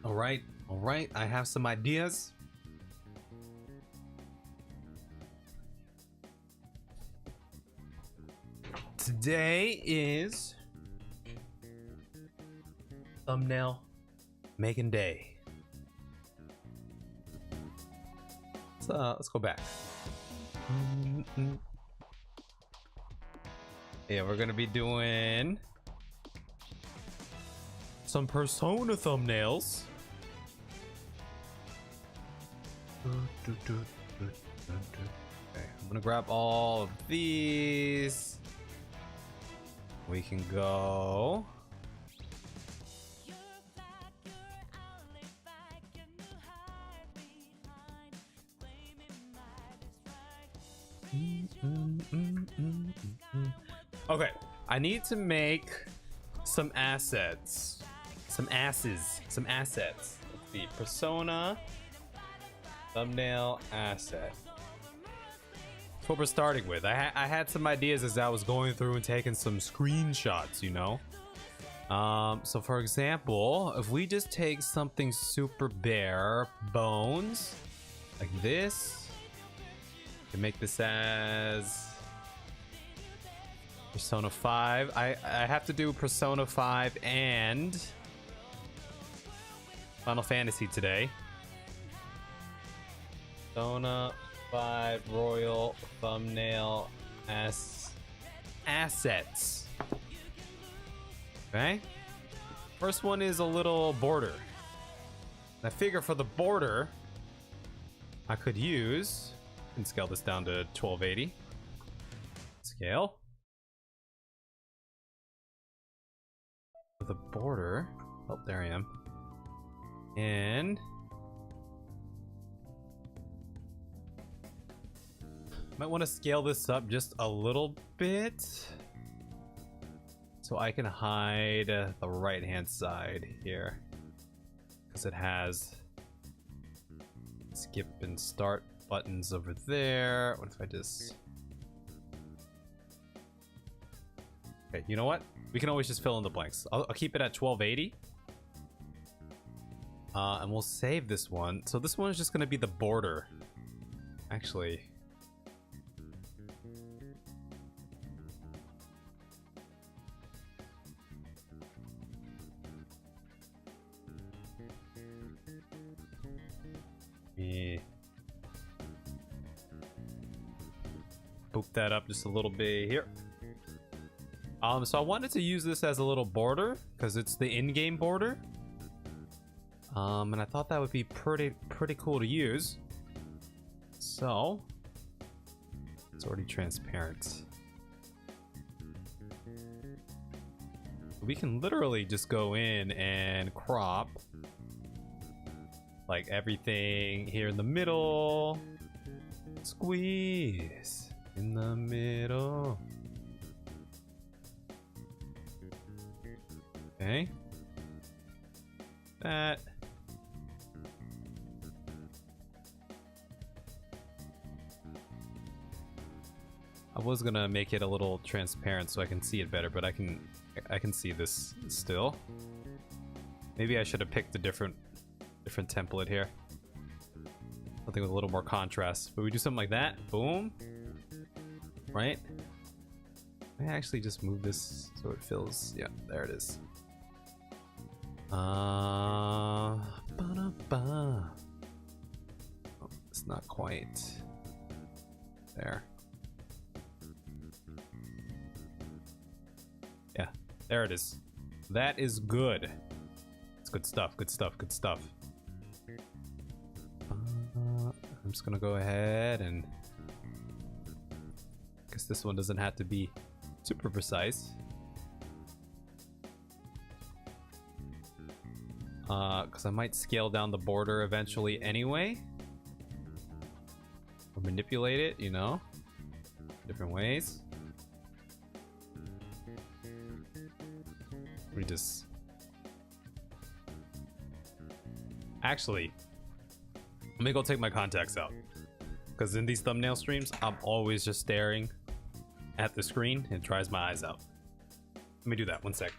All right, I have some ideas. Today is thumbnail making day. Let's go back. Yeah, we're gonna be doing some Persona thumbnails. Okay, I'm gonna grab all of these. We can go. Okay, I need to make some assets. Some assets. Let's see. Persona thumbnail asset. That's what we're starting with. I had some ideas as I was going through and taking some screenshots, you know. So for example, if we just take something super bare bones like this, we can make this as Persona 5. I have to do Persona 5 and Final Fantasy today. Persona 5 Royal thumbnail assets. Okay. First one is a little border. And I figure for the border, I could use, and scale this down to 1280. Scale. For the border, oh, there I am. And might want to scale this up just a little bit so I can hide the right hand side here, because it has skip and start buttons over there. What if I just, okay, you know what, we can always just fill in the blanks. I'll keep it at 1280 and we'll save this one. So this one is just going to be the border. Actually, boop that up just a little bit here. So I wanted to use this as a little border because it's the in-game border. And I thought that would be pretty cool to use. So it's already transparent. We can literally just go in and crop like everything here in the middle. Squeeze in the middle. Okay. That. I was gonna make it a little transparent so I can see it better, but I can see this still. Maybe I should have picked a different template here. Something with a little more contrast. But we do something like that. Boom. Right? I actually just move this so it fills. Yeah, there it is. Ba-da-ba. Oh, it's not quite there. Yeah, there it is. That is good. It's good stuff, good stuff, good stuff. I'm just gonna go ahead and guess this one doesn't have to be super precise. Because I might scale down the border eventually anyway. Or manipulate it, you know, different ways. Let me just... Actually, let me go take my contacts out. Because in these thumbnail streams, I'm always just staring at the screen. It dries my eyes out. Let me do that, 1 sec.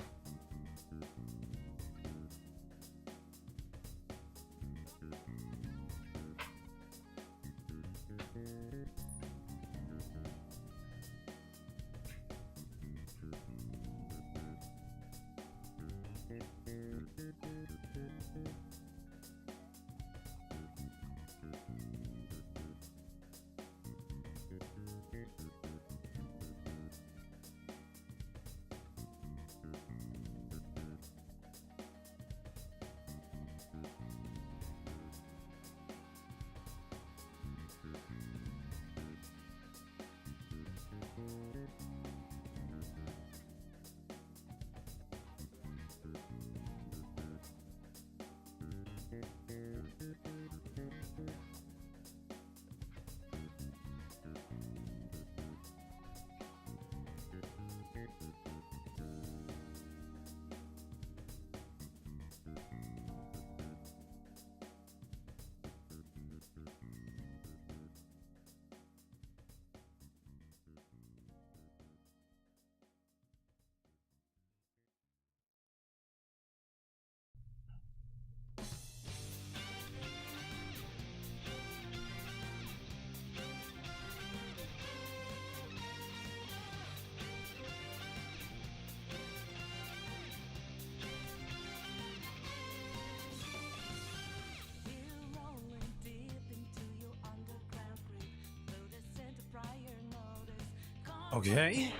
Okay.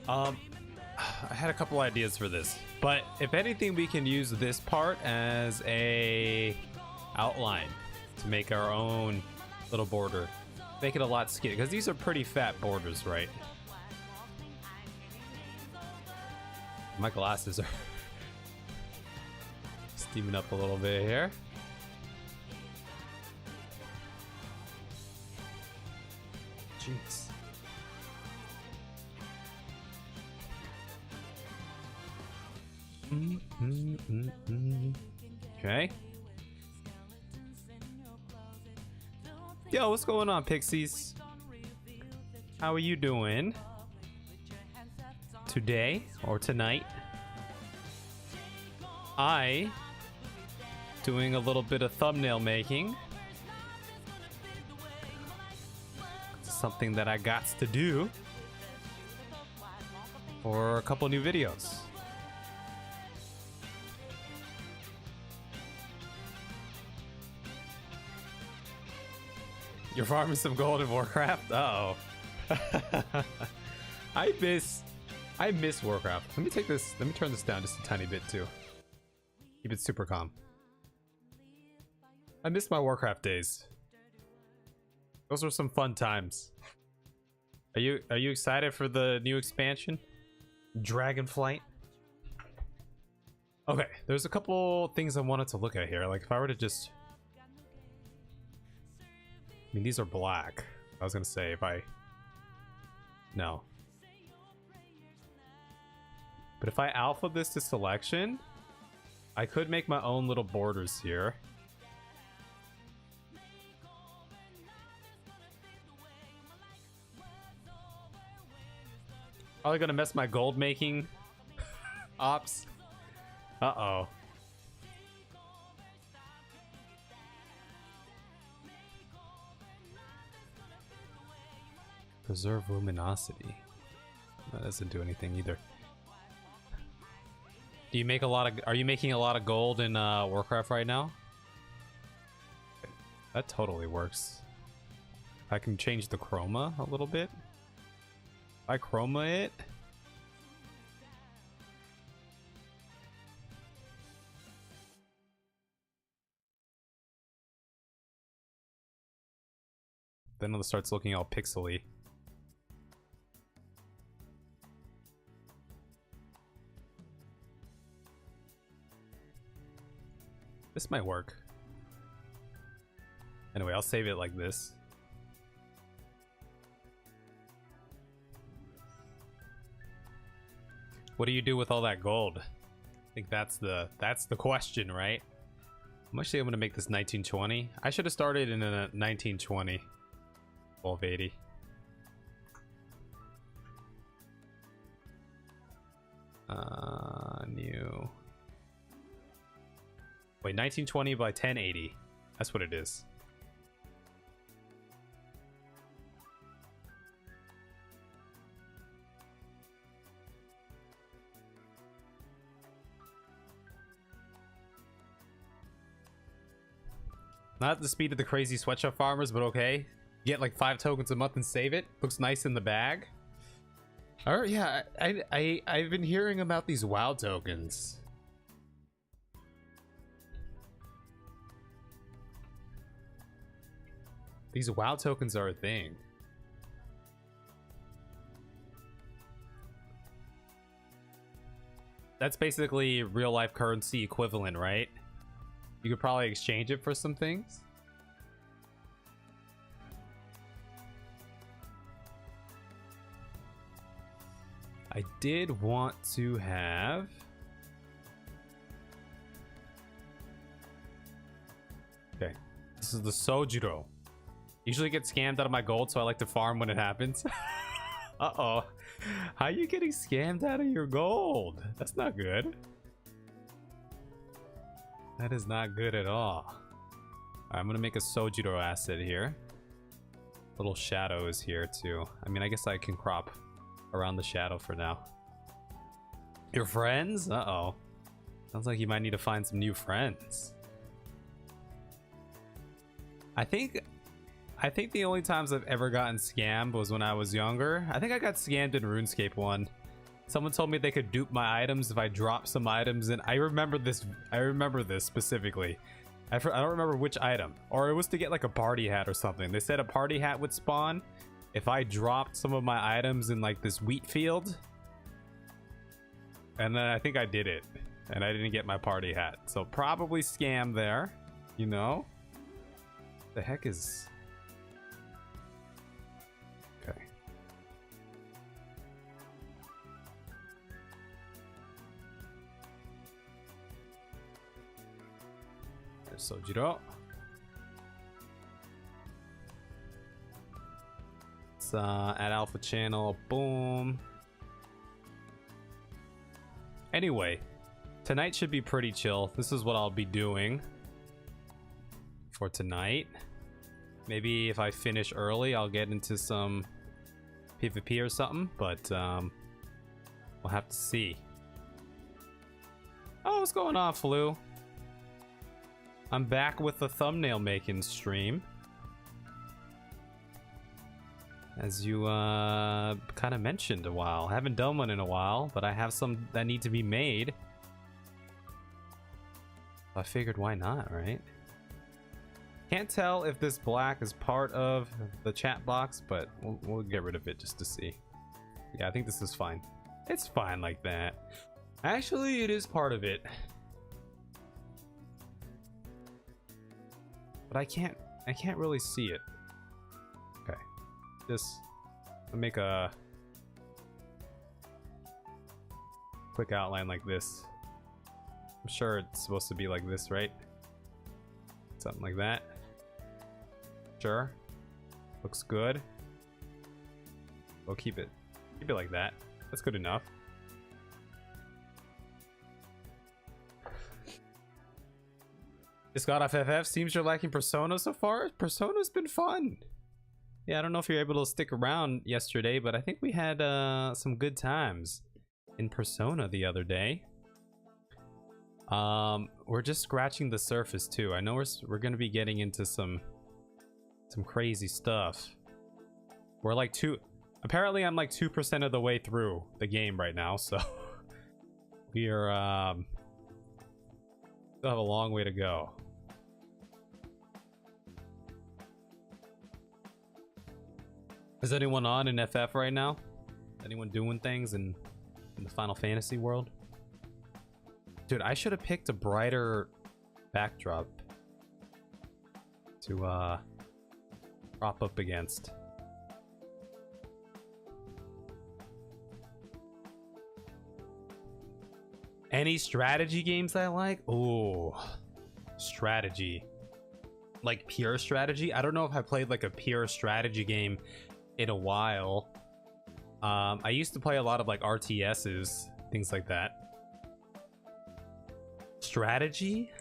I had a couple ideas for this, but if anything, we can use this part as a outline to make our own little border. Make it a lot skinny, because these are pretty fat borders, right? My glasses are steaming up a little bit here. Jeez. Okay. Yo, what's going on, Pixies? How are you doing today or tonight? I doing a little bit of thumbnail making. It's something that I got to do for a couple new videos. You're farming some gold in Warcraft? Uh-oh. I miss Warcraft. Let me take this, let me turn this down just a tiny bit too. Keep it super calm. I miss my Warcraft days. Those were some fun times. Are you excited for the new expansion? Dragonflight? Okay, there's a couple things I wanted to look at here. Like if I were to just... I mean, these are black. I was gonna say if I... No. But if I alpha this to selection, I could make my own little borders here. Probably gonna mess my gold making ops. Uh-oh. Preserve luminosity. That doesn't do anything either. Do you make a lot of... Are you making a lot of gold in Warcraft right now? That totally works. I can change the chroma a little bit. If I chroma it... Then it starts looking all pixely. This might work. Anyway, I'll save it like this. What do you do with all that gold? I think that's the question, right? How much do you think I'm gonna make this 1920? I should have started in a 1920. 1280. New. Wait, 1920 by 1080. That's what it is. Not the speed of the crazy sweatshop farmers, but okay. Get like 5 tokens a month and save it. Looks nice in the bag. Alright, yeah, I've been hearing about these WoW tokens. These WoW tokens are a thing. That's basically real life currency equivalent, right? You could probably exchange it for some things. I did want to have... Okay, this is the Sojiro. Usually get scammed out of my gold, so I like to farm when it happens. Uh-oh. How are you getting scammed out of your gold? That's not good. That is not good at all. Alright, I'm gonna make a Sojiro asset here. Little shadow is here too. I mean, I guess I can crop around the shadow for now. Your friends? Uh-oh. Sounds like you might need to find some new friends. I think the only times I've ever gotten scammed was when I was younger. I think I got scammed in RuneScape 1. Someone told me they could dupe my items if I dropped some items, and I remember this specifically. I don't remember which item, or it was to get like a party hat or something. They said a party hat would spawn if I dropped some of my items in like this wheat field. And then I think I did it, and I didn't get my party hat. So probably scam there, you know? The heck is... Okay. There's Sojiro. Let's add alpha channel. Boom. Anyway, tonight should be pretty chill. This is what I'll be doing for tonight. Maybe if I finish early, I'll get into some PvP or something, but we'll have to see. Oh, what's going on, Flu? I'm back with the thumbnail making stream. As you kind of mentioned a while. I haven't done one in a while, but I have some that need to be made. I figured why not, right? Can't tell if this black is part of the chat box, but we'll get rid of it just to see. Yeah, I think this is fine. It's fine like that. Actually, it is part of it. But I can't really see it. Okay. I'll make a quick outline like this. I'm sure it's supposed to be like this, right? Something like that. Sure. Looks good. We'll keep it like that. That's good enough. Just got off FF. Seems you're lacking Persona so far. Persona's been fun. Yeah, I don't know if you're able to stick around yesterday, but I think we had some good times in Persona the other day. We're just scratching the surface too. I know we're gonna be getting into some crazy stuff. We're like apparently I'm like 2% of the way through the game right now, so we are still have a long way to go. Is anyone on in FF right now? Anyone doing things in the Final Fantasy world? Dude, I should have picked a brighter backdrop to prop up against. Any strategy games I like? Oh, strategy. Like pure strategy? I don't know if I played like a pure strategy game in a while. I used to play a lot of like RTSs, things like that. Strategy?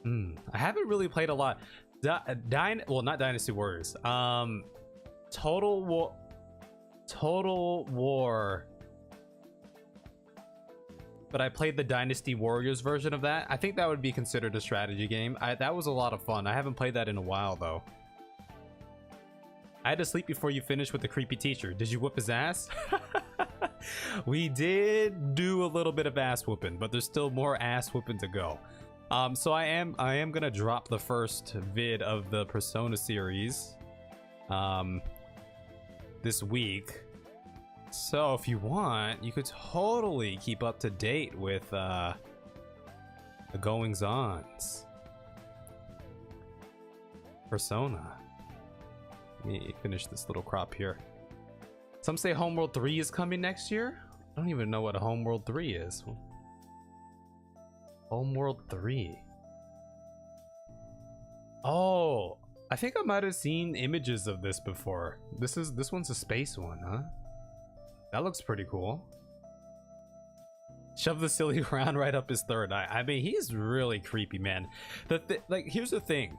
I haven't really played a lot. Well, not Dynasty Warriors. Total War. But I played the Dynasty Warriors version of that. I think that would be considered a strategy game. That was a lot of fun. I haven't played that in a while though. I had to sleep before you finished with the creepy teacher. Did you whoop his ass? We did do a little bit of ass whooping, but there's still more ass whooping to go. So I am gonna drop the first vid of the Persona series this week. So if you want, you could totally keep up to date with the goings-ons. Persona. Let me finish this little crop here. Some say Homeworld 3 is coming next year. I don't even know what a Homeworld 3 is. Homeworld 3. Oh, I think I might have seen images of this before. This one's a space one, huh? That looks pretty cool. Shove the silly crown right up his third eye. I mean, he's really creepy, man. Like, here's the thing.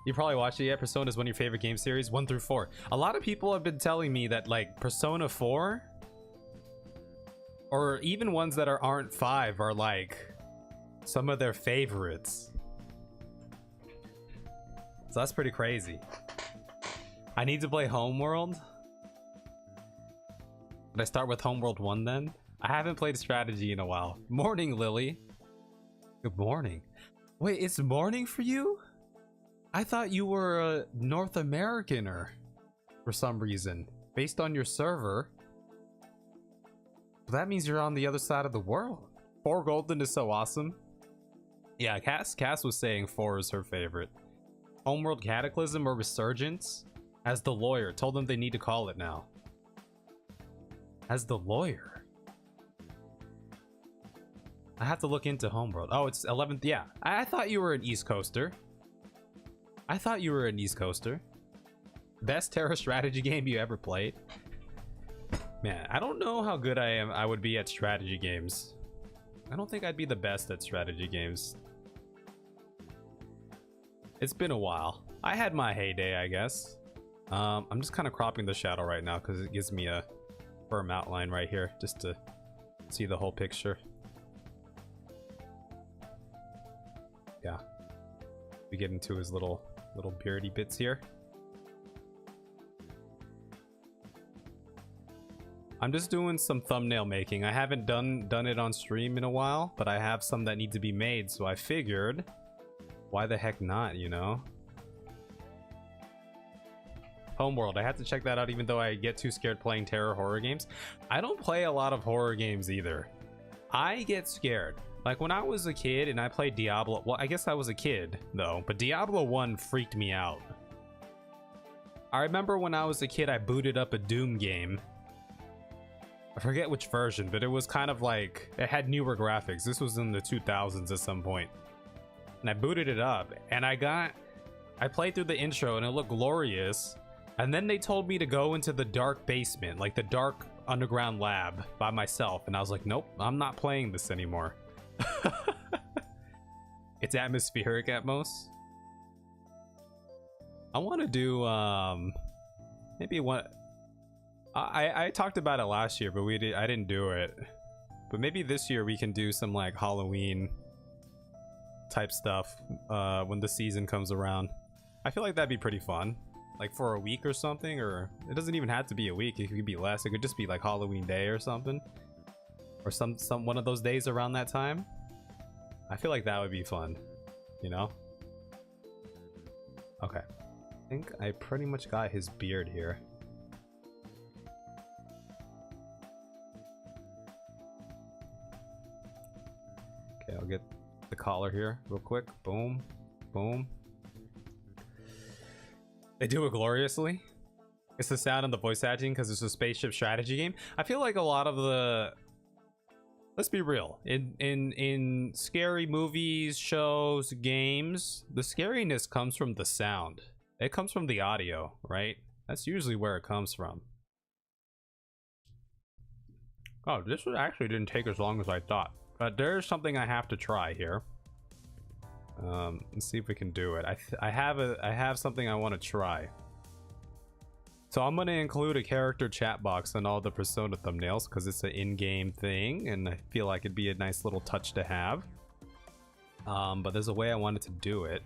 You probably watched it yet. Persona is one of your favorite game series, 1 through 4. A lot of people have been telling me that like Persona 4, or even ones that aren't 5, are like some of their favorites. So that's pretty crazy. I need to play Homeworld. Did I start with Homeworld 1 then? I haven't played strategy in a while. Morning, Lily. Good morning. Wait, it's morning for you? I thought you were a North Americaner for some reason, based on your server. That means you're on the other side of the world. 4 Golden is so awesome. Yeah, Cass was saying 4 is her favorite. Homeworld Cataclysm or Resurgence? As the lawyer, told them they need to call it now. As the lawyer? I have to look into Homeworld. Oh, it's 11th. Yeah, I thought you were an East Coaster. Best terror strategy game you ever played? Man, I don't know how good I would be at strategy games. I don't think I'd be the best at strategy games. It's been a while. I had my heyday, I guess. I'm just kind of cropping the shadow right now because it gives me a firm outline right here just to see the whole picture. Yeah. We get into his little beardy bits here. I'm just doing some thumbnail making. I haven't done it on stream in a while, but I have some that need to be made, so I figured, why the heck not, you know? Homeworld, I have to check that out even though I get too scared playing terror horror games. I don't play a lot of horror games either. I get scared. Like when I was a kid and I played Diablo, well, I guess I was a kid though, but Diablo 1 freaked me out. I remember when I was a kid, I booted up a Doom game. I forget which version, but it was kind of like, it had newer graphics. This was in the 2000s at some point. And I booted it up and I played through the intro and it looked glorious. And then they told me to go into the dark basement, like the dark underground lab by myself. And I was like, nope, I'm not playing this anymore. It's atmospheric at most. I want to do maybe one. I talked about it last year, but I didn't do it. But maybe this year we can do some like Halloween type stuff when the season comes around. I feel like that'd be pretty fun, like for a week or something. Or it doesn't even have to be a week, it could be less. It could just be like Halloween Day or something, or some one of those days around that time. I feel like that would be fun, you know. Okay, I think I pretty much got his beard here. Okay, I'll get the collar here real quick. Boom, boom. They do it gloriously. It's the sound and the voice acting because it's a spaceship strategy game. I feel like a lot of the, let's be real, in scary movies, shows, games, the scariness comes from the sound. It comes from the audio, right? That's usually where it comes from. Oh, this one actually didn't take as long as I thought. But there's something I have to try here. Let's see if we can do it. I have something I want to try. So I'm going to include a character chat box on all the Persona thumbnails because it's an in-game thing, and I feel like it'd be a nice little touch to have. But there's a way I wanted to do it.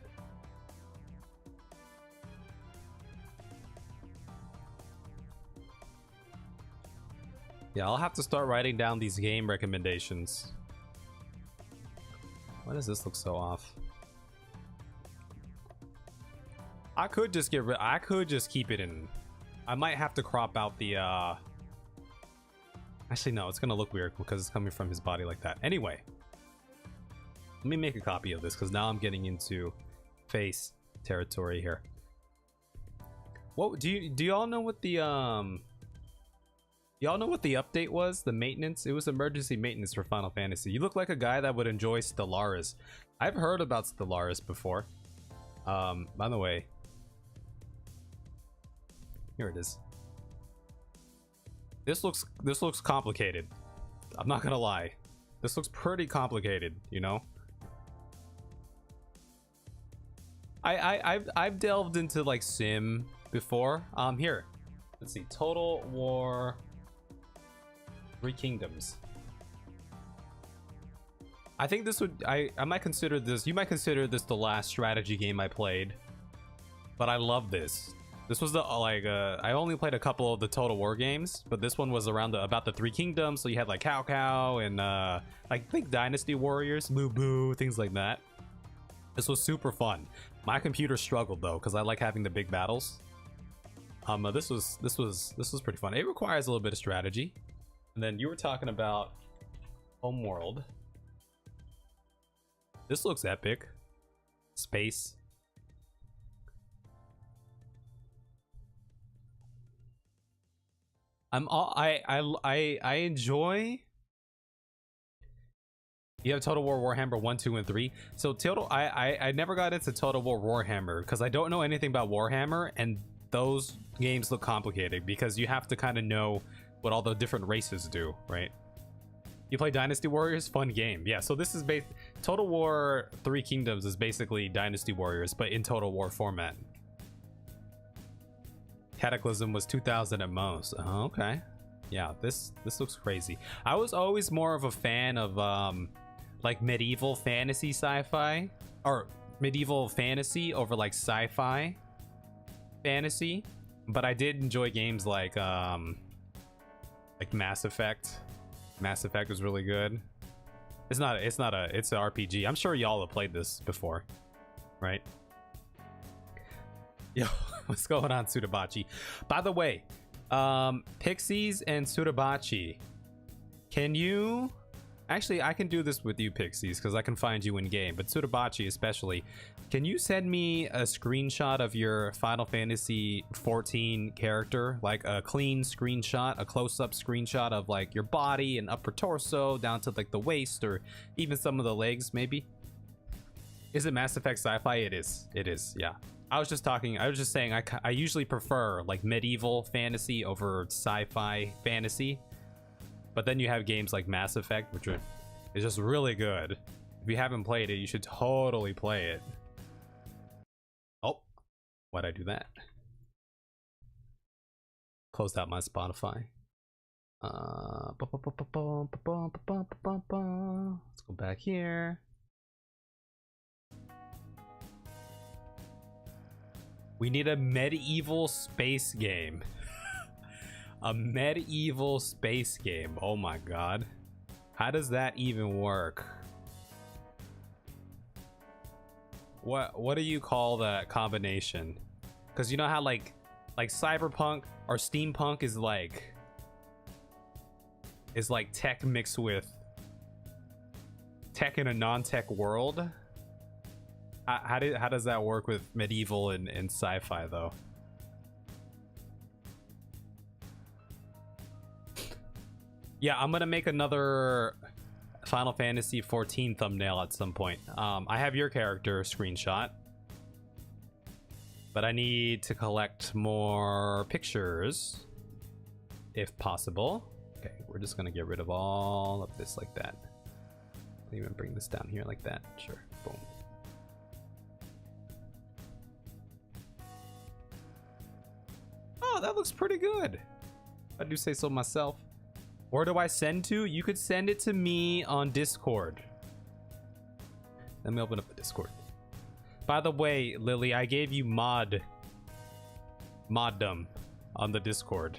Yeah, I'll have to start writing down these game recommendations. Why does this look so off? I could just get rid. I could just keep it in. I might have to crop out the. Actually, no, it's gonna look weird because it's coming from his body like that. Anyway, let me make a copy of this because now I'm getting into face territory here. What do y'all know what the y'all know what the update was? The maintenance? It was emergency maintenance for Final Fantasy. You look like a guy that would enjoy Stellaris. I've heard about Stellaris before. By the way, here it is. This looks complicated. I'm not gonna lie. This looks pretty complicated, you know? I've delved into like sim before. Here. Let's see. Total War 3 Kingdoms. I think this would I might consider this, you might consider this the last strategy game I played, but I love this. This was the I only played a couple of the Total War games, but this one was around about the 3 Kingdoms. So you had like Cao Cao and I think Dynasty Warriors, Boo Boo, things like that. This was super fun. My computer struggled though because I like having the big battles. This was pretty fun. It requires a little bit of strategy. And then you were talking about Homeworld. This looks epic. Space. I enjoy. You have Total War Warhammer 1, 2, and 3. So I never got into Total War Warhammer because I don't know anything about Warhammer, and those games look complicated because you have to kind of know what all the different races do, right? You play Dynasty Warriors, fun game. Yeah, so this is based Total War 3 Kingdoms is basically Dynasty Warriors, but in Total War format. Cataclysm was 2000 at most. Oh, okay. Yeah, this looks crazy. I was always more of a fan of like medieval fantasy sci-fi, or medieval fantasy over like sci-fi fantasy, but I did enjoy games like Mass Effect. Mass Effect was really good. It's an RPG. I'm sure y'all have played this before, right? Yo, what's going on, Tsudabachi? By the way, Pixies and Tsudabachi, can you actually, I can do this with you, Pixies, because I can find you in game, but Tsudabachi especially, can you send me a screenshot of your Final Fantasy 14 character, like a clean screenshot, a close-up screenshot of like your body and upper torso down to like the waist, or even some of the legs maybe? Is it Mass Effect sci-fi? It is, yeah. I was just saying I usually prefer like medieval fantasy over sci-fi fantasy, but then you have games like Mass Effect, which is just really good. If you haven't played it, you should totally play it. Oh, Why'd I do that? Closed out my Spotify. Let's go back here. We need a medieval space game. A medieval space game. Oh my god. How does that even work? What do you call that combination? Because you know how like cyberpunk or steampunk is like tech mixed with tech in a non-tech world. How does that work with medieval and sci-fi though? Yeah, I'm gonna make another Final Fantasy 14 thumbnail at some point. I have your character screenshot, but I need to collect more pictures if possible. Okay, we're just gonna get rid of all of this like that. Even bring this down here like that. Sure. Boom. Oh, that looks pretty good. I do say so myself. Where do I send to? You could send it to me on Discord. Let me open up the Discord. By the way, Lily, I gave you moddom on the Discord,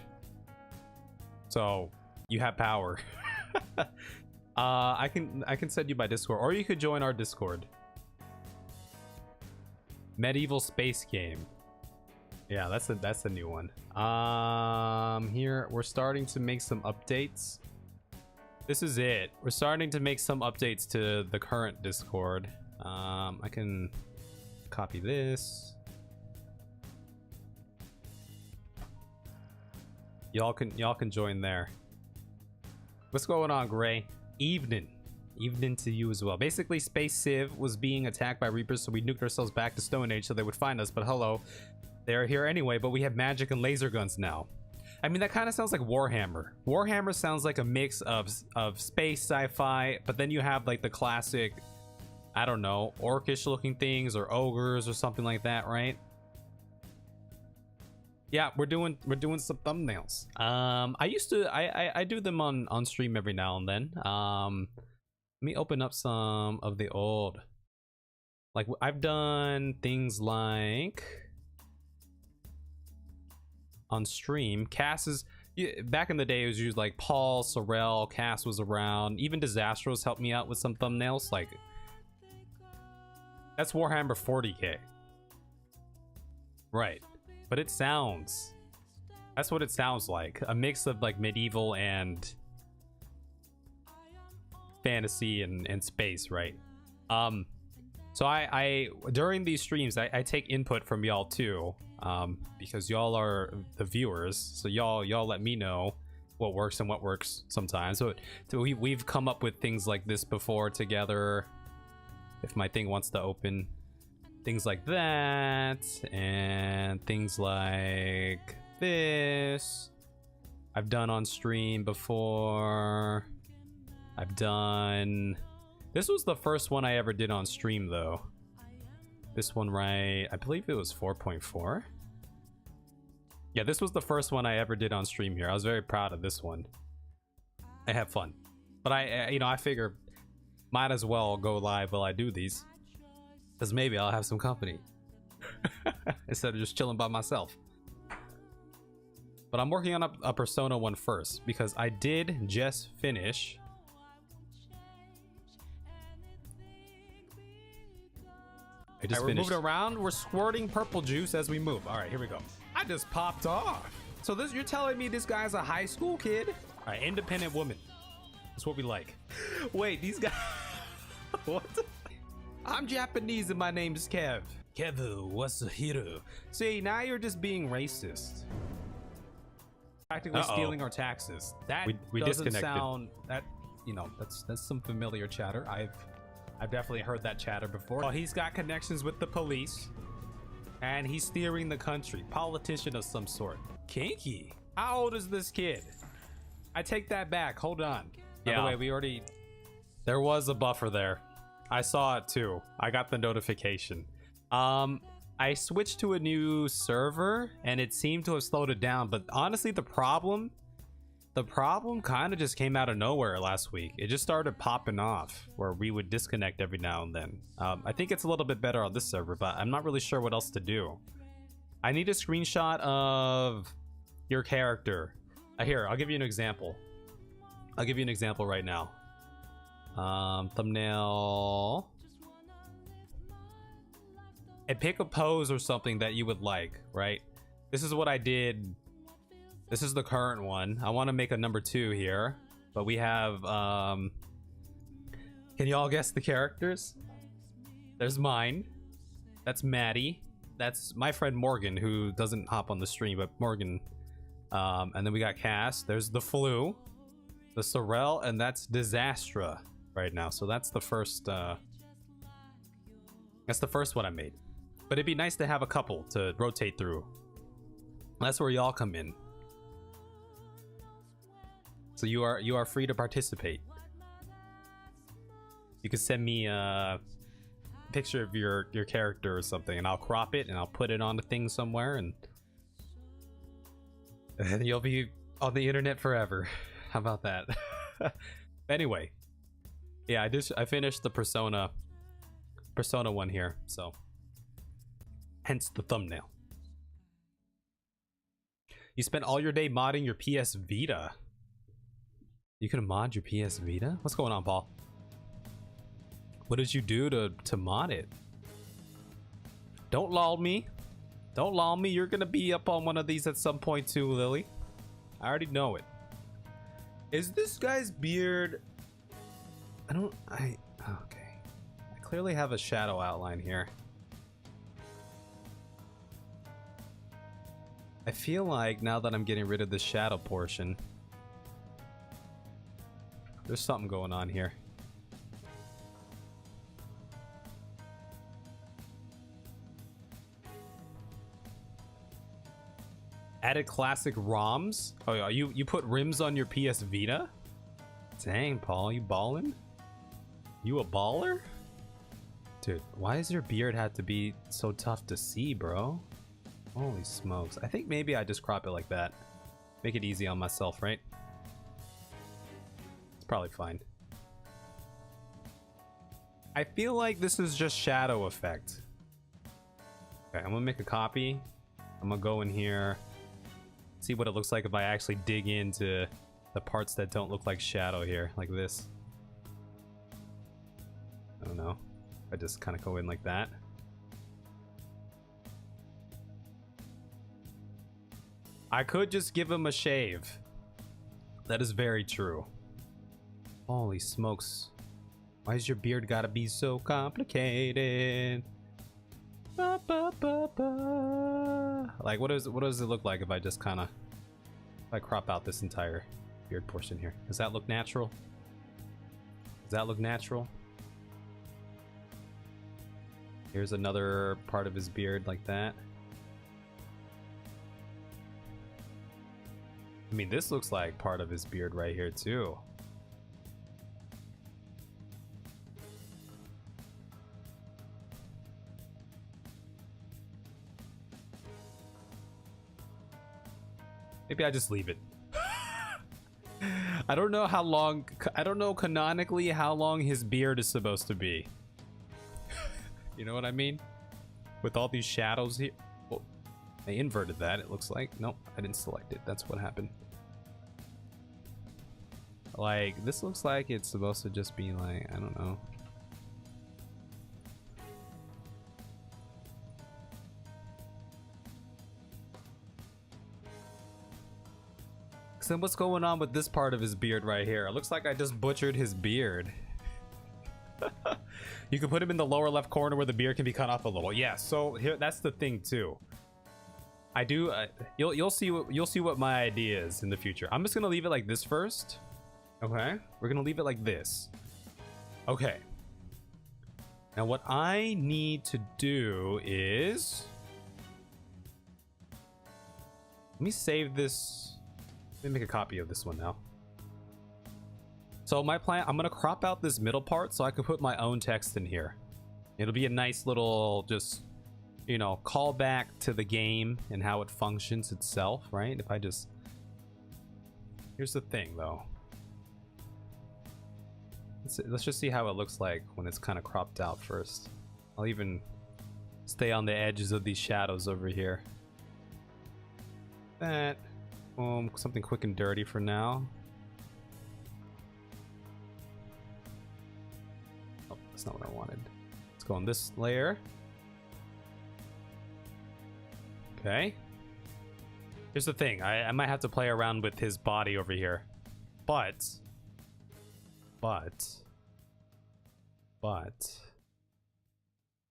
so you have power. I can send you by Discord, or you could join our Discord. Medieval space game. Yeah, that's a new one. Here we're starting to make some updates. This is it. We're starting to make some updates to the current Discord. I can copy this. Y'all can join there. What's going on, Gray? Evening to you as well. Basically, Space Civ was being attacked by Reapers, so we nuked ourselves back to Stone Age so they would find us. But hello, they're here anyway. But we have magic and laser guns now. I mean, that kind of sounds like Warhammer. Warhammer sounds like a mix of space sci-fi, but then you have like the classic, I don't know, orcish looking things or ogres or something like that, right? Yeah, we're doing some thumbnails. I do them on stream every now and then. Let me open up some of the old. Like, I've done things like on stream. Cass is, back in the day, it was used like Paul, Sorrel, Cass was around. Even Disastros helped me out with some thumbnails. Like, that's Warhammer 40k. Right. But it sounds, that's what it sounds like. A mix of like medieval and fantasy and space, right? So I during these streams, I take input from y'all too, because y'all are the viewers. So y'all let me know what works and what works sometimes. So we've come up with things like this before together. If my thing wants to open. Things like that, and things like this I've done on stream before. I've done, this was the first one I ever did on stream though. This one, right? I believe it was 4.4. Yeah, this was the first one I ever did on stream here. I was very proud of this one. I have fun, but I figure might as well go live while I do these, because maybe I'll have some company instead of just chilling by myself. But I'm working on a Persona one first, because I did just finish. We're moving around. We're squirting purple juice as we move. All right, here we go. I just popped off. So this, you're telling me this guy's a high school kid? All right, independent woman. That's what we like. Wait, these guys. What? I'm Japanese and my name is Kev. Kevu Wasahiro. See, now you're just being racist. Practically stealing our taxes. That we doesn't sound, that, that's some familiar chatter. I've definitely heard that chatter before. Oh, he's got connections with the police, and he's steering the country. Politician of some sort. Kinky. How old is this kid? I take that back. Hold on. By the way, there was a buffer there. I saw it too. I got the notification. I switched to a new server and it seemed to have slowed it down, but honestly the problem kind of just came out of nowhere last week. It just started popping off where we would disconnect every now and then. I think it's a little bit better on this server, but I'm not really sure what else to do. I need a screenshot of your character. Here, I'll give you an example. I'll give you an example right now. Thumbnail. And pick a pose or something that you would like, right? This is what I did. This is the current one. I want to make a number 2 here, but we have can you all guess the characters? There's mine. That's Maddie. That's my friend Morgan, who doesn't hop on the stream, but Morgan. And then we got Cass. There's the Flu, the Sorrel, and that's Disastra right now. So that's the first one I made. But it'd be nice to have a couple to rotate through. That's where y'all come in. So you are free to participate. You can send me a picture of your character or something, and I'll crop it and I'll put it on the thing somewhere, and you'll be on the internet forever. How about that? Anyway, yeah, I finished the Persona 1 here, so hence the thumbnail. You spent all your day modding your PS Vita. You can mod your PS Vita? What's going on, Paul? What did you do to mod it? Don't lull me. Don't lull me. You're gonna be up on one of these at some point too, Lily. I already know it. Is this guy's beard... okay. I clearly have a shadow outline here. I feel like now that I'm getting rid of the shadow portion, there's something going on here. Added classic ROMs? Oh yeah, you put rims on your PS Vita? Dang, Paul, you ballin'? You a baller? Dude, why does your beard have to be so tough to see, bro? Holy smokes. I think maybe I just crop it like that. Make it easy on myself, right? It's probably fine. I feel like this is just shadow effect. Okay, I'm gonna make a copy. I'm gonna go in here, see what it looks like if I actually dig into the parts that don't look like shadow here, like this. I don't know. I just kind of go in like that. I could just give him a shave. That is very true. Holy smokes. Why is your beard gotta be so complicated? Ba, ba, ba, ba. Like, what does it look like if I just kind of... if I crop out this entire beard portion here? Does that look natural? Does that look natural? Here's another part of his beard like that. I mean, this looks like part of his beard right here too. Maybe I just leave it. I don't know how long, I don't know canonically how long his beard is supposed to be. You know what I mean? With all these shadows here. Oh, I inverted that, it looks like. Nope, I didn't select it. That's what happened. Like, this looks like it's supposed to just be like, I don't know. So what's going on with this part of his beard right here? It looks like I just butchered his beard. You can put him in the lower left corner where the beard can be cut off a little. Yeah, so here, that's the thing too. I do. You'll see what my idea is in the future. I'm just gonna leave it like this first. Okay, we're gonna leave it like this. Okay. Now what I need to do is, let me save this. Let me make a copy of this one now. So my plan, I'm gonna crop out this middle part so I can put my own text in here. It'll be a nice little just you know, call back to the game and how it functions itself, right? If I just... Here's the thing, though. Let's just see how it looks like when it's kind of cropped out first. I'll even stay on the edges of these shadows over here. That. Boom. Something quick and dirty for now. Oh, that's not what I wanted. Let's go on this layer. Okay. Here's the thing. I might have to play around with his body over here. But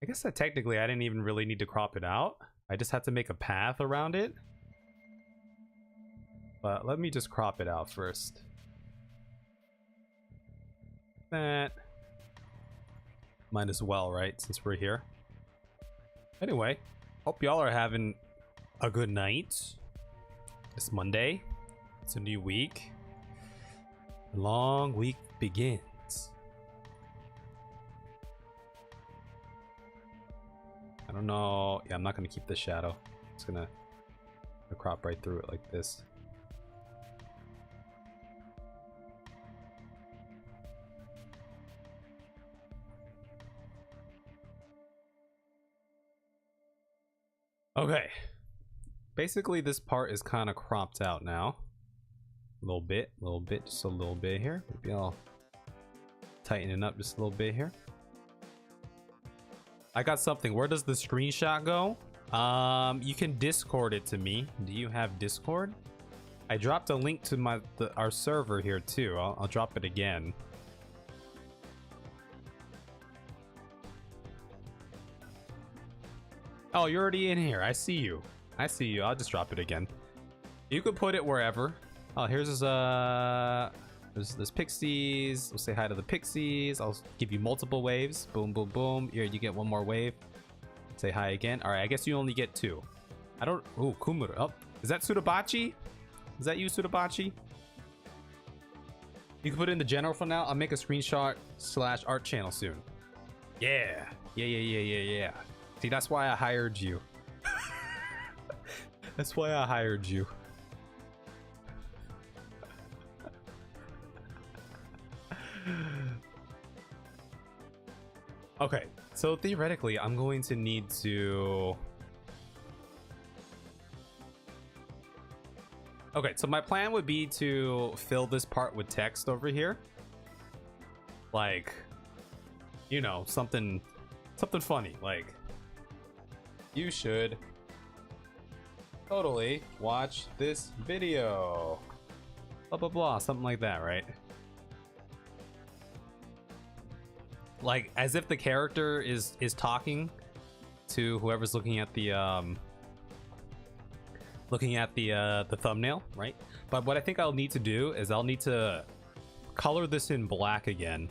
I guess that technically I didn't even really need to crop it out. I just had to make a path around it. But let me just crop it out first. That might as well, right? Since we're here. Anyway, hope y'all are having a good night. It's Monday. It's a new week. A long week begins. I don't know. Yeah, I'm not gonna keep the shadow. I'm just gonna crop right through it like this. Okay. Basically, this part is kind of cropped out now. A little bit, just a little bit here. Maybe I'll tighten it up just a little bit here. I got something. Where does the screenshot go? You can Discord it to me. Do you have Discord? I dropped a link to our server here too. I'll drop it again. Oh, you're already in here. I see you. I see you. I'll just drop it again. You could put it wherever. Oh, here's there's pixies. We'll say hi to the pixies. I'll give you multiple waves. Boom, boom, boom. Here, you get one more wave. Say hi again. All right, I guess you only get two. I don't... Oh, Kumura. Oh, is that Sudabachi? Is that you, Sudabachi? You can put it in the general for now. I'll make a screenshot / art channel soon. Yeah. Yeah. See, that's why I hired you. That's why I hired you. Okay, so theoretically, I'm going to need to... Okay, so my plan would be to fill this part with text over here. Like, you know, something funny, like, you should totally watch this video. Blah, blah, blah, something like that, right? Like, as if the character is talking to whoever's looking at the thumbnail, right? But what I think I'll need to do is I'll need to color this in black again,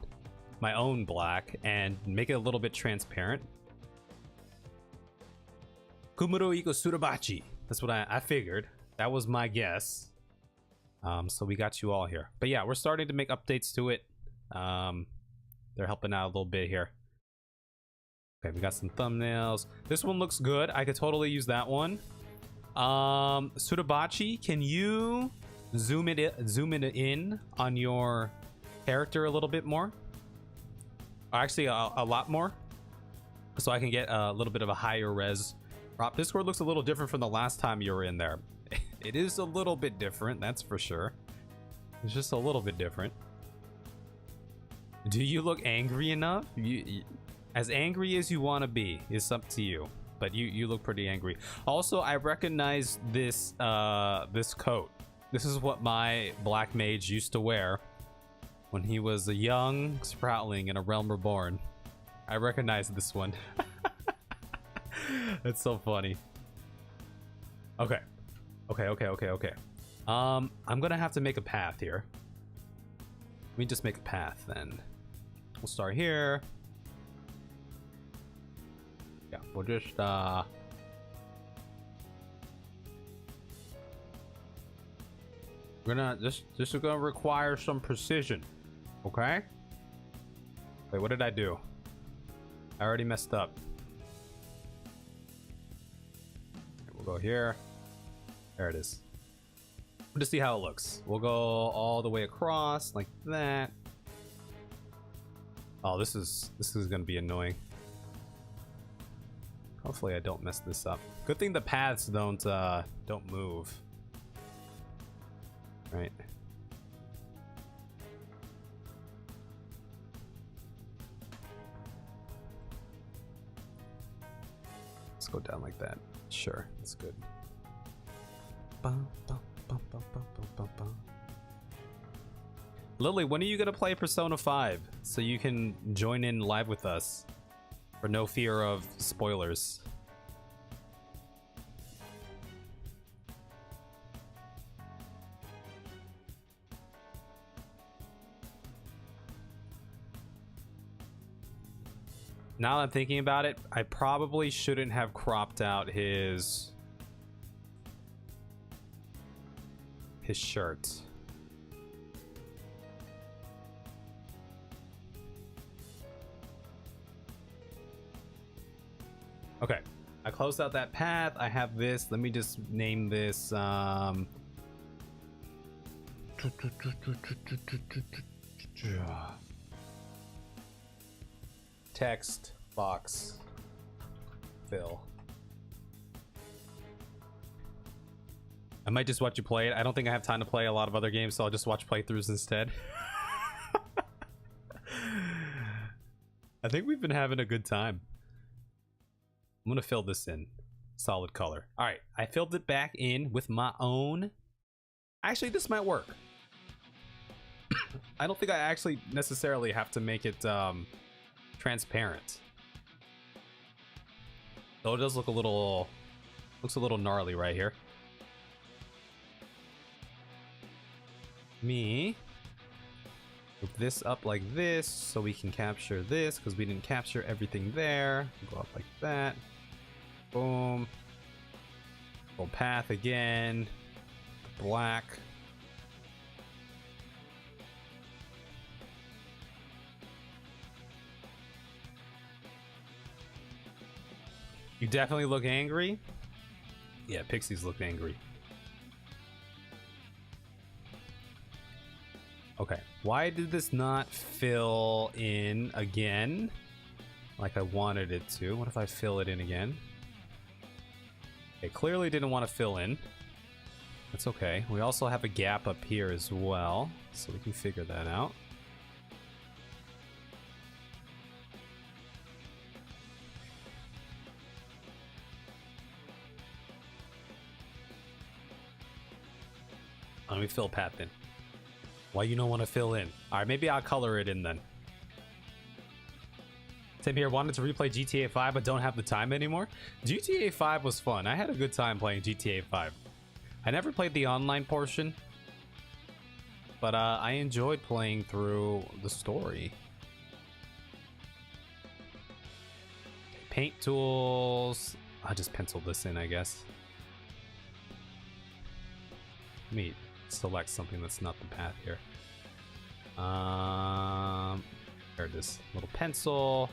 my own black, and make it a little bit transparent. Kumuro equals Sudabachi. That's what I figured. That was my guess. So we got you all here. But yeah, we're starting to make updates to it. They're helping out a little bit here. Okay, we got some thumbnails. This one looks good. I could totally use that one. Sudabachi, can you zoom it in on your character a little bit more? Or actually, a lot more, so I can get a little bit of a higher res crop. Discord looks a little different from the last time you were in there. It is a little bit different, that's for sure. It's just a little bit different. Do you look angry enough? You as angry as you want to be. It's up to you. But you look pretty angry. Also, I recognize this this coat. This is what my black mage used to wear when he was a young sproutling in a realm reborn. I recognize this one. That's so funny. Okay. I'm gonna have to make a path here. Let me just make a path then. We'll start here. Yeah, we'll just we're gonna this is gonna require some precision. Okay? Wait, what did I do? I already messed up. We'll go here. There it is. We'll just see how it looks. We'll go all the way across like that. Oh, this is gonna be annoying. Hopefully I don't mess this up. Good thing the paths don't move. Right. Let's go down like that. Sure, that's good. Bum, bum, bum, bum, bum, bum, bum. Lily, when are you gonna play Persona 5 so you can join in live with us for no fear of spoilers? Now that I'm thinking about it, I probably shouldn't have cropped out his shirt. Okay, I closed out that path. I have this. Let me just name this text box fill. I might just watch you play it. I don't think I have time to play a lot of other games, so I'll just watch playthroughs instead. I think we've been having a good time. I'm gonna fill this in solid color. All right, I filled it back in with my own. Actually, this might work. I don't think I actually necessarily have to make it transparent. Though it does look a little, looks a little gnarly right here. Me move this up like this so we can capture this because we didn't capture everything there. Go up like that. Boom. Full path again. Black. You definitely look angry. Yeah, Pixies look angry. Okay, why did this not fill in again like I wanted it to? What if I fill it in again? It clearly didn't want to fill in. That's okay. We also have a gap up here as well, so we can figure that out. Let me fill path in. Why you don't want to fill in? All right, maybe I'll color it in then. Tim here, wanted to replay GTA 5 but don't have the time anymore. GTA 5 was fun. I had a good time playing GTA 5. I never played the online portion, but I enjoyed playing through the story. Paint tools. I'll just pencil this in, I guess. Let me select something that's not the path here. There it is. Little pencil.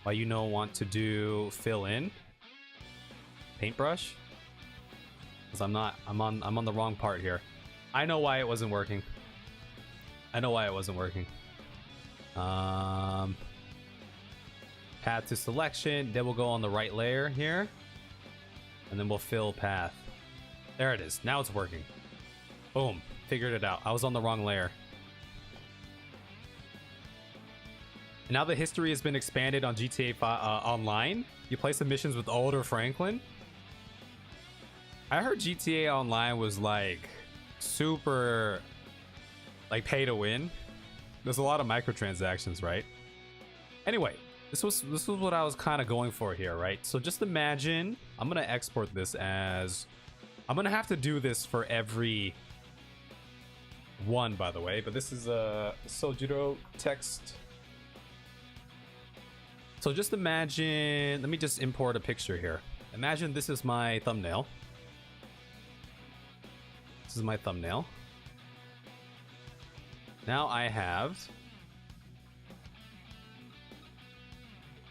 Why you don't want to do fill in? Paintbrush? Because I'm on the wrong part here. I know why it wasn't working. I know why it wasn't working. Path to selection. Then we'll go on the right layer here. And then we'll fill path. There it is. Now it's working. Boom. Figured it out. I was on the wrong layer. And now the history has been expanded on GTA 5 Online. You play some missions with older Franklin. I heard GTA Online was like super like pay to win. There's a lot of microtransactions, right? Anyway, this was what I was kind of going for here, right? So just imagine, I'm gonna export this as, I'm gonna have to do this for every one, by the way, but this is a Sojiro text. So just imagine, let me just import a picture here. Imagine this is my thumbnail. This is my thumbnail. Now I have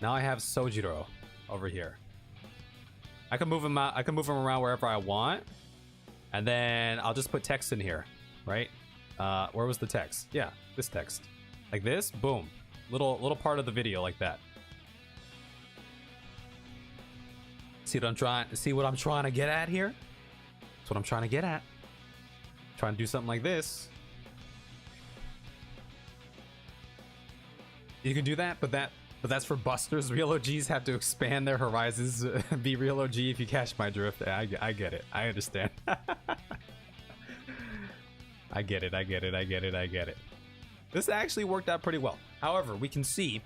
Sojiro over here. I can move him out. I can move him around wherever I want. And then I'll just put text in here, right? Where was the text? Yeah, this text. Like this, boom. Little part of the video like that. See what I'm trying to get at here? That's what I'm trying to get at. Trying to do something like this. You can do that, but that's for busters. Real OGs have to expand their horizons. Be real OG if you catch my drift. I get it. I understand. I get it. This actually worked out pretty well. However, we can see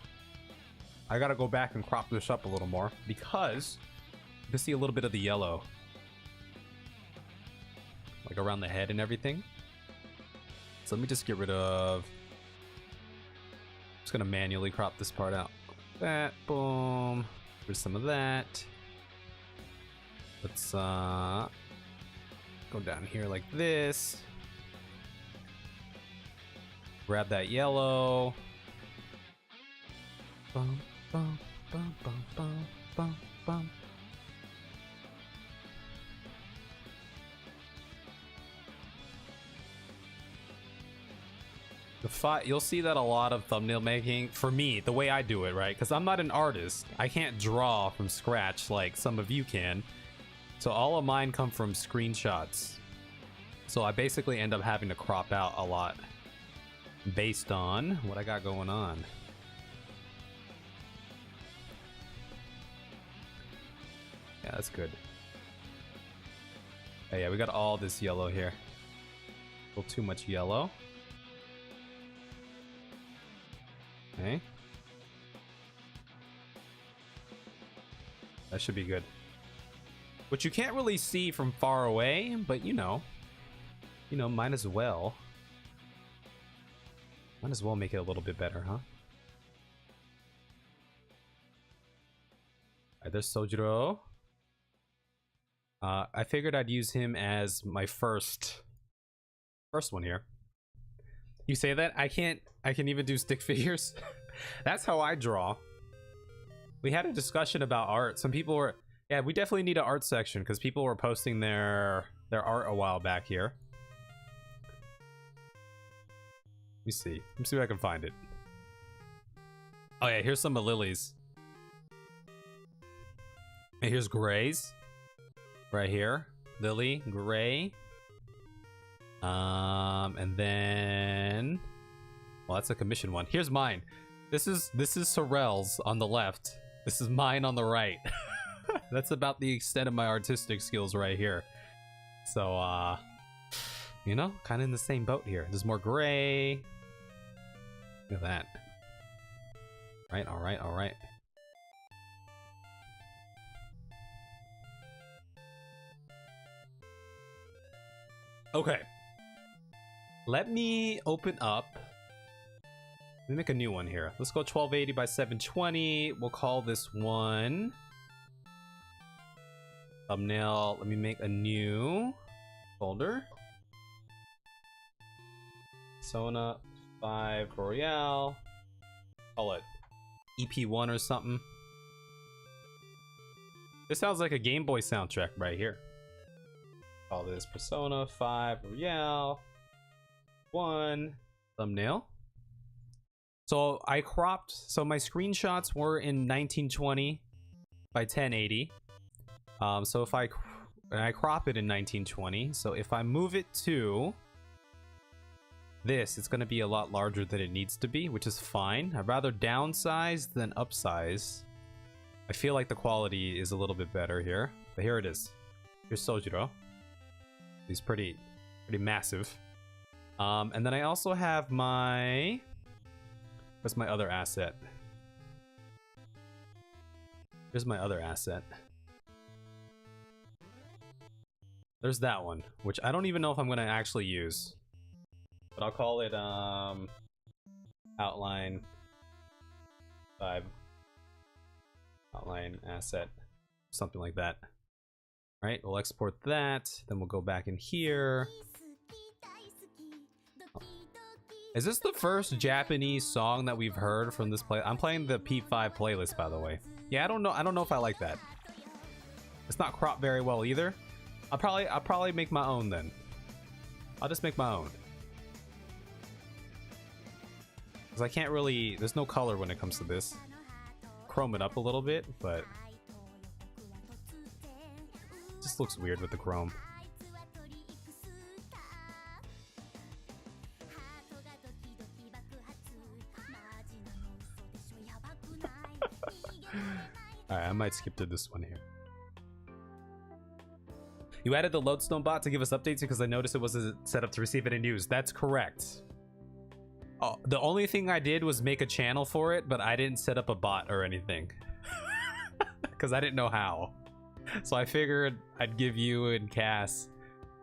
I gotta go back and crop this up a little more because you can see a little bit of the yellow, like around the head and everything. So let me just get rid of. Just gonna manually crop this part out. That, boom. There's some of that. Let's go down here like this. Grab that yellow. Bum, bum, bum, bum, bum, bum, bum. You'll see that a lot of thumbnail making, for me, the way I do it, right? Because I'm not an artist. I can't draw from scratch like some of you can. So all of mine come from screenshots. So I basically end up having to crop out a lot based on what I got going on. Yeah, that's good. Oh, yeah, we got all this yellow here. A little too much yellow. Okay. That should be good. Which you can't really see from far away, but you know, might as well. Might as well make it a little bit better, huh? Alright, there's Sojiro. I figured I'd use him as my first one here. You say that? I can even do stick figures. That's how I draw. We had a discussion about art. Some people were, yeah, we definitely need an art section because people were posting their art a while back here. Let me see if I can find it. Oh yeah, here's some of Lily's. And here's Gray's. Right here. Lily, Gray. And then, well, that's a commission one. Here's mine. This is Sorel's on the left. This is mine on the right. That's about the extent of my artistic skills right here. So, you know, kind of in the same boat here. There's more Gray. Look at that. Right, all right, all right. Okay. Let me open up. Let me make a new one here. Let's go 1280 by 720. We'll call this one thumbnail. Let me make a new folder. Persona 5 Royale. Call it EP1 or something. This sounds like a Game Boy soundtrack right here. Call this Persona 5 Royale 1 thumbnail. So I cropped, so my screenshots were in 1920 by 1080. So if I crop it in 1920, so if I move it to this, it's going to be a lot larger than it needs to be, which is fine. I'd rather downsize than upsize. I feel like the quality is a little bit better here, but here it is. Here's Sojiro. He's pretty massive. And then I also have my, what's my other asset? Here's my other asset. There's that one, which I don't even know if I'm gonna actually use, but I'll call it outline 5 outline asset, something like that. All right, we'll export that, then we'll go back in here. Is this the first Japanese song that we've heard from this play? I'm playing the P5 playlist, by the way. Yeah, I don't know if I like that. It's not cropped very well either. I'll probably make my own then. I'll just make my own. Because I can't really, there's no color when it comes to this. Chrome it up a little bit, but it just looks weird with the chrome. Alright, I might skip to this one here. You added the Lodestone bot to give us updates because I noticed it wasn't set up to receive any news. That's correct. Oh, the only thing I did was make a channel for it, but I didn't set up a bot or anything. Because I didn't know how. So I figured I'd give you and Cass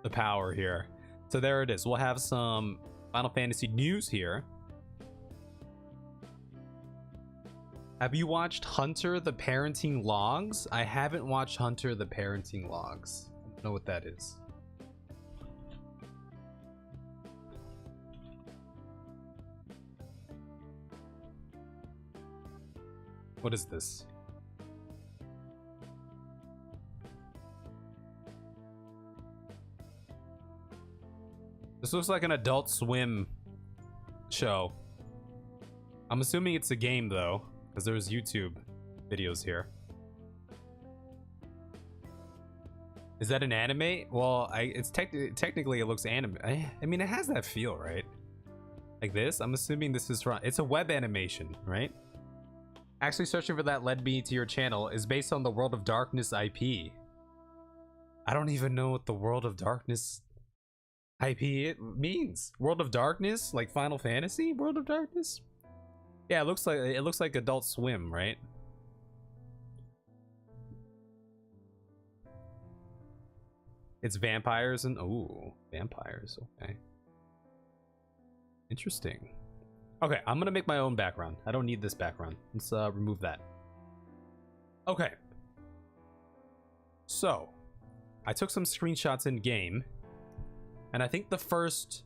the power here. So there it is. We'll have some Final Fantasy news here. Have you watched Hunter the Parenting Logs? I haven't watched Hunter the Parenting Logs. I don't know what that is. What is this? This looks like an Adult Swim show. I'm assuming it's a game though, because there's YouTube videos here. Is that an anime? Well, it's technically it looks anime. I mean, it has that feel, right? Like this. I'm assuming this is from. It's a web animation, right? Actually, searching for that led me to your channel. Is based on the World of Darkness IP. I don't even know what the World of Darkness IP it means. World of Darkness, like Final Fantasy World of Darkness. Yeah, it looks like Adult Swim, right? It's vampires and ooh, vampires. Okay, interesting. Okay, I'm gonna make my own background. I don't need this background. Let's remove that. Okay. So, I took some screenshots in game, and I think the first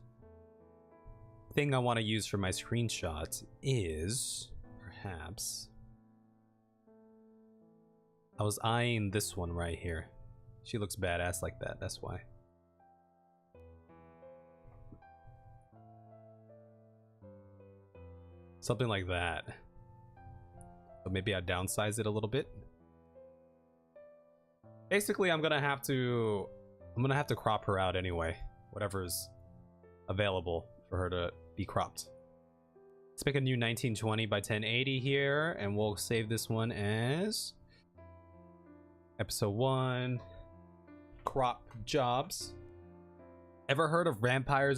thing I want to use for my screenshots is perhaps I was eyeing this one right here. She looks badass like that. That's why. Something like that. But maybe I downsize it a little bit. Basically, I'm gonna have to crop her out anyway. Whatever's available for her to be cropped. Let's make a new 1920 by 1080 here, and we'll save this one as episode 1. Crop jobs. Ever heard of Vampire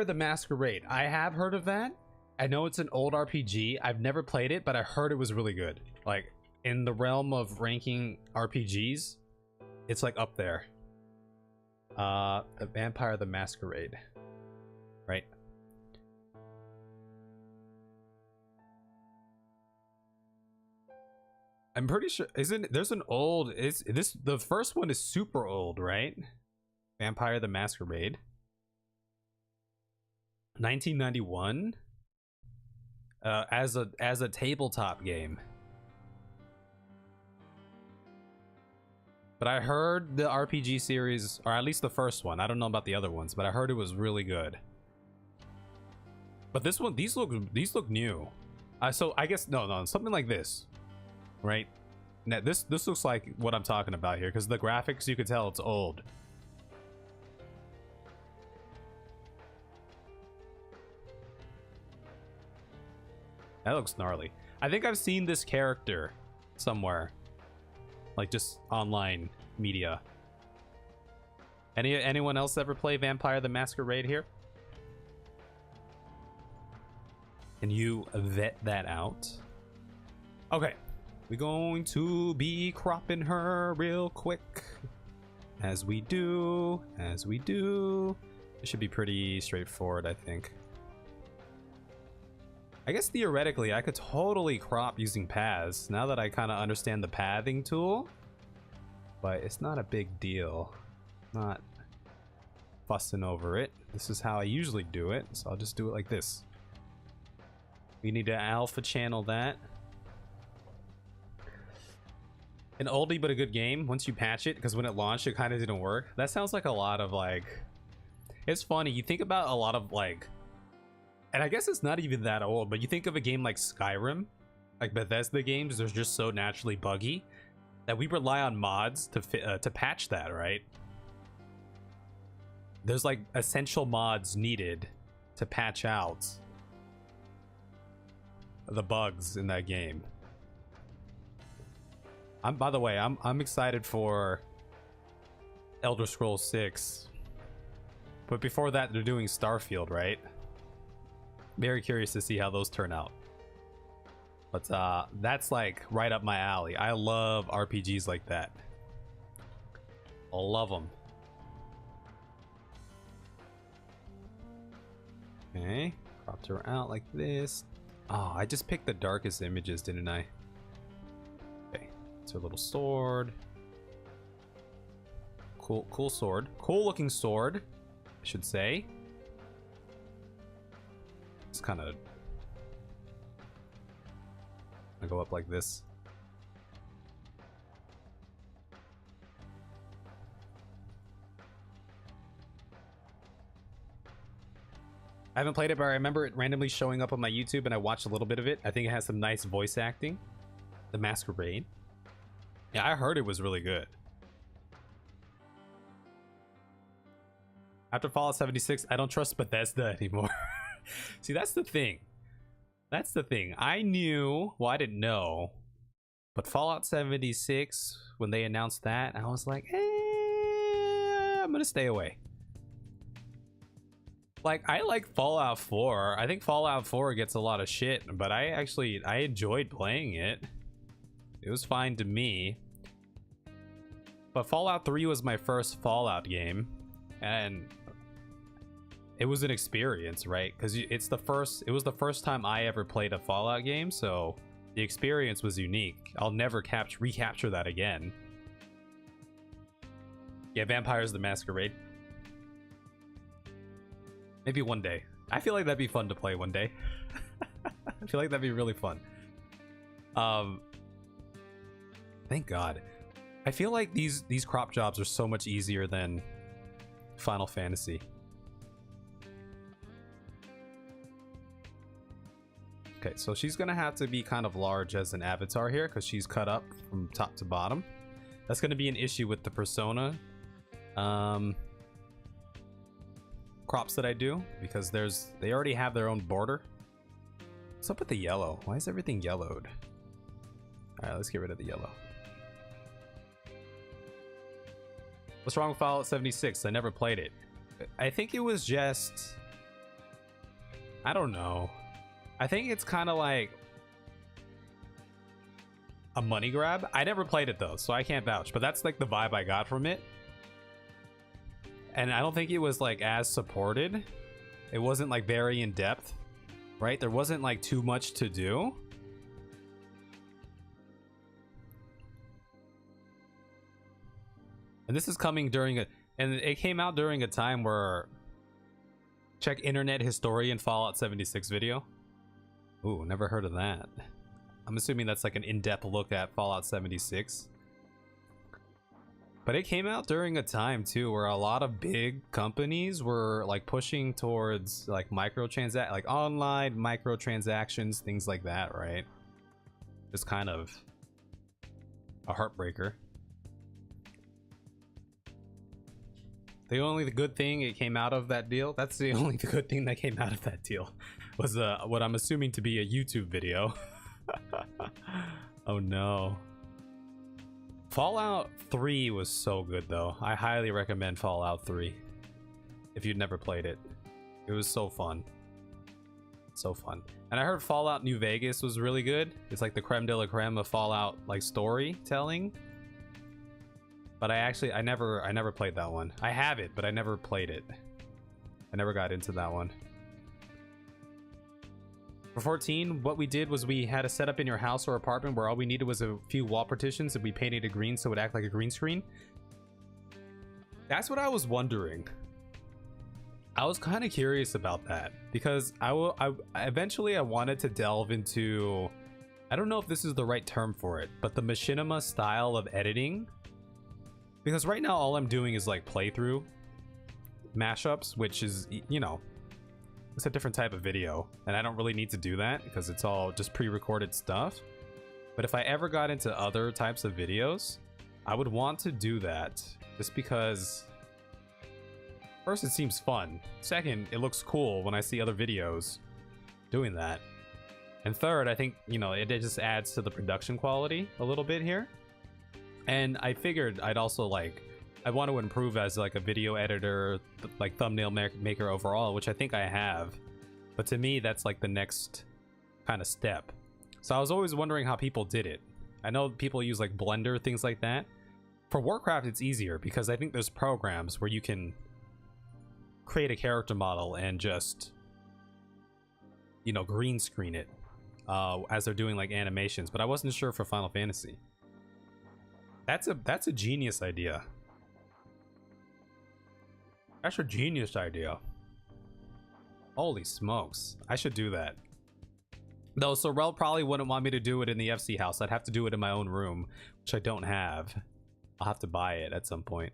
the Masquerade? I have heard of that. I know it's an old RPG. I've never played it, but I heard it was really good. Like, in the realm of ranking RPGs, it's like up there. The Vampire the Masquerade. Right. I'm pretty sure there's an old the first one is super old, right? Vampire the Masquerade. 1991. As a tabletop game. But I heard the RPG series, or at least the first one, I don't know about the other ones, but I heard it was really good. But this one, these look new. So I guess no, something like this, right? Now this looks like what I'm talking about here, because the graphics, you could tell it's old. That looks gnarly. I think I've seen this character somewhere, like just online media. Anyone else ever play Vampire the Masquerade here? Can you vet that out? Okay, we're going to be cropping her real quick. As we do. It should be pretty straightforward, I think. I guess theoretically, I could totally crop using paths now that I kind of understand the pathing tool. But it's not a big deal. Not fussing over it. This is how I usually do it, so I'll just do it like this. We need to alpha channel that. An oldie but a good game once you patch it, because when it launched it kind of didn't work. That sounds like a lot of like, it's funny, you think about a lot of like, and I guess it's not even that old, but you think of a game like Skyrim, like Bethesda games, they're just so naturally buggy that we rely on mods to patch that, right? There's like essential mods needed to patch out the bugs in that game. By the way, I'm excited for Elder Scrolls 6. But before that, they're doing Starfield, right? Very curious to see how those turn out. But that's like right up my alley. I love RPGs like that. I love them. Okay, cropped her out like this. Oh, I just picked the darkest images, didn't I? Okay, it's her little sword. Cool sword. Cool looking sword, I should say. It's kind of... I go up like this. I haven't played it, but I remember it randomly showing up on my YouTube and I watched a little bit of it. I think it has some nice voice acting. The Masquerade. Yeah, I heard it was really good. After Fallout 76, I don't trust Bethesda anymore. See, that's the thing. That's the thing. I knew, well, I didn't know, but Fallout 76, when they announced that, I was like, I'm gonna stay away. Like, I like Fallout 4. I think Fallout 4 gets a lot of shit, but I enjoyed playing it. It was fine to me. But Fallout 3 was my first Fallout game, and it was an experience, right? Because it was the first time I ever played a Fallout game, so the experience was unique. I'll never recapture that again. Yeah, Vampires the Masquerade. Maybe one day. I feel like that'd be fun to play one day. I feel like that'd be really fun. Thank God. I feel like these crop jobs are so much easier than Final Fantasy. Okay, so she's gonna have to be kind of large as an avatar here because she's cut up from top to bottom. That's gonna be an issue with the persona crops that I do, because they already have their own border. What's up with the yellow? Why is everything yellowed? Alright, let's get rid of the yellow. What's wrong with Fallout 76? I never played it. I think it was just... I don't know. I think it's kind of like a money grab. I never played it though, so I can't vouch, but that's like the vibe I got from it. And I don't think it was like as supported. It wasn't like very in depth, right? There wasn't like too much to do. And this is coming during and it came out during a time where, check Internet Historian Fallout 76 video. Ooh, never heard of that. I'm assuming that's like an in-depth look at Fallout 76. But it came out during a time too where a lot of big companies were like pushing towards like like online microtransactions, things like that, right? It's kind of a heartbreaker. The only good thing it came out of that deal, that's the only good thing that came out of that deal, was what I'm assuming to be a YouTube video. Oh no. Fallout 3 was so good though. I highly recommend Fallout 3 if you'd never played it. It was so fun. So fun. And I heard Fallout New Vegas was really good. It's like the creme de la creme of Fallout like storytelling. But I never played that one. I have it, but I never played it. I never got into that one. For 14, what we did was we had a setup in your house or apartment where all we needed was a few wall partitions and we painted it green so it would act like a green screen. That's what I was wondering. I was kind of curious about that because eventually I wanted to delve into I don't know if this is the right term for it, but the machinima style of editing. Because right now all I'm doing is like playthrough mashups, which is, you know, it's a different type of video. And I don't really need to do that because it's all just pre-recorded stuff. But if I ever got into other types of videos, I would want to do that just because first, it seems fun. Second, it looks cool when I see other videos doing that. And third, I think, you know, it just adds to the production quality a little bit here. And I figured I'd also like, I want to improve as like a video editor, like thumbnail maker overall, which I think I have. But to me, that's like the next kind of step. So I was always wondering how people did it. I know people use like Blender, things like that. For Warcraft, it's easier because I think there's programs where you can create a character model and just, you know, green screen it as they're doing like animations. But I wasn't sure for Final Fantasy. That's a genius idea. That's a genius idea. Holy smokes, I should do that. Though Sorrel probably wouldn't want me to do it in the FC house. I'd have to do it in my own room, which I don't have. I'll have to buy it at some point.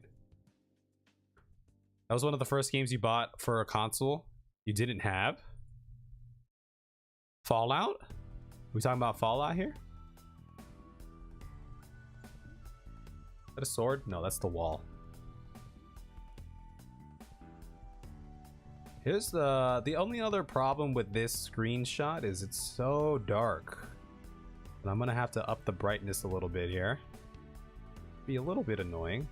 That was one of the first games you bought for a console you didn't have? Fallout? Are we talking about Fallout here? Is that a sword? No, that's the wall. Here's the only other problem with this screenshot is it's so dark. And I'm gonna have to up the brightness a little bit here. Be a little bit annoying.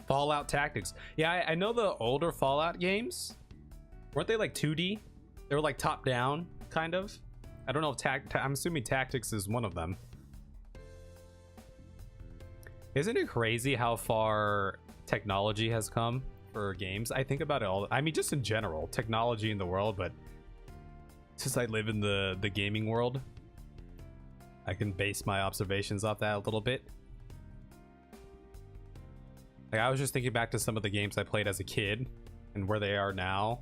Fallout Tactics. Yeah, I know the older Fallout games. Weren't they like 2D? They were like top down, kind of. I don't know if I'm assuming Tactics is one of them. Isn't it crazy how far technology has come for games? I think about it all. I mean, just in general, technology in the world, but since I live in the gaming world, I can base my observations off that a little bit. Like, I was just thinking back to some of the games I played as a kid and where they are now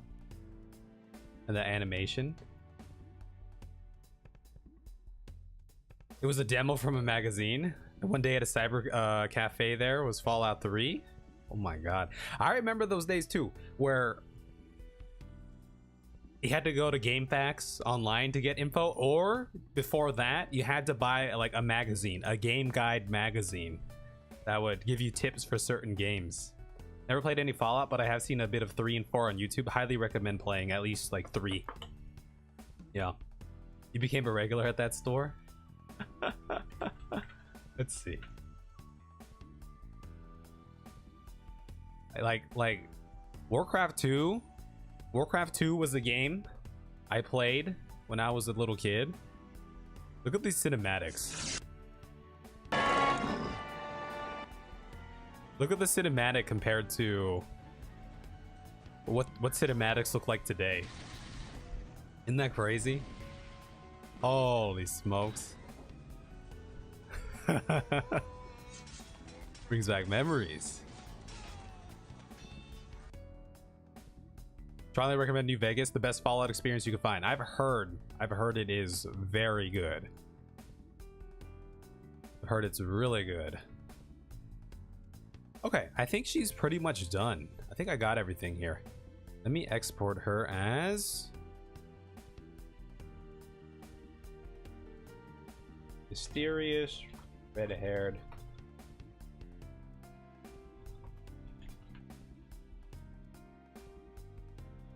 and the animation. It was a demo from a magazine. And one day at a cyber cafe there was Fallout 3. Oh my god. I remember those days too, where you had to go to GameFAQs online to get info, or before that, you had to buy like a magazine, a game guide magazine that would give you tips for certain games. Never played any Fallout, but I have seen a bit of 3 and 4 on YouTube. Highly recommend playing at least like 3. Yeah. You became a regular at that store? Let's see. Like Warcraft 2. Warcraft 2 was a game I played when I was a little kid. Look at these cinematics. Look at the cinematic compared to what cinematics look like today. Isn't that crazy? Holy smokes. Brings back memories. Strongly recommend New Vegas, the best Fallout experience you can find. I've heard it is very good. I've heard it's really good. Okay, I think she's pretty much done. I think I got everything here. Let me export her as mysterious, red-haired.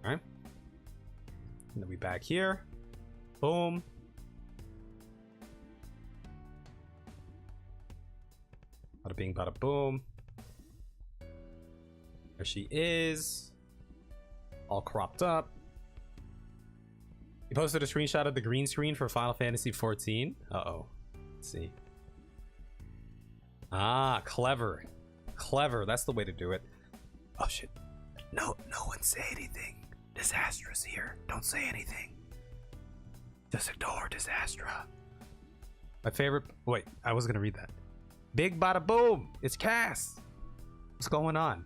All right. And then we back here. Boom. Bada bing, bada boom. There she is. All cropped up. You posted a screenshot of the green screen for Final Fantasy 14. Uh-oh. Let's see. Ah, clever. Clever. That's the way to do it. Oh, shit. No one say anything. Disastra's here. Don't say anything. Just ignore Disastra. My favorite. Wait, I was gonna read that. Big bada boom! It's Cass! What's going on?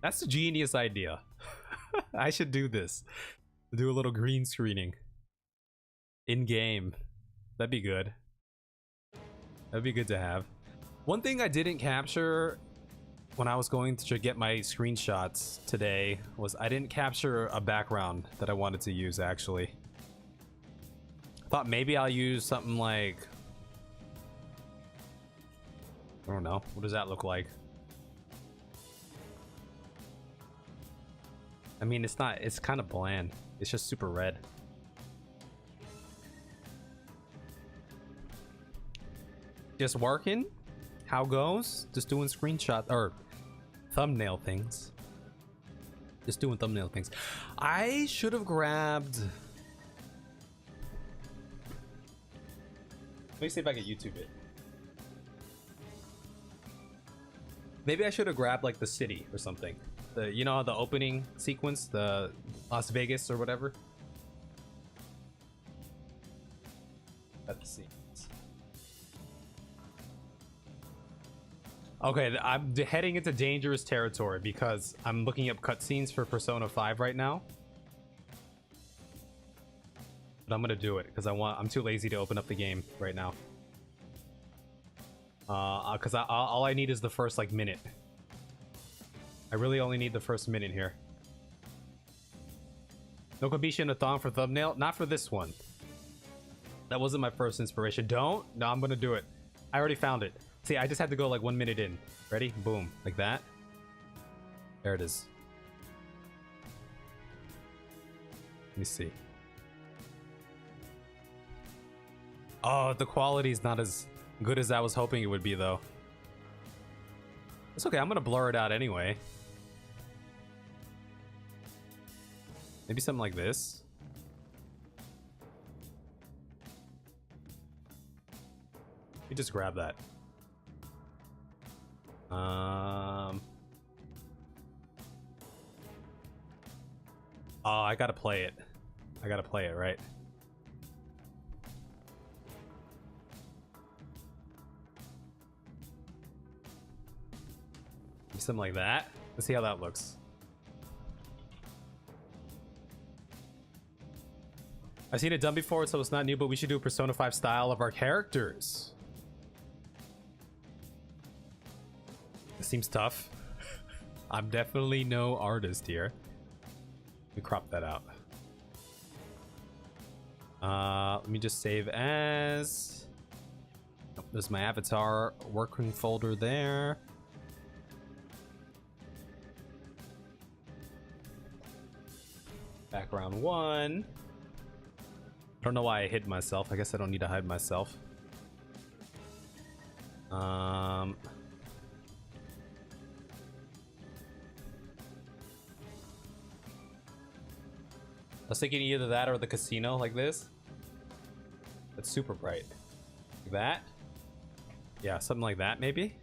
That's a genius idea. I should do this. Do a little green screening. In game. That'd be good. That'd be good to have. One thing I didn't capture when I was going to get my screenshots today was I didn't capture a background that I wanted to use actually. I thought maybe I'll use something like, I don't know, what does that look like? I mean, it's not, it's kind of bland. It's just super red. Just working? How goes? Just doing screenshot or thumbnail things. Just doing thumbnail things. I should have grabbed. Let me see if I can YouTube it. Maybe I should have grabbed like the city or something. The, you know, the opening sequence, the Las Vegas or whatever. Let's see. Okay, I'm heading into dangerous territory because I'm looking up cutscenes for Persona 5 right now. But I'm gonna do it because I'm too lazy to open up the game right now. Because all I need is the first like minute. I really only need the first minute here. No Kabishi and a thong for thumbnail? Not for this one. That wasn't my first inspiration. Don't? No, I'm gonna do it. I already found it. See, I just had to go like 1 minute in. Ready? Boom. Like that. There it is. Let me see. Oh, the quality is not as good as I was hoping it would be, though. It's okay. I'm going to blur it out anyway. Maybe something like this. Let me just grab that. Oh, I gotta play it. I gotta play it, right? Something like that. Let's see how that looks. I've seen it done before, so it's not new, but we should do a Persona 5 style of our characters. This seems tough. I'm definitely no artist here. Let me crop that out. Let me just save as. Oh, there's my avatar working folder there. Background 1. I don't know why I hid myself. I guess I don't need to hide myself. I was thinking either that or the casino like this. That's super bright. Like that. Yeah, something like that maybe.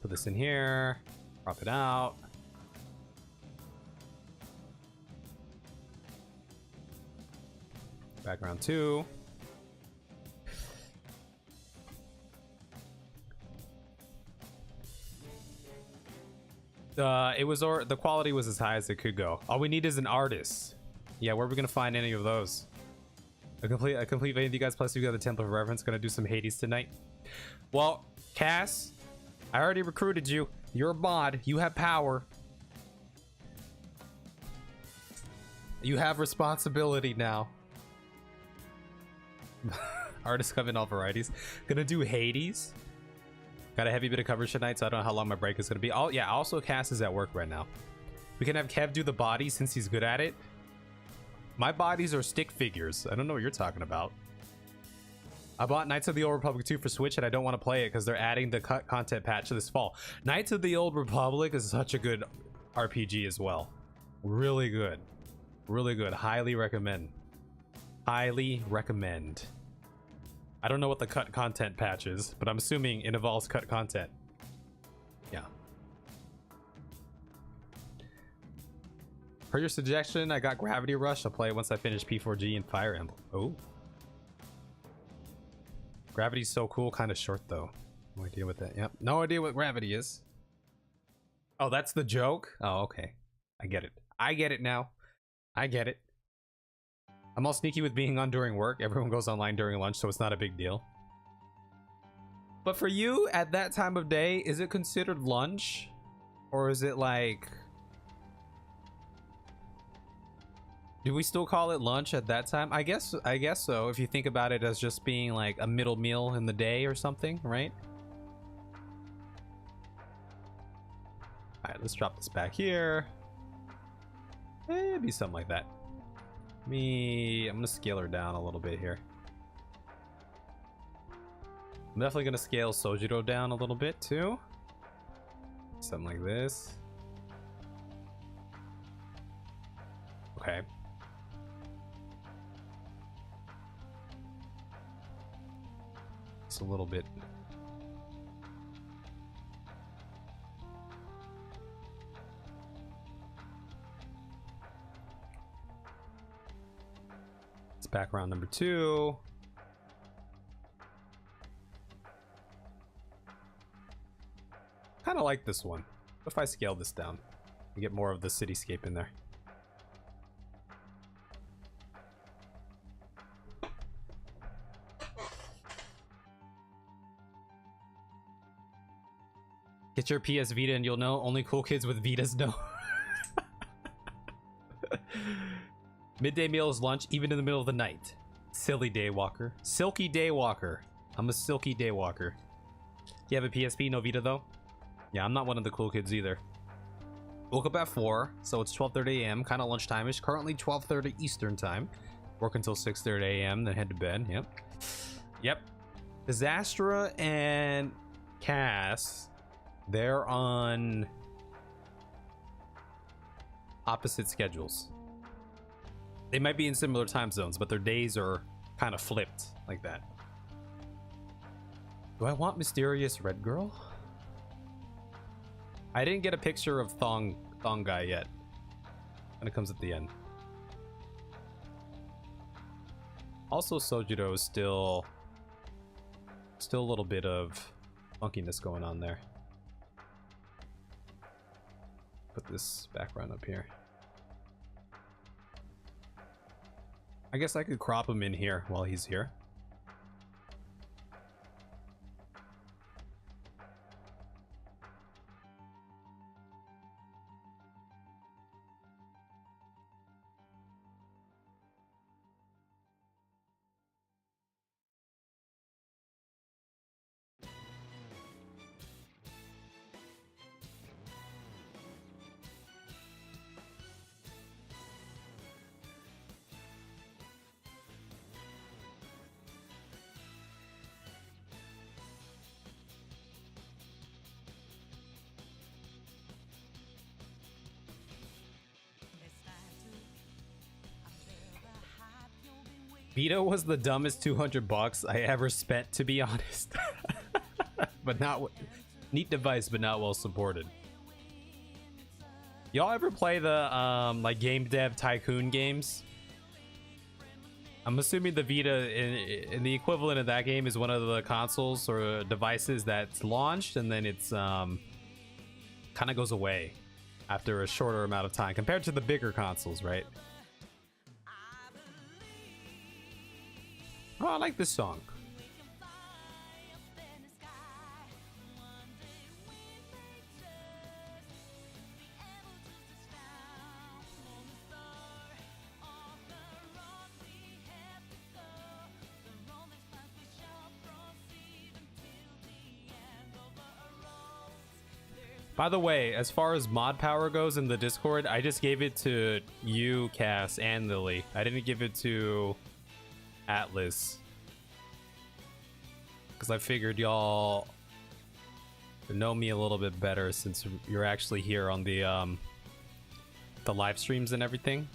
Put this in here. Crop it out. Background 2. The quality was as high as it could go. All we need is an artist. Yeah, where are we gonna find any of those? A complete vein of you guys, plus you got the Temple of Reverence. Gonna do some Hades tonight. Well, Cass, I already recruited you. You're a mod. You have power. You have responsibility now. Artists come in all varieties. Gonna do Hades. Got a heavy bit of coverage tonight, so I don't know how long my break is gonna be. Oh yeah, also Cass is at work right now. We can have Kev do the body since he's good at it. My bodies are stick figures. I don't know what you're talking about. I bought Knights of the Old Republic 2 for Switch and I don't want to play it because they're adding the cut content patch this fall. Knights of the Old Republic is such a good RPG as well. Really good. Really good. Highly recommend. Highly recommend. I don't know what the cut content patch is, but I'm assuming it involves cut content. Yeah. Per your suggestion, I got Gravity Rush. I'll play it once I finish P4G and Fire Emblem. Oh. Gravity's so cool, kind of short though. No idea what that. Yep, no idea what gravity is. Oh, that's the joke? Oh, okay. I get it. I get it now. I get it. I'm all sneaky with being on during work. Everyone goes online during lunch, so it's not a big deal. But for you, at that time of day, is it considered lunch? Or is it like... Do we still call it lunch at that time? I guess so, if you think about it as just being like a middle meal in the day or something, right? Alright, let's drop this back here. Maybe something like that. I'm gonna scale her down a little bit here. I'm definitely gonna scale Sojiro down a little bit too. Something like this. Okay. Just a little bit. It's background number 2. Kind of like this one. What if I scale this down and get more of the cityscape in there? Get your PS Vita and you'll know. Only cool kids with Vitas know. Midday meal is lunch, even in the middle of the night. Silly daywalker. Silky daywalker. I'm a silky daywalker. You have a PSP, no Vita though? Yeah, I'm not one of the cool kids either. Woke up at 4, so it's 12:30 a.m. Kind of lunchtime-ish. Currently 12:30 Eastern time. Work until 6:30 a.m. Then head to bed. Yep. Yep. Disastra and Cass, they're on opposite schedules. They might be in similar time zones, but their days are kind of flipped like that. Do I want mysterious red girl? I didn't get a picture of thong guy yet. And it comes at the end. Also, Sojiro is still a little bit of funkiness going on there. Put this background up here. I guess I could crop him in here while he's here. Vita was the dumbest $200 I ever spent, to be honest. But not neat device, but not well supported. Y'all ever play the like game dev tycoon games? I'm assuming the Vita in the equivalent of that game is one of the consoles or devices that's launched and then it's kind of goes away after a shorter amount of time compared to the bigger consoles, right? Oh, I like this song. By the way, as far as mod power goes in the Discord, I just gave it to you, Cass, and Lily. I didn't give it to Atlas. Because I figured y'all know me a little bit better since you're actually here on the live streams and everything.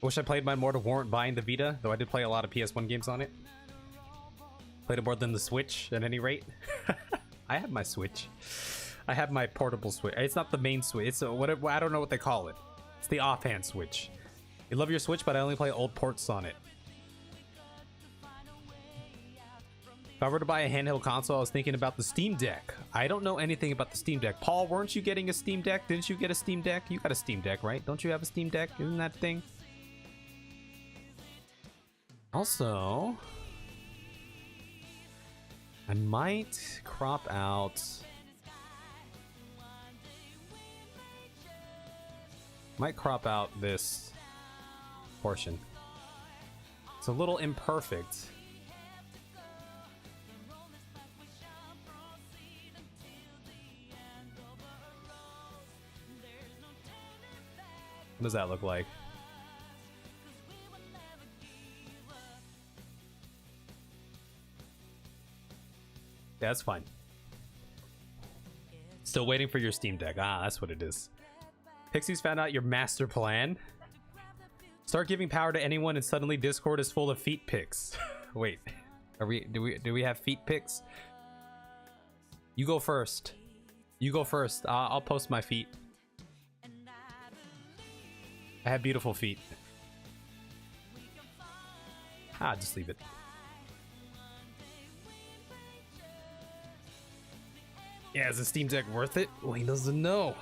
Wish I played mine more to warrant buying the Vita, though I did play a lot of PS1 games on it. Played it more than the Switch at any rate. I have my Switch. I have my portable Switch. It's not the main Switch. It's whatever. I don't know what they call it. It's the offhand Switch. You love your Switch, but I only play old ports on it. If I were to buy a handheld console, I was thinking about the Steam Deck. I don't know anything about the Steam Deck. Paul, weren't you getting a Steam Deck? Didn't you get a Steam Deck? You got a Steam Deck, right? Don't you have a Steam Deck? Isn't that thing? Also, I might crop out... Might crop out this portion. It's a little imperfect. What does that look like? Yeah, that's fine. Still waiting for your Steam Deck. Ah, that's what it is. Pixies found out your master plan. Start giving power to anyone and suddenly Discord is full of feet pics. Wait, do we have feet pics? You go first. You go first. I'll post my feet. I have beautiful feet. Just leave it. Yeah, is the Steam Deck worth it? Well, he doesn't know.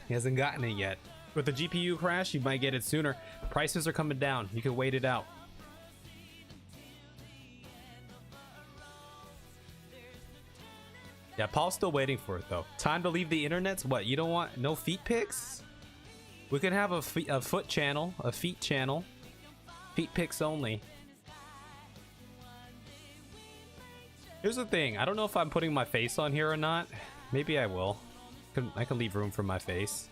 He hasn't gotten it yet. With the GPU crash, you might get it sooner. Prices are coming down. You can wait it out. Yeah, Paul's still waiting for it though. Time to leave the internets? What, you don't want no feet pics? We could have a foot channel, a feet channel. Feet pics only. Here's the thing. I don't know if I'm putting my face on here or not. Maybe I will. I can leave room for my face.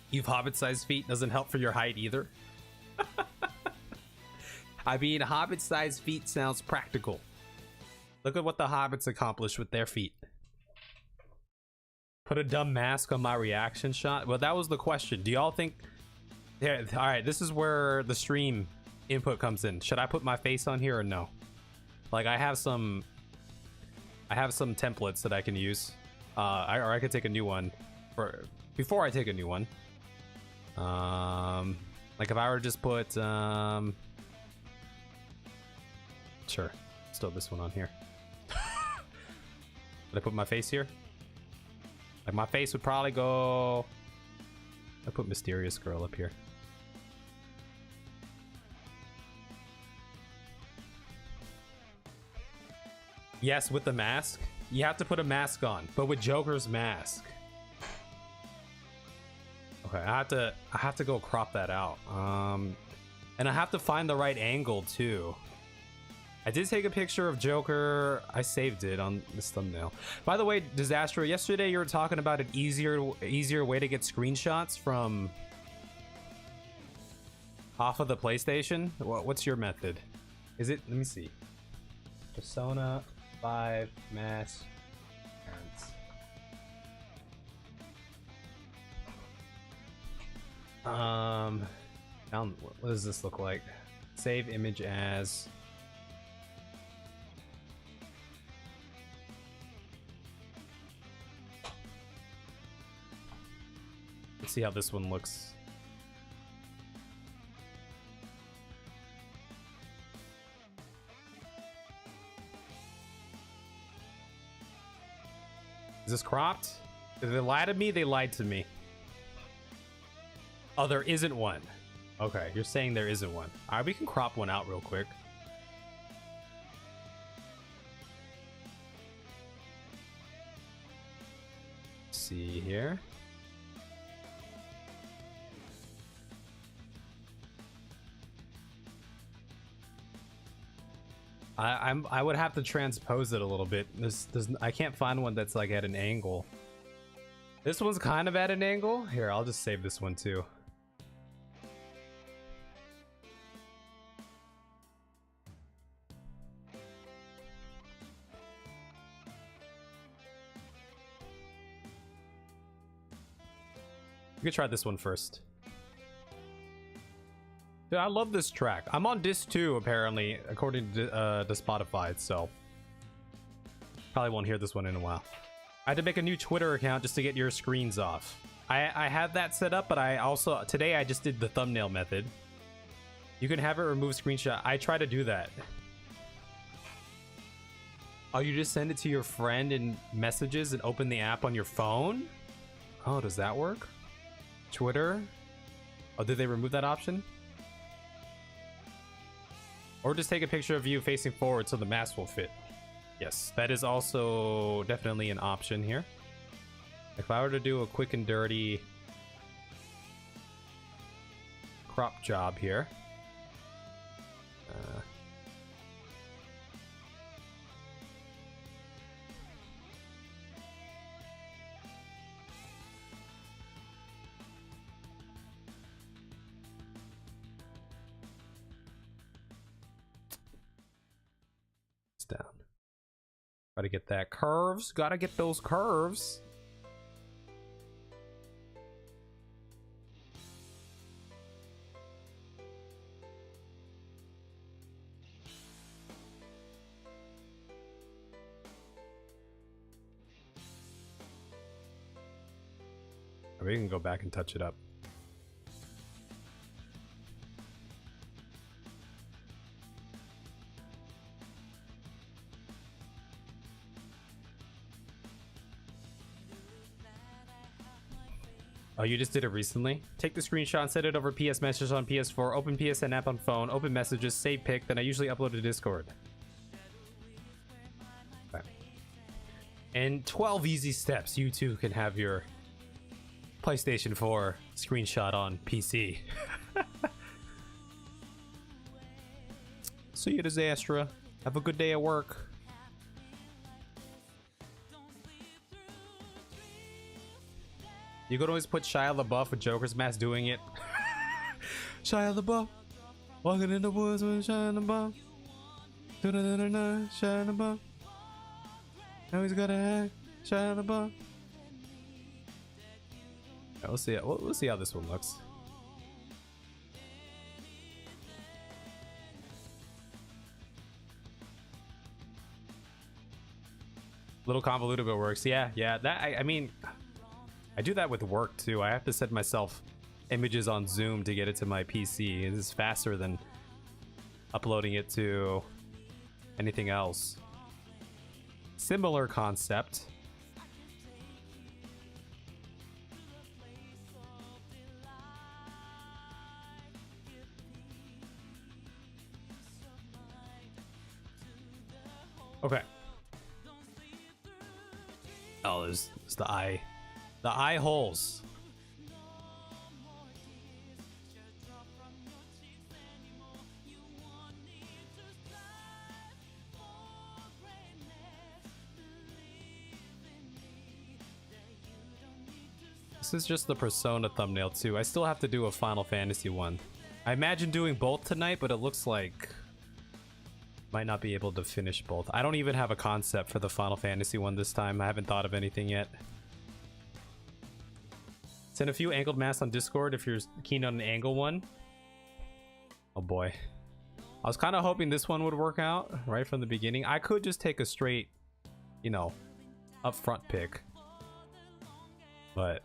You've hobbit-sized feet, doesn't help for your height either. I mean, hobbit-sized feet sounds practical. Look at what the hobbits accomplished with their feet. Put a dumb mask on my reaction shot? Well, that was the question. Do y'all think... Yeah, all right, this is where the stream input comes in. Should I put my face on here or no? Like, I have some templates that I can use. Or I could take a new one before I take a new one. Like if I were to just put sure, still this one on here. Did I put my face here? Like my face would probably go... I put Mysterious Girl up here. Yes, with the mask. You have to put a mask on, but with Joker's mask. Okay, I have to go crop that out. And I have to find the right angle too. I did take a picture of Joker. I saved it on this thumbnail. By the way, Disastro, yesterday you were talking about an easier way to get screenshots from off of the PlayStation. What's your method? Is it? Let me see. Persona 5 mass parents. What does this look like? Save image as. Let's see how this one looks. Is this cropped? Did they lie to me? They lied to me. Oh, there isn't one. Okay, you're saying there isn't one. All right, we can crop one out real quick. Let's see here. I would have to transpose it a little bit. I can't find one that's like at an angle. This one's kind of at an angle. Here, I'll just save this one too. We could try this one first. Dude, I love this track. I'm on disc 2 apparently, according to Spotify, so probably won't hear this one in a while. I had to make a new Twitter account just to get your screens off. I had that set up, but I also today I just did the thumbnail method. You can have it remove screenshot. I try to do that. Oh, you just send it to your friend in messages and open the app on your phone? Oh, does that work? Twitter? Oh, did they remove that option? Or just take a picture of you facing forward so the mask will fit. Yes, that is also definitely an option here. If I were to do a quick and dirty crop job here. It's down. Gotta get that curves. Gotta get those curves. We can go back and touch it up. Oh, you just did it recently? Take the screenshot and set it over PS Messages on PS4, open PSN app on phone, open messages, save pic, then I usually upload to Discord. Okay. And 12 easy steps, you too can have your PlayStation 4 screenshot on PC. See you, Disaster. Have a good day at work. You could always put Shia LaBeouf with Joker's mask doing it. Shia LaBeouf, walking in the woods with Shia LaBeouf. Shia LaBeouf. Now he's got a hat. Shia LaBeouf. Yeah, we'll see how this one looks. Little convoluted, but works. Yeah. That I mean, I do that with work too. I have to set myself images on Zoom to get it to my PC. It is faster than uploading it to anything else. Similar concept. Okay. Oh, there's the eye holes. This is just the Persona thumbnail too. I still have to do a Final Fantasy one. I imagine doing both tonight, but it looks like might not be able to finish both. I don't even have a concept for the Final Fantasy one this time. I haven't thought of anything yet. Send a few angled masks on Discord if you're keen on an angle one. Oh boy. I was kind of hoping this one would work out right from the beginning. I could just take a straight, you know, up front pick. But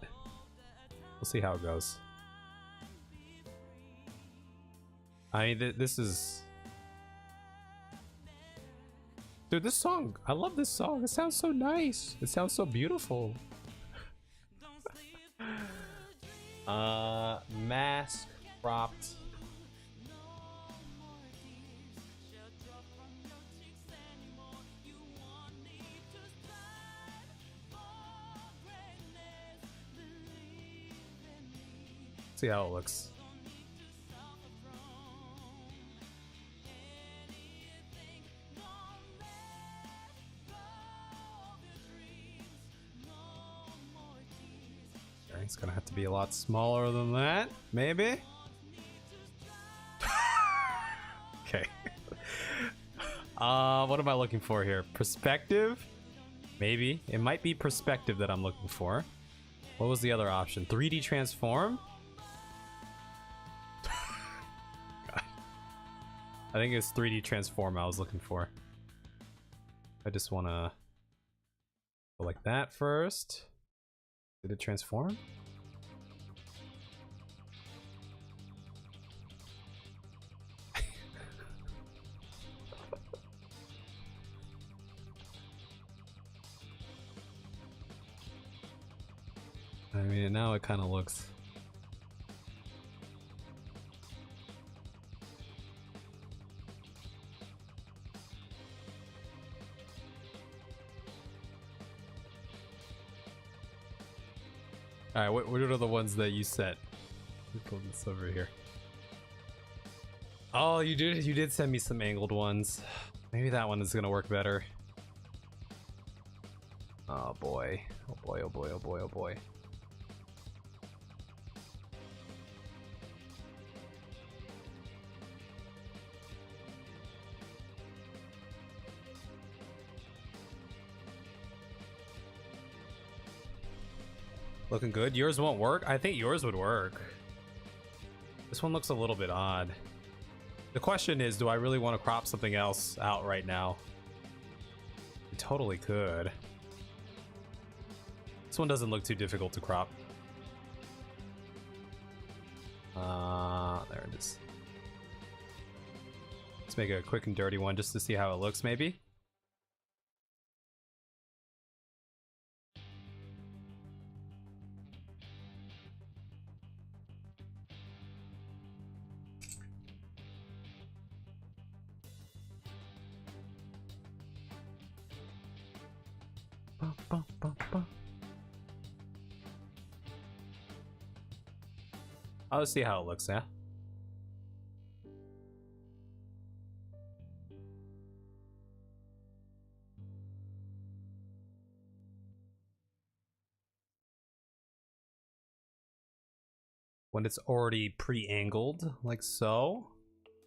we'll see how it goes. I mean, this is... Dude, this song, I love this song. It sounds so nice. It sounds so beautiful. Mask cropped. See how it looks. It's gonna have to be a lot smaller than that, maybe. Okay. What am I looking for here? Perspective? Maybe. It might be perspective that I'm looking for. What was the other option? 3D transform? God. I think it's 3D transform I was looking for. I just want to go like that first. Did it transform? I mean, now it kind of looks... Alright, what are the ones that you set? Let me pull this over here. Oh, you did send me some angled ones. Maybe that one is gonna work better. Oh boy. Oh boy, oh boy, oh boy, oh boy. Looking good. Yours won't work? I think yours would work. This one looks a little bit odd. The question is, do I really want to crop something else out right now? I totally could. This one doesn't look too difficult to crop. There it is. Let's make a quick and dirty one just to see how it looks, maybe. I'll see how it looks, yeah. When it's already pre-angled, like so,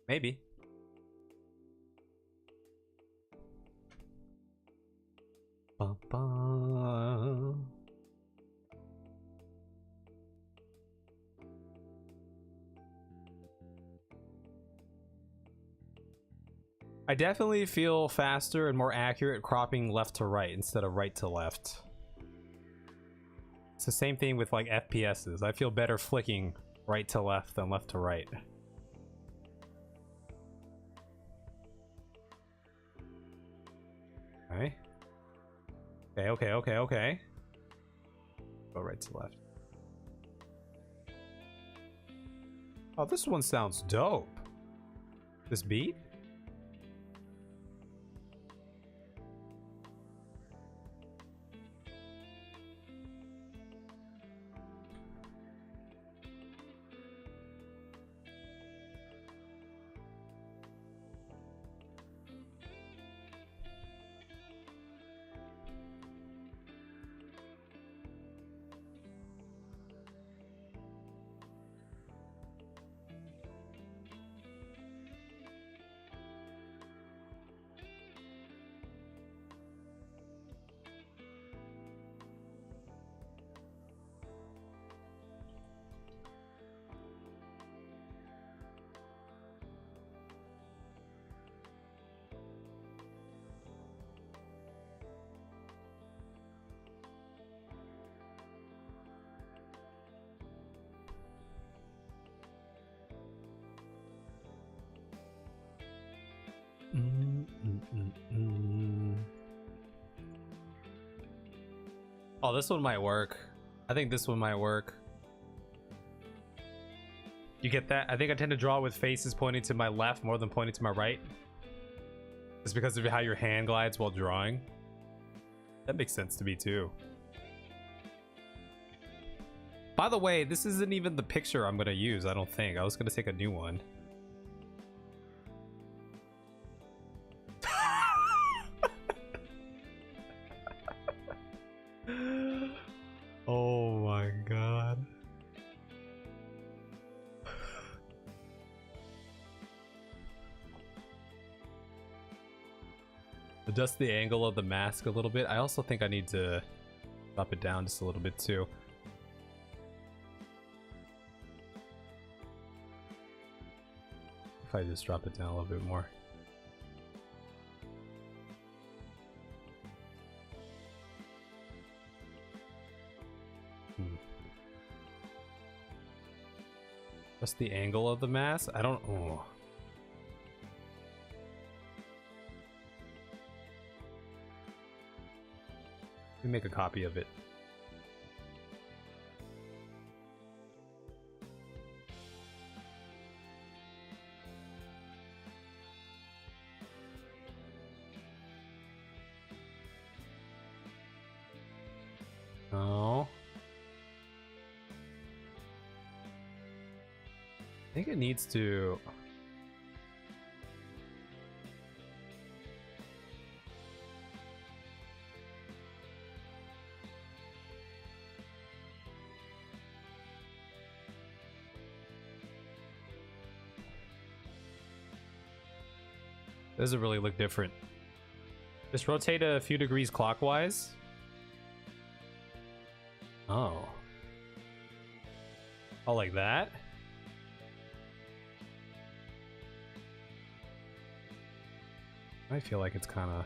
maybe. Ba-ba. I definitely feel faster and more accurate cropping left to right instead of right to left. It's the same thing with like FPSs. I feel better flicking right to left than left to right. Okay. Okay. Go right to left. Oh, this one sounds dope. This beat? Oh, this one might work. I think this one might work. You get that? I think I tend to draw with faces pointing to my left more than pointing to my right. It's because of how your hand glides while drawing. That makes sense to me too. By the way, this isn't even the picture I'm gonna use, I don't think. I was gonna take a new one. Oh my god. Adjust the angle of the mask a little bit. I also think I need to drop it down just a little bit too. if I just drop it down a little bit more? What's the angle of the mass? I don't. Oh. Let me make a copy of it. Oh. I think it needs to. Doesn't really look different. Just rotate a few degrees clockwise. Oh. Oh, like that? I feel like it's kind of...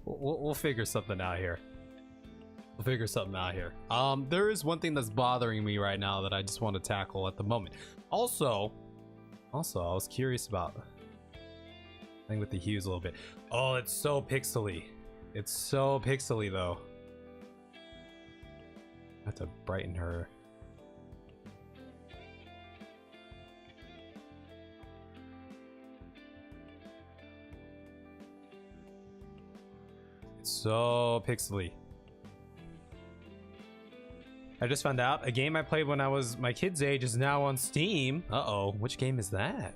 We'll figure something out here. We'll figure something out here. There is one thing that's bothering me right now that I just want to tackle at the moment. Also, I was curious about playing with the hues a little bit. Oh, it's so pixely. It's so pixely though. I have to brighten her. It's so pixely. I just found out a game I played when I was my kid's age is now on Steam. Uh-oh, which game is that?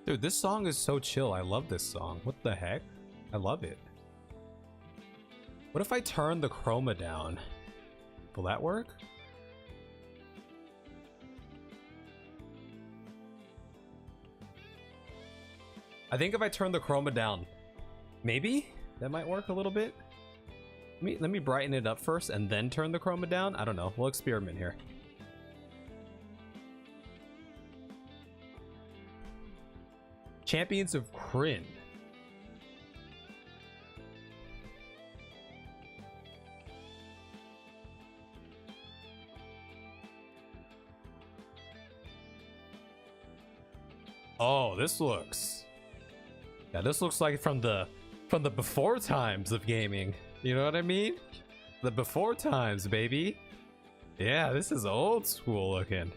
Dude, this song is so chill. I love this song. What the heck? I love it. What if I turn the chroma down? Will that work? I think if I turn the chroma down, maybe that might work a little bit. Let me brighten it up first and then turn the chroma down. I don't know. We'll experiment here. Champions of Kryn. Oh, this looks... Yeah, this looks like from the before times of gaming. You know what I mean? The before times, baby. Yeah, this is old school looking.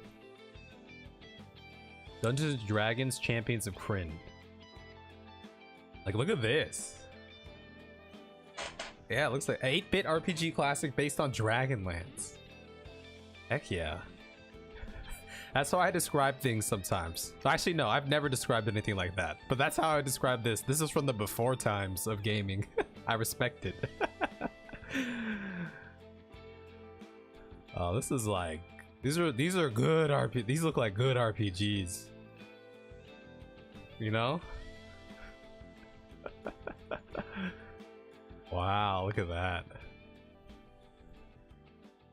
Dungeons and Dragons Champions of Kryn. Like, look at this. Yeah, it looks like an 8-bit RPG classic based on Dragonlance. Heck yeah. That's how I describe things sometimes. Actually, no, I've never described anything like that. But that's how I describe this. This is from the before times of gaming. I respect it. Oh, this is like... These are good RPGs. These look like good RPGs. You know? Wow, look at that.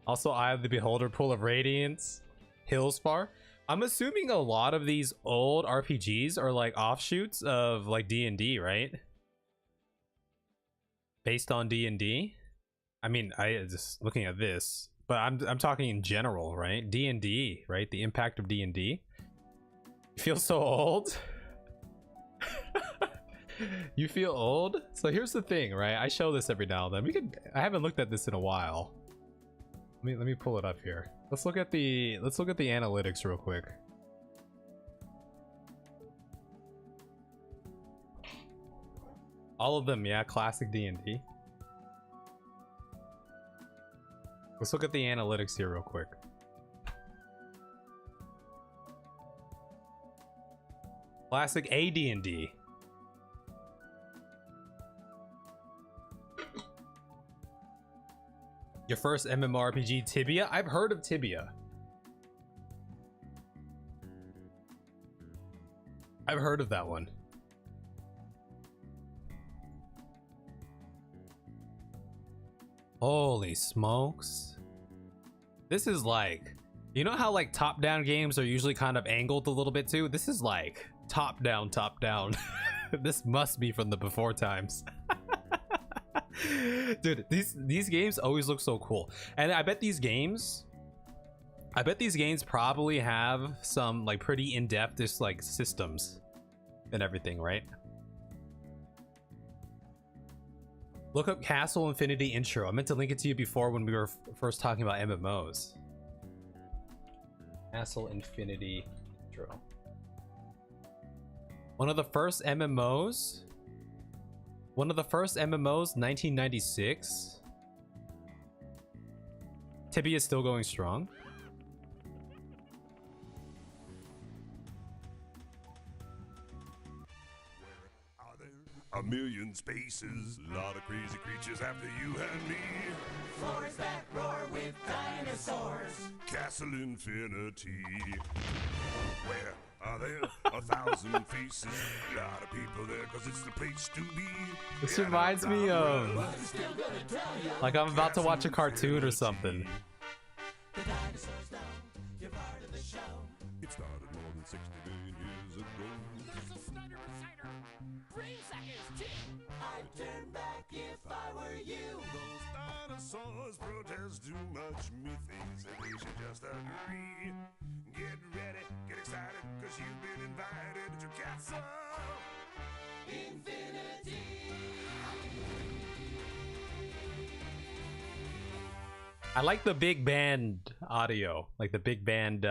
Also, Eye of the Beholder, Pool of Radiance, Hillspar. I'm assuming a lot of these old RPGs are like offshoots of like D&D, right? Based on D&D. I mean, I just looking at this, but I'm talking in general, right? D&D, right? The impact of D&D. You feel so old. You feel old? So here's the thing, right? I show this every now and then. I haven't looked at this in a while. Let me pull it up here. Let's look at the analytics real quick. All of them, yeah, classic D&D. Let's look at the analytics here real quick. Classic AD&D. Your first MMORPG, Tibia? I've heard of Tibia. I've heard of that one. Holy smokes. This is like, you know how like top-down games are usually kind of angled a little bit too? This is like top-down, top-down. This must be from the before times. Dude, these games always look so cool. And I bet these games probably have some like pretty in-depth just like systems and everything, right? Look up Castle Infinity intro. I meant to link it to you before when we were first talking about MMOs. Castle Infinity intro. One of the first MMOs, 1996. Tibia is still going strong. A million spaces, a lot of crazy creatures after you and me. Floors that roar with dinosaurs. Castle Infinity. Where are there 1,000 faces? A lot of people there, cause it's the place to be. This reminds me of like I'm about to watch a cartoon or something. The dinosaurs know you're part of the show. It started more than 60 million years ago. This is Snyder Cider. Brain seconds, too. I'd turn back if I were you. Those dinosaurs protest too much. Methinks that they should just agree. Get ready, get excited, cause you've been invited to Castle Infinity. I like the big band audio, like the big band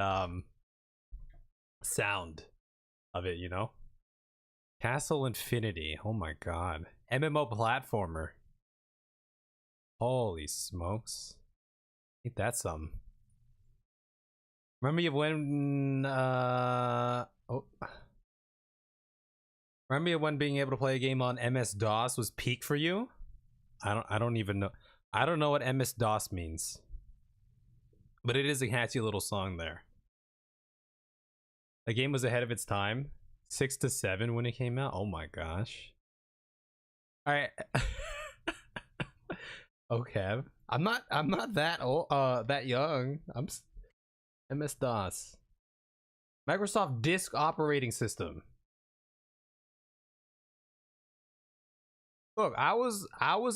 sound of it, you know? Castle Infinity. Oh my god. MMO platformer. Holy smokes. Ain't that some? Remember when remember when being able to play a game on MS-DOS was peak for you? I don't even know. I don't know what MS-DOS means. But it is a catchy little song there. The game was ahead of its time. 6 to 7 when it came out. Oh my gosh. Alright. Okay. I'm not that old, that young. I'm MS-DOS. Microsoft Disk Operating System. Look, I was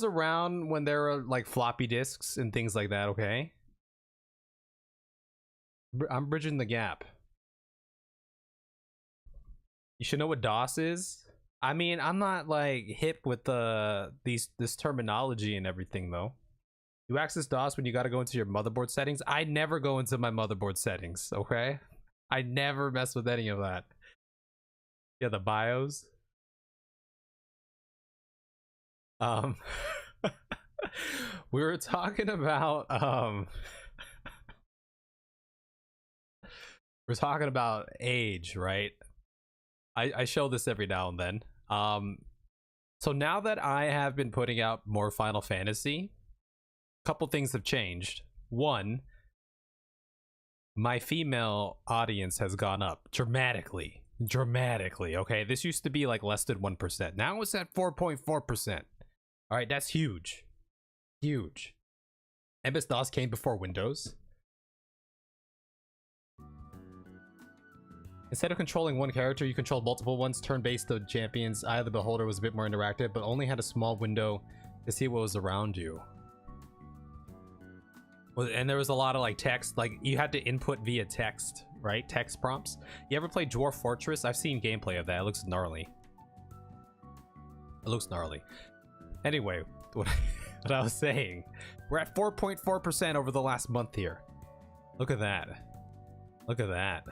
around when there were like floppy disks and things like that, okay? I'm bridging the gap. You should know what DOS is. I mean, I'm not like hip with this terminology and everything though. You access DOS when you got to go into your motherboard settings. I never go into my motherboard settings, okay? I never mess with any of that. Yeah, the BIOS. We were talking about we're talking about age, right? I show this every now and then. So now that I have been putting out more Final Fantasy, a couple things have changed. One, my female audience has gone up dramatically. Okay, this used to be like less than 1%. Now it's at 4.4%. All right, that's huge. Huge. MS-DOS came before Windows. Instead of controlling one character, you controlled multiple ones. Turn-based the champions. Eye of the Beholder was a bit more interactive, but only had a small window to see what was around you. And there was a lot of like text, like you had to input via text, right? Text prompts. You ever play Dwarf Fortress? I've seen gameplay of that. It looks gnarly. It looks gnarly. Anyway, what I was saying, we're at 4.4% over the last month here. Look at that. Look at that.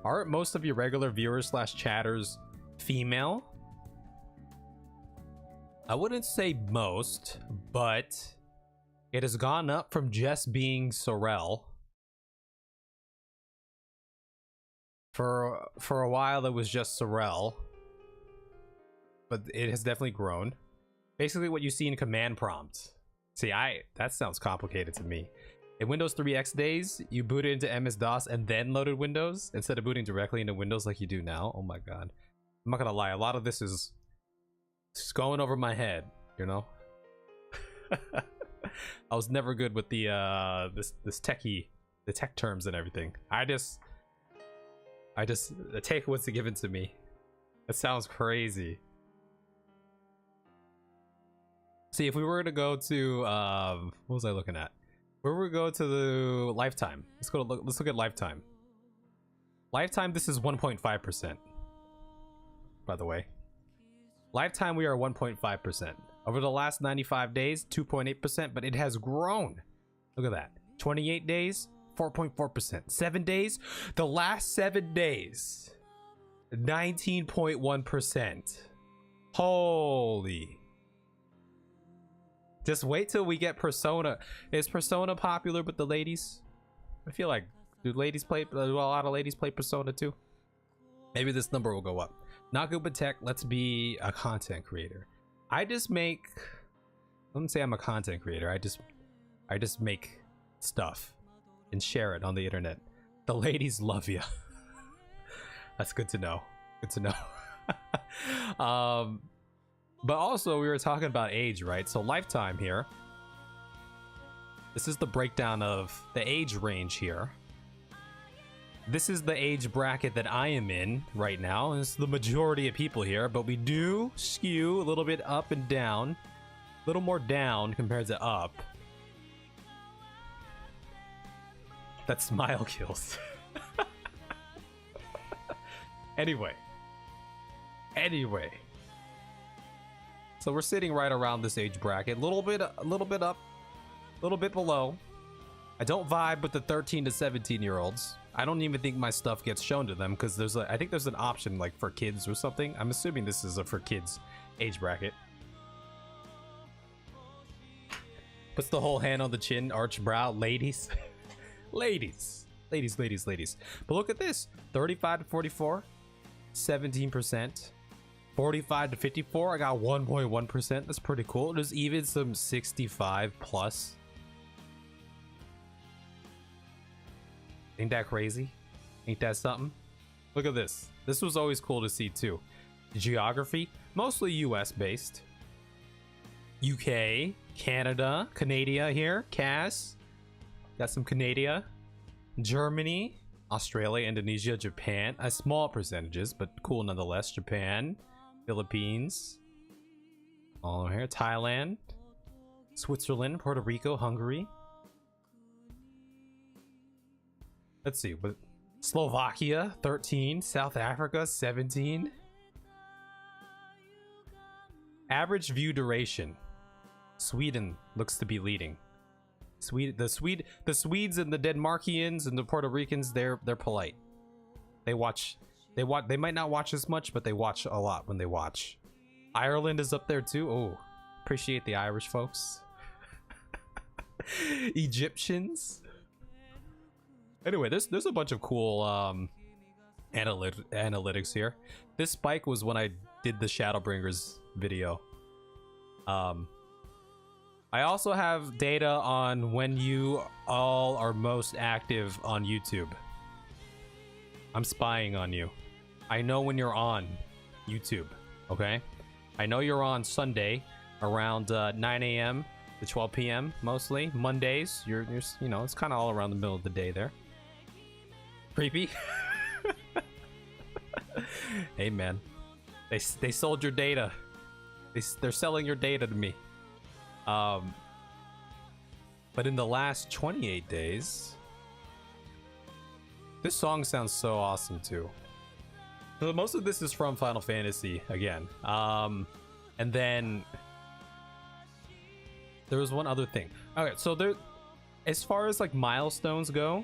Aren't most of your regular viewers / chatters female? I wouldn't say most, but it has gone up from just being Sorel For a while it was just Sorel, but it has definitely grown. Basically what you see in command prompt. See, that sounds complicated to me. In Windows 3X days, you booted into MS-DOS and then loaded Windows instead of booting directly into Windows like you do now. Oh my god. I'm not gonna lie, a lot of this is just going over my head, you know? I was never good with the the tech terms and everything. I just take what's given to me. That sounds crazy. See, if we were to go to what was I looking at? Where we go to the lifetime. Let's look at lifetime. Lifetime, this is 1.5%. By the way. Lifetime, we are 1.5%. Over the last 95 days, 2.8%, but it has grown. Look at that. 28 days, 4.4%. 7 days, the last 7 days, 19.1%. Holy. Just wait till we get Persona. Is Persona popular with the ladies? I feel like, do a lot of ladies play Persona too? Maybe this number will go up. Not good with tech, let's be a content creator. I wouldn't say I'm a content creator. I just make stuff and share it on the internet. The ladies love you. That's good to know. Good to know. But also we were talking about age, right? So lifetime here. This is the breakdown of the age range here. This is the age bracket that I am in right now. This is the majority of people here, but we do skew a little bit up and down. A little more down compared to up. That smile kills. Anyway. So we're sitting right around this age bracket. A little bit up, a little bit below. I don't vibe with the 13 to 17-year-olds. I don't even think my stuff gets shown to them because I think there's an option like for kids or something. I'm assuming this is a for kids age bracket. Puts the whole hand on the chin, arch brow, ladies. ladies. But look at this, 35 to 44, 17%. 45 to 54, I got 1.1%. That's pretty cool. There's even some 65 plus. Ain't that crazy? Ain't that something? Look at this. This was always cool to see too. Geography, mostly US based. UK, Canada, Canada here, Cass. Got some Canada. Germany, Australia, Indonesia, Japan. Small percentages, but cool nonetheless. Japan, Philippines. All here. Thailand, Switzerland, Puerto Rico, Hungary. Let's see, but Slovakia 13, South Africa 17. Average view duration. Sweden looks to be leading. The Swedes and the Denmarkians and the Puerto Ricans, they're polite. They might not watch as much, but they watch a lot when they watch. Ireland is up there too. Oh, appreciate the Irish folks. Egyptians. Anyway, there's a bunch of cool analytics here. This spike was when I did the Shadowbringers video. I also have data on when you all are most active on YouTube. I'm spying on you. I know when you're on YouTube, okay? I know you're on Sunday around 9 a.m. to 12 p.m. mostly. Mondays, you're you know, it's kind of all around the middle of the day there. Creepy. Hey man, they sold your data. They're selling your data to me. But in the last 28 days, this song sounds so awesome too. So most of this is from Final Fantasy again. And then there was one other thing. Okay, so there, as far as like milestones go,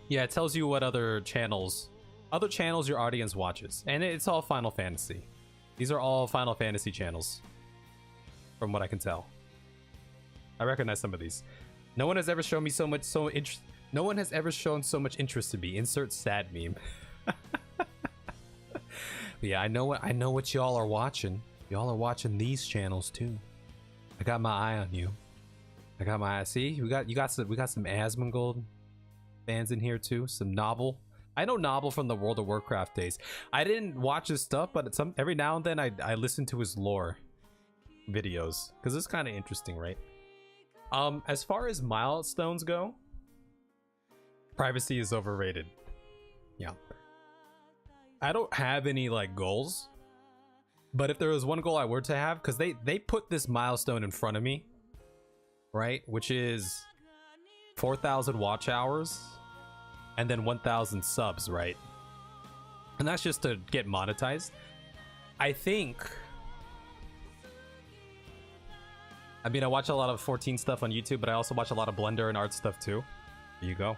yeah, it tells you what other channels your audience watches, and it's all Final Fantasy. These are all Final Fantasy channels, from what I can tell. I recognize some of these. No one has ever shown me so No one has ever shown so much interest in me. Insert sad meme. Yeah, I know what y'all are watching. Y'all are watching these channels too. I got my eye on you. I got my eye. See, we got some Asmongold fans in here too. Some Novel. I know Novel from the World of Warcraft days. I didn't watch his stuff, but every now and then I listen to his lore videos because it's kind of interesting, right? As far as milestones go, privacy is overrated. Yeah. I don't have any like goals, but if there was one goal I were to have, because they put this milestone in front of me, right, which is 4,000 watch hours and then 1,000 subs, right? And that's just to get monetized. I mean, I watch a lot of 14 stuff on YouTube, but I also watch a lot of Blender and art stuff too. There you go.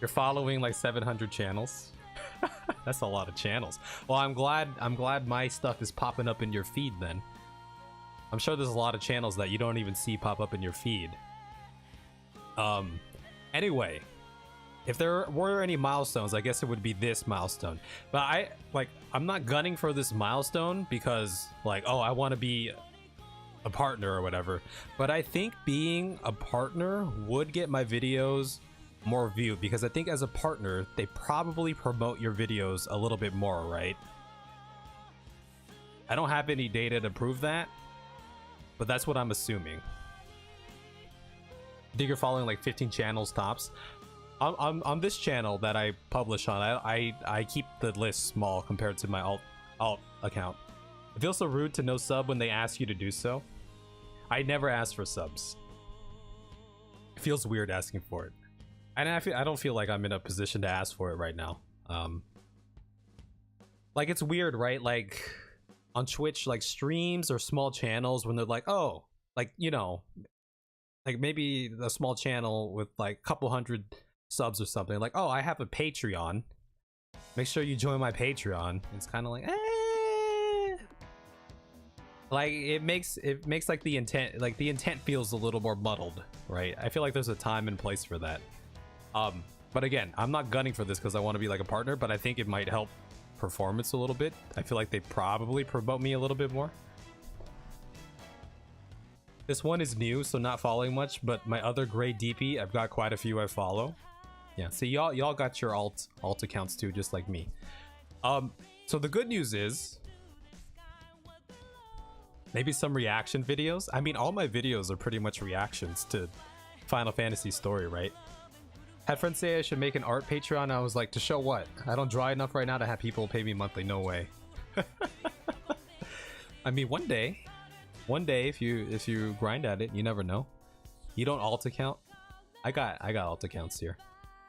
You're following like 700 channels. That's a lot of channels. Well, I'm glad my stuff is popping up in your feed then. I'm sure there's a lot of channels that you don't even see pop up in your feed. Anyway, if there were any milestones, I guess it would be this milestone. But I'm not gunning for this milestone because like, oh, I want to be a partner or whatever. But I think being a partner would get my videos more view, because I think as a partner they probably promote your videos a little bit more, right? I don't have any data to prove that, but that's what I'm assuming. I think you're following like 15 channels tops. On this channel that I publish on, I keep the list small compared to my alt account. It feels so rude to no sub when they ask you to do so. I never ask for subs. It feels weird asking for it. And I don't feel like I'm in a position to ask for it right now. Like, it's weird, right? Like on Twitch, like streams or small channels, when they're like, oh, like, you know, like maybe a small channel with like a couple hundred subs or something, like, oh, I have a Patreon, make sure you join my Patreon. It's kind of like, like it makes like the intent feels a little more muddled, right? I feel like there's a time and place for that. But again, I'm not gunning for this because I want to be like a partner, but I think it might help performance a little bit. I feel like they probably promote me a little bit more. This one is new, so not following much, but my other gray DP, I've got quite a few I follow. Yeah, so y'all got your alt accounts too, just like me. So the good news is maybe some reaction videos. I mean, all my videos are pretty much reactions to Final Fantasy story, right? Had friends say I should make an art Patreon. I was like, to show what? I don't draw enough right now to have people pay me monthly. No way. I mean, one day if you grind at it, you never know. You don't alt account? I got alt accounts here.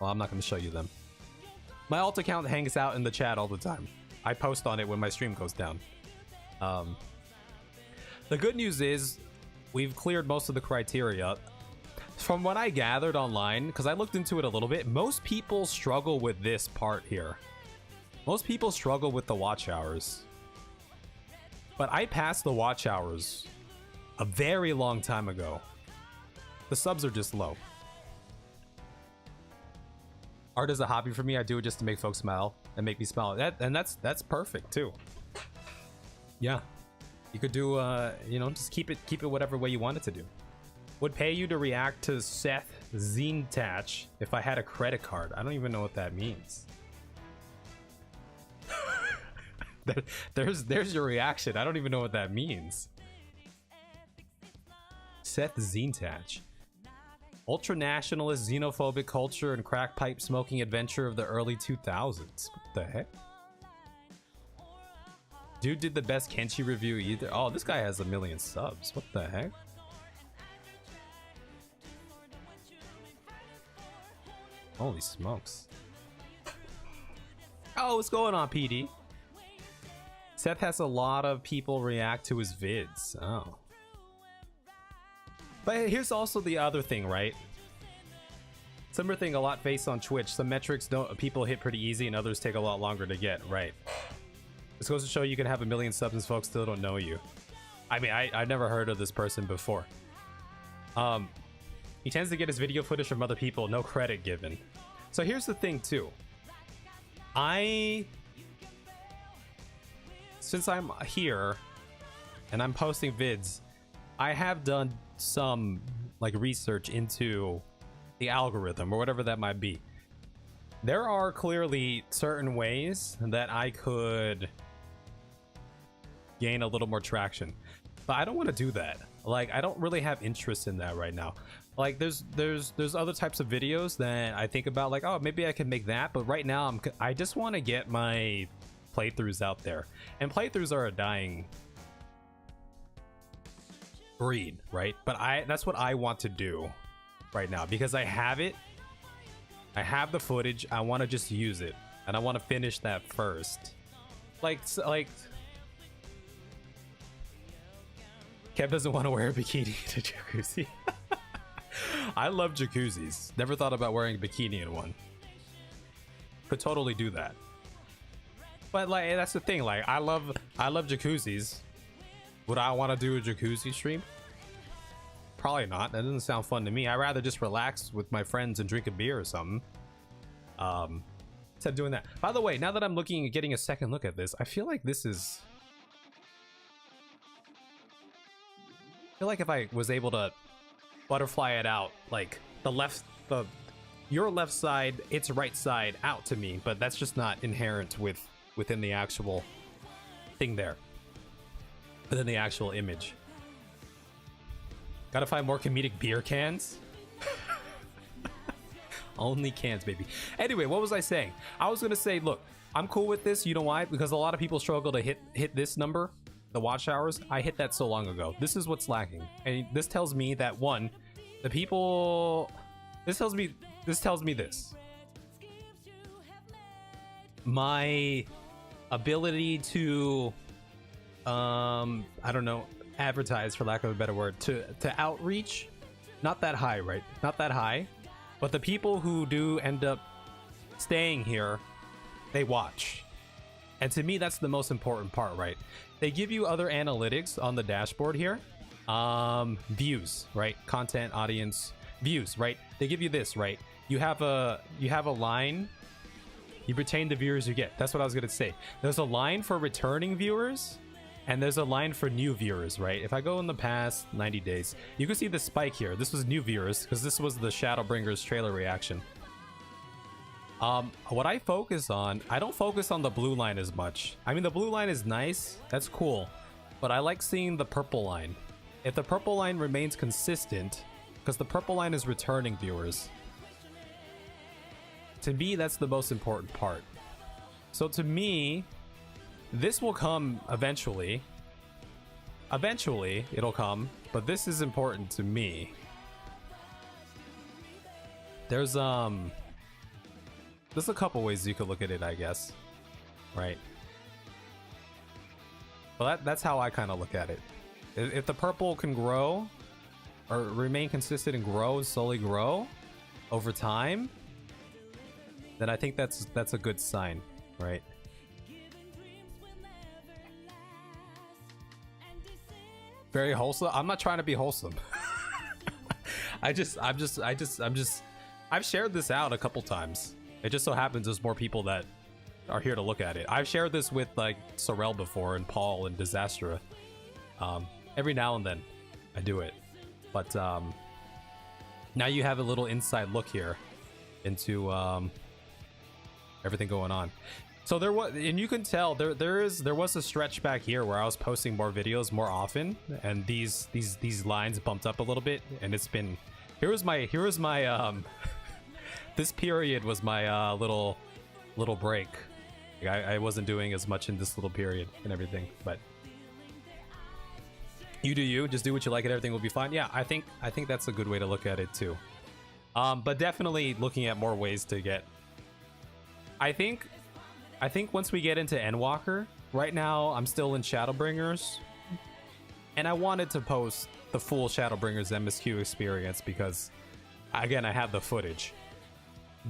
Well, I'm not going to show you them. My alt account hangs out in the chat all the time. I post on it when my stream goes down. The good news is we've cleared most of the criteria. From what I gathered online, because I looked into it a little bit, most people struggle with this part here. Most people struggle with the watch hours. But I passed the watch hours a very long time ago. The subs are just low. Art is a hobby for me. I do it just to make folks smile and make me smile. That's perfect too. Yeah, you could do you know, just keep it whatever way you want it to do. Would pay you to react to Seth Zintach if I had a credit card. I don't even know what that means. There's your reaction. I don't even know what that means. Seth Zintach. Ultra-nationalist, xenophobic culture and crack pipe smoking adventure of the early 2000s. What the heck? Dude did the best Kenshi review either. Oh, this guy has 1 million subs. What the heck? Holy smokes. Oh, what's going on, PD? Seth has a lot of people react to his vids. Oh. But here's also the other thing, right? Similar thing a lot face on Twitch. Some metrics people hit pretty easy and others take a lot longer to get, right? This goes to show you can have 1 million subs and folks still don't know you. I mean, I've never heard of this person before. He tends to get his video footage from other people, no credit given. So here's the thing too. Since I'm here and I'm posting vids, I have done some like research into the algorithm or whatever that might be. There are clearly certain ways that I could gain a little more traction, but I don't want to do that. Like, I don't really have interest in that right now. Like, there's other types of videos that I think about, like, oh, maybe I can make that, but right now I just want to get my playthroughs out there, and playthroughs are a dying breed, right? But that's what I want to do right now, because I have it. I have the footage. I want to just use it, and I want to finish that first. Like Kev doesn't want to wear a bikini to jacuzzi. I love jacuzzis. Never thought about wearing a bikini in one. Could totally do that. But like, that's the thing. Like, I love jacuzzis. Would I want to do a jacuzzi stream? Probably not. That doesn't sound fun to me. I'd rather just relax with my friends and drink a beer or something. Instead of doing that. By the way, now that I'm looking at getting a second look at this, I feel like this is... I feel like if I was able to butterfly it out, like your left side, its right side out to me, but that's just not inherent within the actual thing there. Within the actual image. Gotta find more comedic beer cans. Only cans, baby. Anyway, what was I saying? I was gonna say, look, I'm cool with this. You know why? Because a lot of people struggle to hit this number, the watch hours. I hit that so long ago. This is what's lacking, and this tells me that one, the people. This tells me this. My ability to, I don't know, advertise, for lack of a better word, to outreach, not that high, right? Not that high. But the people who do end up staying here, they watch. And to me, that's the most important part, right? They give you other analytics on the dashboard here. Views, right? Content, audience, views, right? They give you this, right? You have a line. You retain the viewers you get. That's what I was gonna say. There's a line for returning viewers, and there's a line for new viewers, right? If I go in the past 90 days, you can see the spike here. This was new viewers, because this was the Shadowbringers trailer reaction. What I focus on, I don't focus on the blue line as much. I mean, the blue line is nice, that's cool, but I like seeing the purple line. If the purple line remains consistent, because the purple line is returning viewers. To me, that's the most important part. So to me, this will come eventually. Eventually, it'll come, but this is important to me. There's a couple ways you could look at it, I guess. Right. Well, that's how I kind of look at it. If the purple can grow, or remain consistent and grow and slowly grow over time, then I think that's a good sign, right? Very wholesome. I'm not trying to be wholesome. I've shared this out a couple times. It just so happens there's more people that are here to look at it. I've shared this with like Sorel before, and Paul and Disastra. Every now and then I do it, but now you have a little inside look here into everything going on. So there was, and you can tell there was a stretch back here where I was posting more videos more often, and these lines bumped up a little bit, and it's been, here was my this period was my little break. I wasn't doing as much in this little period and everything, but you do you, just do what you like and everything will be fine. Yeah, I think that's a good way to look at it too. But definitely looking at more ways to get, I think once we get into Endwalker, right now I'm still in Shadowbringers, and I wanted to post the full Shadowbringers MSQ experience because, again, I have the footage.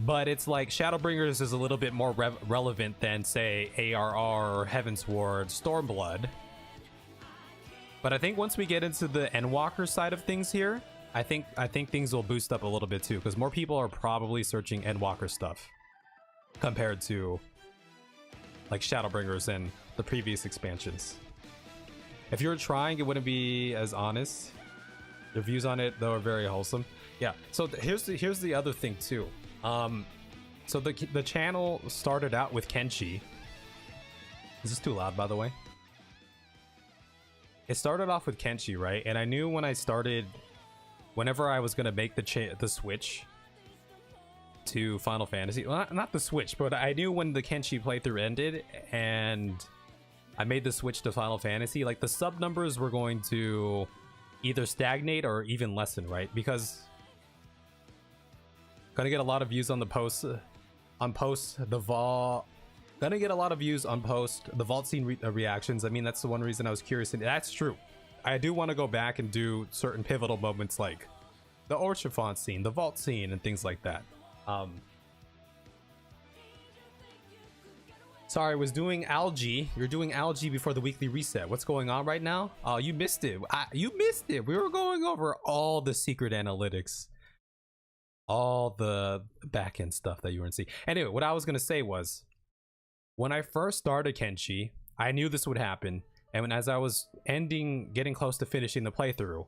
But it's like Shadowbringers is a little bit more relevant than, say, ARR or Heavensward, Stormblood. But I think once we get into the Endwalker side of things here, I think things will boost up a little bit too, because more people are probably searching Endwalker stuff compared to like Shadowbringers and the previous expansions. If you were trying, it wouldn't be as honest. The views on it though are very wholesome. Yeah. So here's the other thing too. So the channel started out with Kenshi. Is this too loud, by the way? It started off with Kenshi, right? And I knew when I started, whenever I was gonna make the switch to Final Fantasy, well, not the switch, but I knew when the Kenshi playthrough ended and I made the switch to Final Fantasy, like the sub numbers were going to either stagnate or even lessen, right? Because gonna get a lot of views on the posts, the vault. Gonna get a lot of views on the vault scene reactions. I mean, that's the one reason I was curious, and that's true. I do want to go back and do certain pivotal moments like the Orchard Font scene, the vault scene, and things like that. Sorry, I was doing algae. You're doing algae before the weekly reset. What's going on right now? Oh, you missed it. You missed it. We were going over all the secret analytics, all the back-end stuff that you weren't seeing. Anyway, what I was gonna say was, when I first started Kenshi, I knew this would happen, and as I was getting close to finishing the playthrough,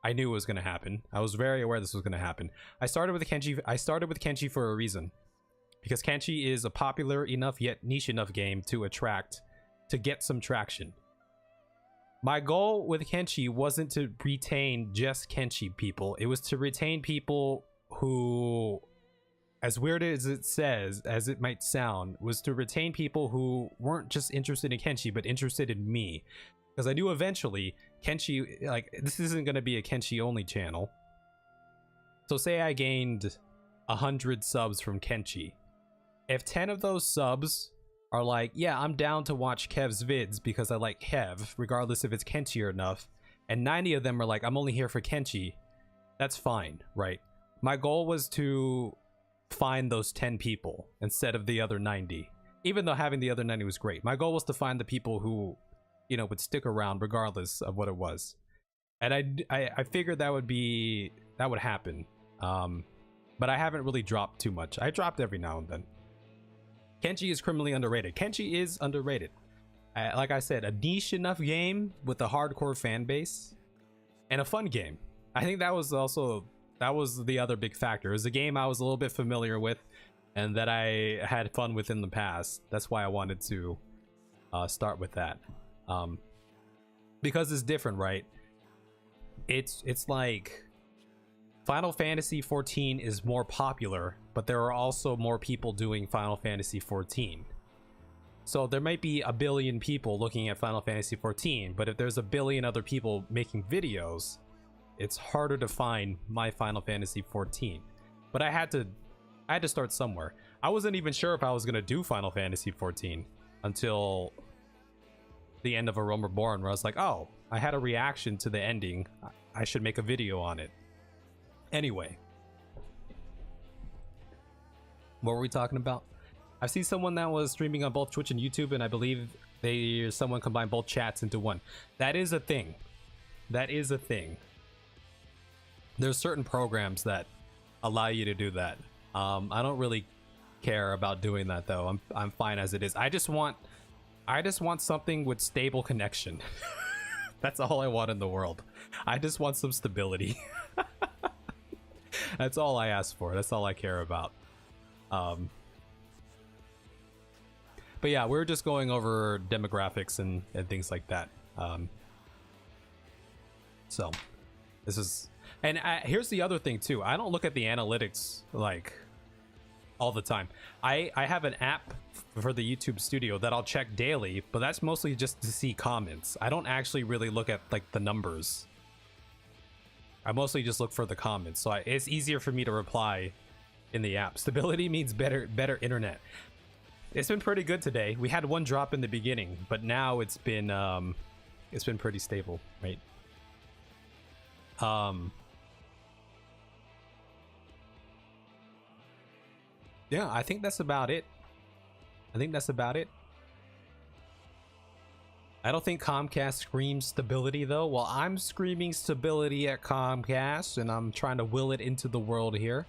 I knew it was gonna happen. I was very aware this was gonna happen. I started with Kenshi for a reason, because Kenshi is a popular enough yet niche enough game to get some traction. My goal with Kenshi wasn't to retain just Kenshi people. It was to retain people who, as weird as it might sound, was to retain people who weren't just interested in Kenshi, but interested in me. Because I knew eventually Kenshi, like, this isn't going to be a Kenshi only channel. So say I gained 100 subs from Kenshi. If 10 of those subs are like, yeah, I'm down to watch Kev's vids because I like Kev, regardless if it's Kenshi or enough, and 90 of them are like, I'm only here for Kenshi, that's fine, right? My goal was to find those 10 people instead of the other 90, even though having the other 90 was great. My goal was to find the people who, you know, would stick around regardless of what it was, and I figured that would happen. But I haven't really dropped too much. I dropped every now and then. Kenshi is criminally underrated. Kenshi is underrated. Like I said, a niche enough game with a hardcore fan base and a fun game. I think that was the other big factor. It was a game I was a little bit familiar with and that I had fun with in the past. That's why I wanted to start with that. Because it's different, right? It's like Final Fantasy 14 is more popular, but there are also more people doing Final Fantasy 14. So there might be a billion people looking at Final Fantasy 14, but if there's a billion other people making videos, it's harder to find my Final Fantasy 14. But I had to start somewhere. I wasn't even sure if I was gonna do Final Fantasy 14 until the end of A Realm Reborn, where I was like, oh, I had a reaction to the ending. I should make a video on it. Anyway, what were we talking about? I've seen someone that was streaming on both Twitch and YouTube, and I believe someone combined both chats into one. That is a thing. That is a thing. There's certain programs that allow you to do that. I don't really care about doing that though. I'm fine as it is. I just want something with stable connection. That's all I want in the world. I just want some stability. That's all I ask for. That's all I care about. But yeah, we're just going over demographics and things like that. So this is, and here's the other thing too. I don't look at the analytics like all the time. I have an app for the YouTube Studio that I'll check daily, but that's mostly just to see comments. I don't actually really look at like the numbers. I mostly just look for the comments, so it's easier for me to reply in the app. Stability means better internet. It's been pretty good today. We had one drop in the beginning, but now it's been pretty stable, right? Yeah, I think that's about it. I don't think Comcast screams stability though. Well, I'm screaming stability at Comcast, and I'm trying to will it into the world here.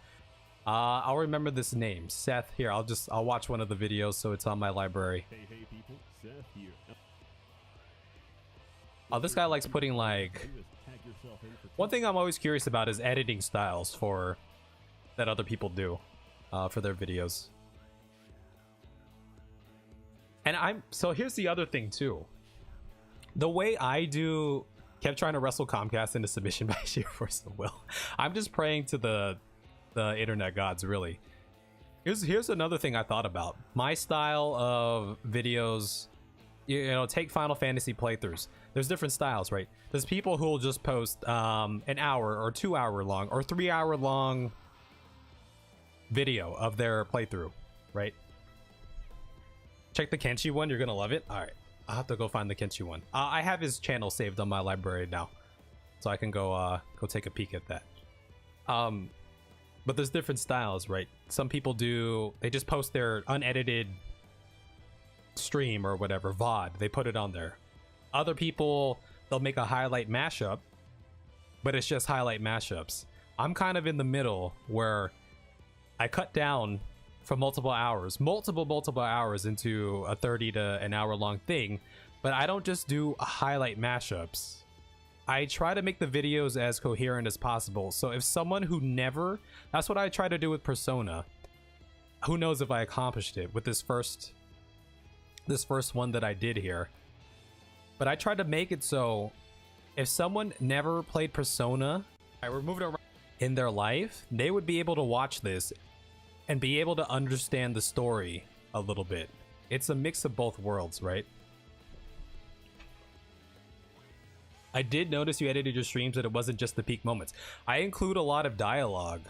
I'll remember this name, Seth. Here, I'll watch one of the videos so it's on my library. Hey people, Seth here. Oh, this guy likes putting like. One thing I'm always curious about is editing styles for that other people do for their videos. And so here's the other thing too. The way I do kept trying to wrestle Comcast into submission by sheer force of will. I'm just praying to the internet gods, really. Here's another thing I thought about. My style of videos, you know, take Final Fantasy playthroughs. There's different styles, right? There's people who will just post an hour or 2 hour long or 3 hour long video of their playthrough, right? Check the Kenshi one, you're gonna love it. All right, I'll have to go find the Kenshi one. I have his channel saved on my library now, so I can go take a peek at that. But there's different styles, right? Some people they just post their unedited stream or whatever, VOD. They put it on there. Other people, they'll make a highlight mashup, but it's just highlight mashups. I'm kind of in the middle where I cut down from multiple hours into a 30 to an hour long thing, but I don't just do highlight mashups. I try to make the videos as coherent as possible. So if someone who never, that's what I try to do with Persona. Who knows if I accomplished it with this first one that I did here. But I tried to make it so if someone never played Persona, I removed it in their life, they would be able to watch this and be able to understand the story a little bit. It's a mix of both worlds, right? I did notice you edited your streams that it wasn't just the peak moments. I include a lot of dialogue,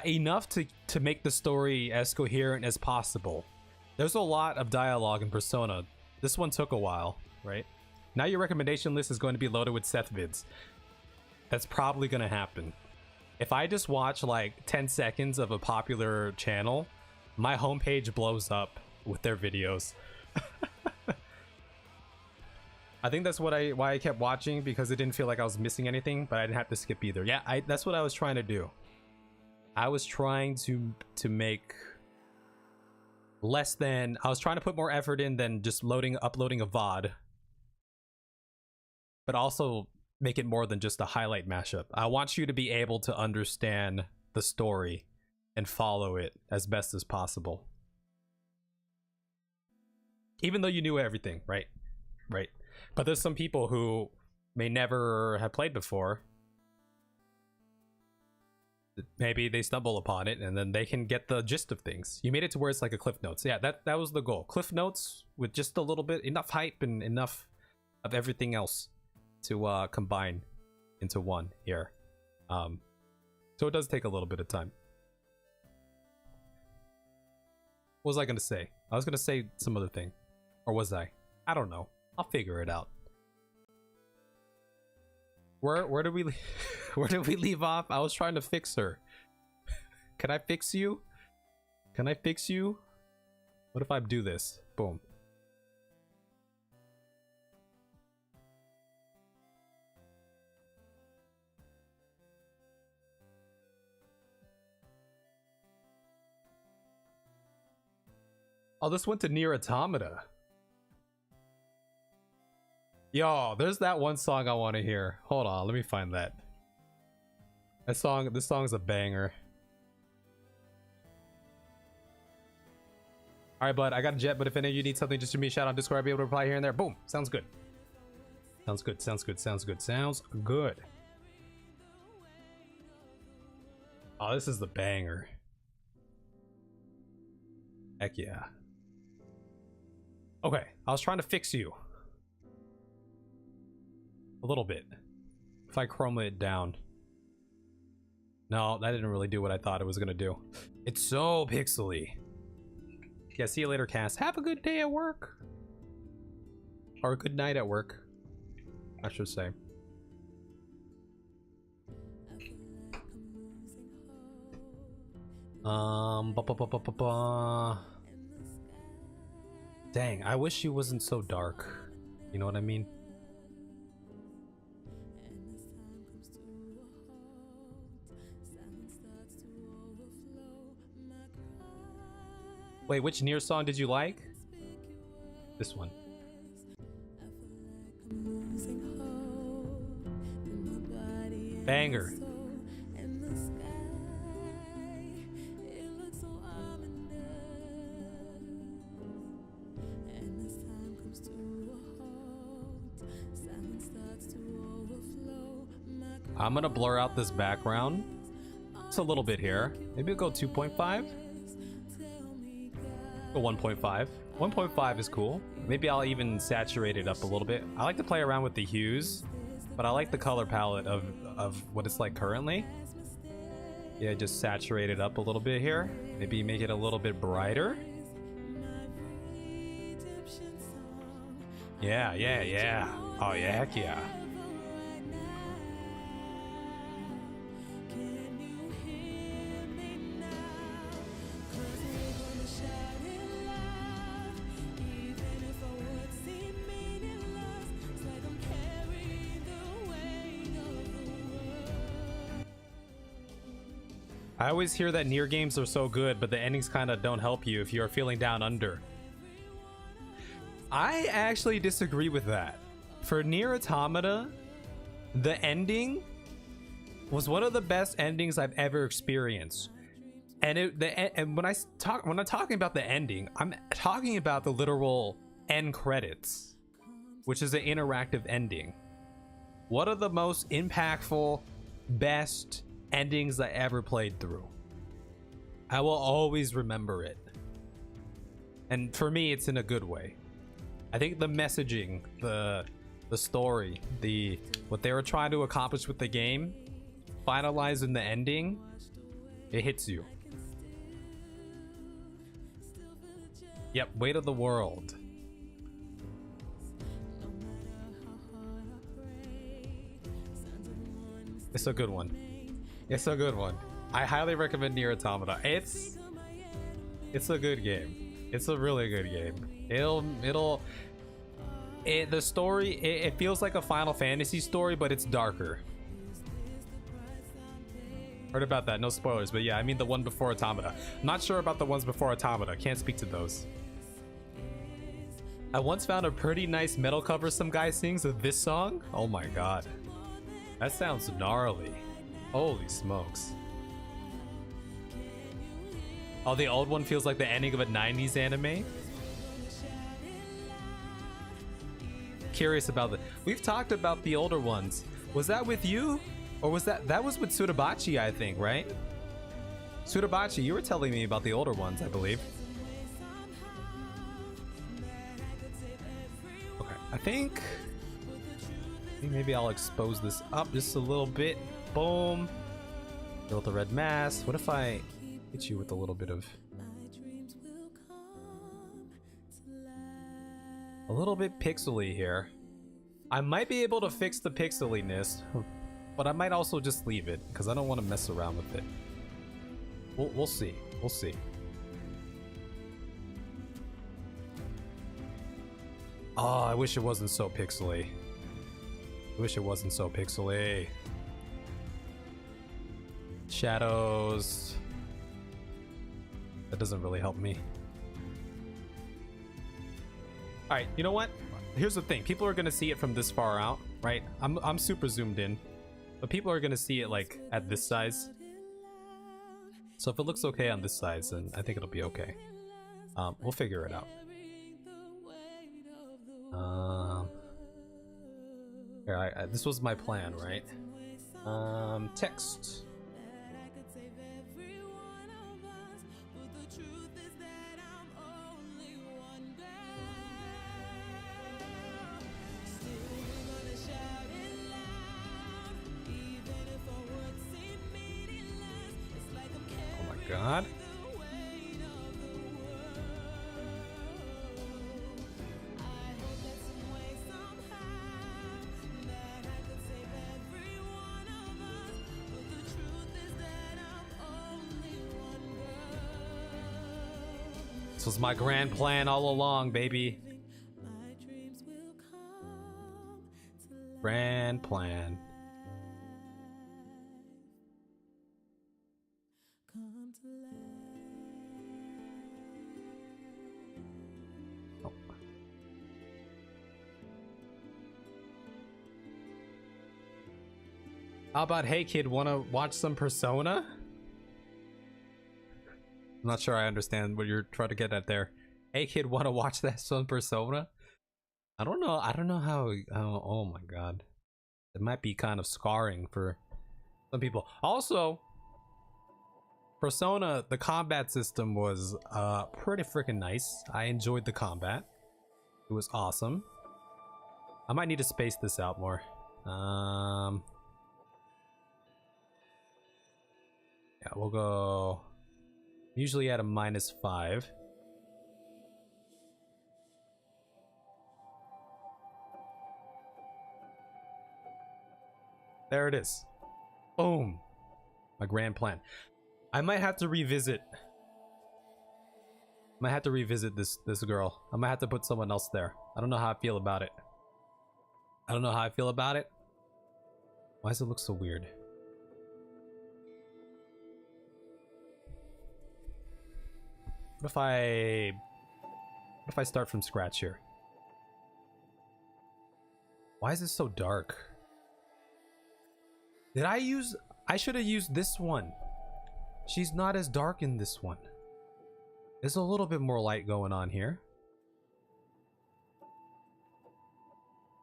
enough to make the story as coherent as possible. There's a lot of dialogue in Persona. This one took a while, right? Now your recommendation list is going to be loaded with Seth vids. That's probably going to happen. If I just watch like 10 seconds of a popular channel, my homepage blows up with their videos. I think that's why I kept watching, because it didn't feel like I was missing anything, but I didn't have to skip either. Yeah, that's what I was trying to do. I was trying to make less than, I was trying to put more effort in than just uploading a VOD, but also make it more than just a highlight mashup. I want you to be able to understand the story and follow it as best as possible. Even though you knew everything, right? Right. But there's some people who may never have played before. Maybe they stumble upon it and then they can get the gist of things. You made it to where it's like a Cliff Notes. Yeah, that was the goal. Cliff Notes with just a little bit, enough hype and enough of everything else to combine into one here. So it does take a little bit of time. What was I gonna say? I was gonna say some other thing. Or was I? I don't know. I'll figure it out. Where did we where did we leave off? I was trying to fix her. Can I fix you? Can I fix you? What if I do this? Boom. Oh, this went to Nier Automata. Yo, there's that one song I want to hear. Hold on, let me find that. This song's a banger. Alright, bud, I got a jet, but if any of you need something, just give me a shout on Discord. I'll be able to reply here and there. Boom. Sounds good. Sounds good, sounds good, sounds good, sounds good. Oh, this is the banger. Heck yeah. Okay, I was trying to fix you. A little bit. If I chroma it down. No, that didn't really do what I thought it was gonna do. It's so pixely. Yeah, see you later, Cass. Have a good day at work. Or a good night at work, I should say. Dang, I wish she wasn't so dark. You know what I mean? Wait, which Nier song did you like? This one. Banger. I'm gonna blur out this background. It's a little bit here. Maybe we'll go 2.5. Go 1.5. 1.5 is cool. Maybe I'll even saturate it up a little bit. I like to play around with the hues, but I like the color palette of what it's like currently. Yeah, just saturate it up a little bit here. Maybe make it a little bit brighter. Yeah, yeah, yeah. Oh yeah, heck yeah. I always hear that Nier games are so good, but the endings kind of don't help you if you're feeling down under. I actually disagree with that. For Nier Automata, the ending was one of the best endings I've ever experienced. And when I'm talking about the ending, I'm talking about the literal end credits, which is an interactive ending. One of the most impactful, best endings I ever played through. I will always remember it. And for me, it's in a good way. I think the messaging, the story, what they were trying to accomplish with the game, finalized in the ending, it hits you. Yep, Weight of the World. It's a good one. It's a good one. I highly recommend Nier Automata. It's a good game. It's a really good game. The story, it feels like a Final Fantasy story, but it's darker. Heard about that, no spoilers, but yeah, I mean the one before Automata. I'm not sure about the ones before Automata, can't speak to those. I once found a pretty nice metal cover some guy sings of this song. Oh my god. That sounds gnarly. Holy smokes. Oh, the old one feels like the ending of a 90s anime. Curious about it. We've talked about the older ones. Was that with you? Or was that was with Surabachi, I think, right? Surabachi, you were telling me about the older ones, I believe. Okay, I think maybe I'll expose this up just a little bit. Boom. Built a red mass. What if I hit you with a little bit of... a little bit pixely here. I might be able to fix the pixeliness, but I might also just leave it because I don't want to mess around with it. We'll see. We'll see. Oh, I wish it wasn't so pixely. I wish it wasn't so pixely. Shadows. That doesn't really help me. All right, you know what? Here's the thing. People are gonna see it from this far out, right? I'm super zoomed in, but people are gonna see it like at this size. So if it looks okay on this size, then I think it'll be okay. We'll figure it out. Here, this was my plan, right? Text. God. This was my grand plan all along, baby. Grand plan. Oh. How about, hey kid, wanna watch some Persona? I'm not sure I understand what you're trying to get at there. Hey kid, wanna watch that some Persona? I don't know how, oh my god. It might be kind of scarring for some people. Also, Persona, the combat system was pretty freaking nice. I enjoyed the combat. It was awesome. I might need to space this out more. Yeah, we'll go usually at a -5. There it is. Boom. My grand plan. I might have to revisit. This girl. I might have to put someone else there. I don't know how I feel about it. Why does it look so weird? What if I start from scratch here? Why is this so dark? I should have used this one. She's not as dark in this one. There's a little bit more light going on here.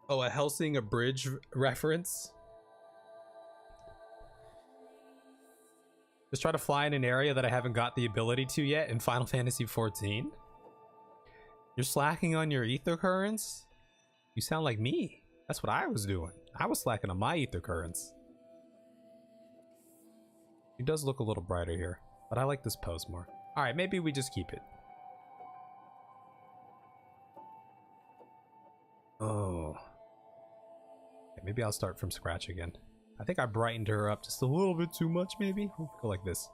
Oh, a Helsing Abridged reference? Just try to fly in an area that I haven't got the ability to yet in Final Fantasy XIV? You're slacking on your ether currents? You sound like me. That's what I was doing. I was slacking on my ether currents. It does look a little brighter here, but I like this pose more. Alright, maybe we just keep it. Oh. Okay, maybe I'll start from scratch again. I think I brightened her up just a little bit too much, maybe? We'll go like this.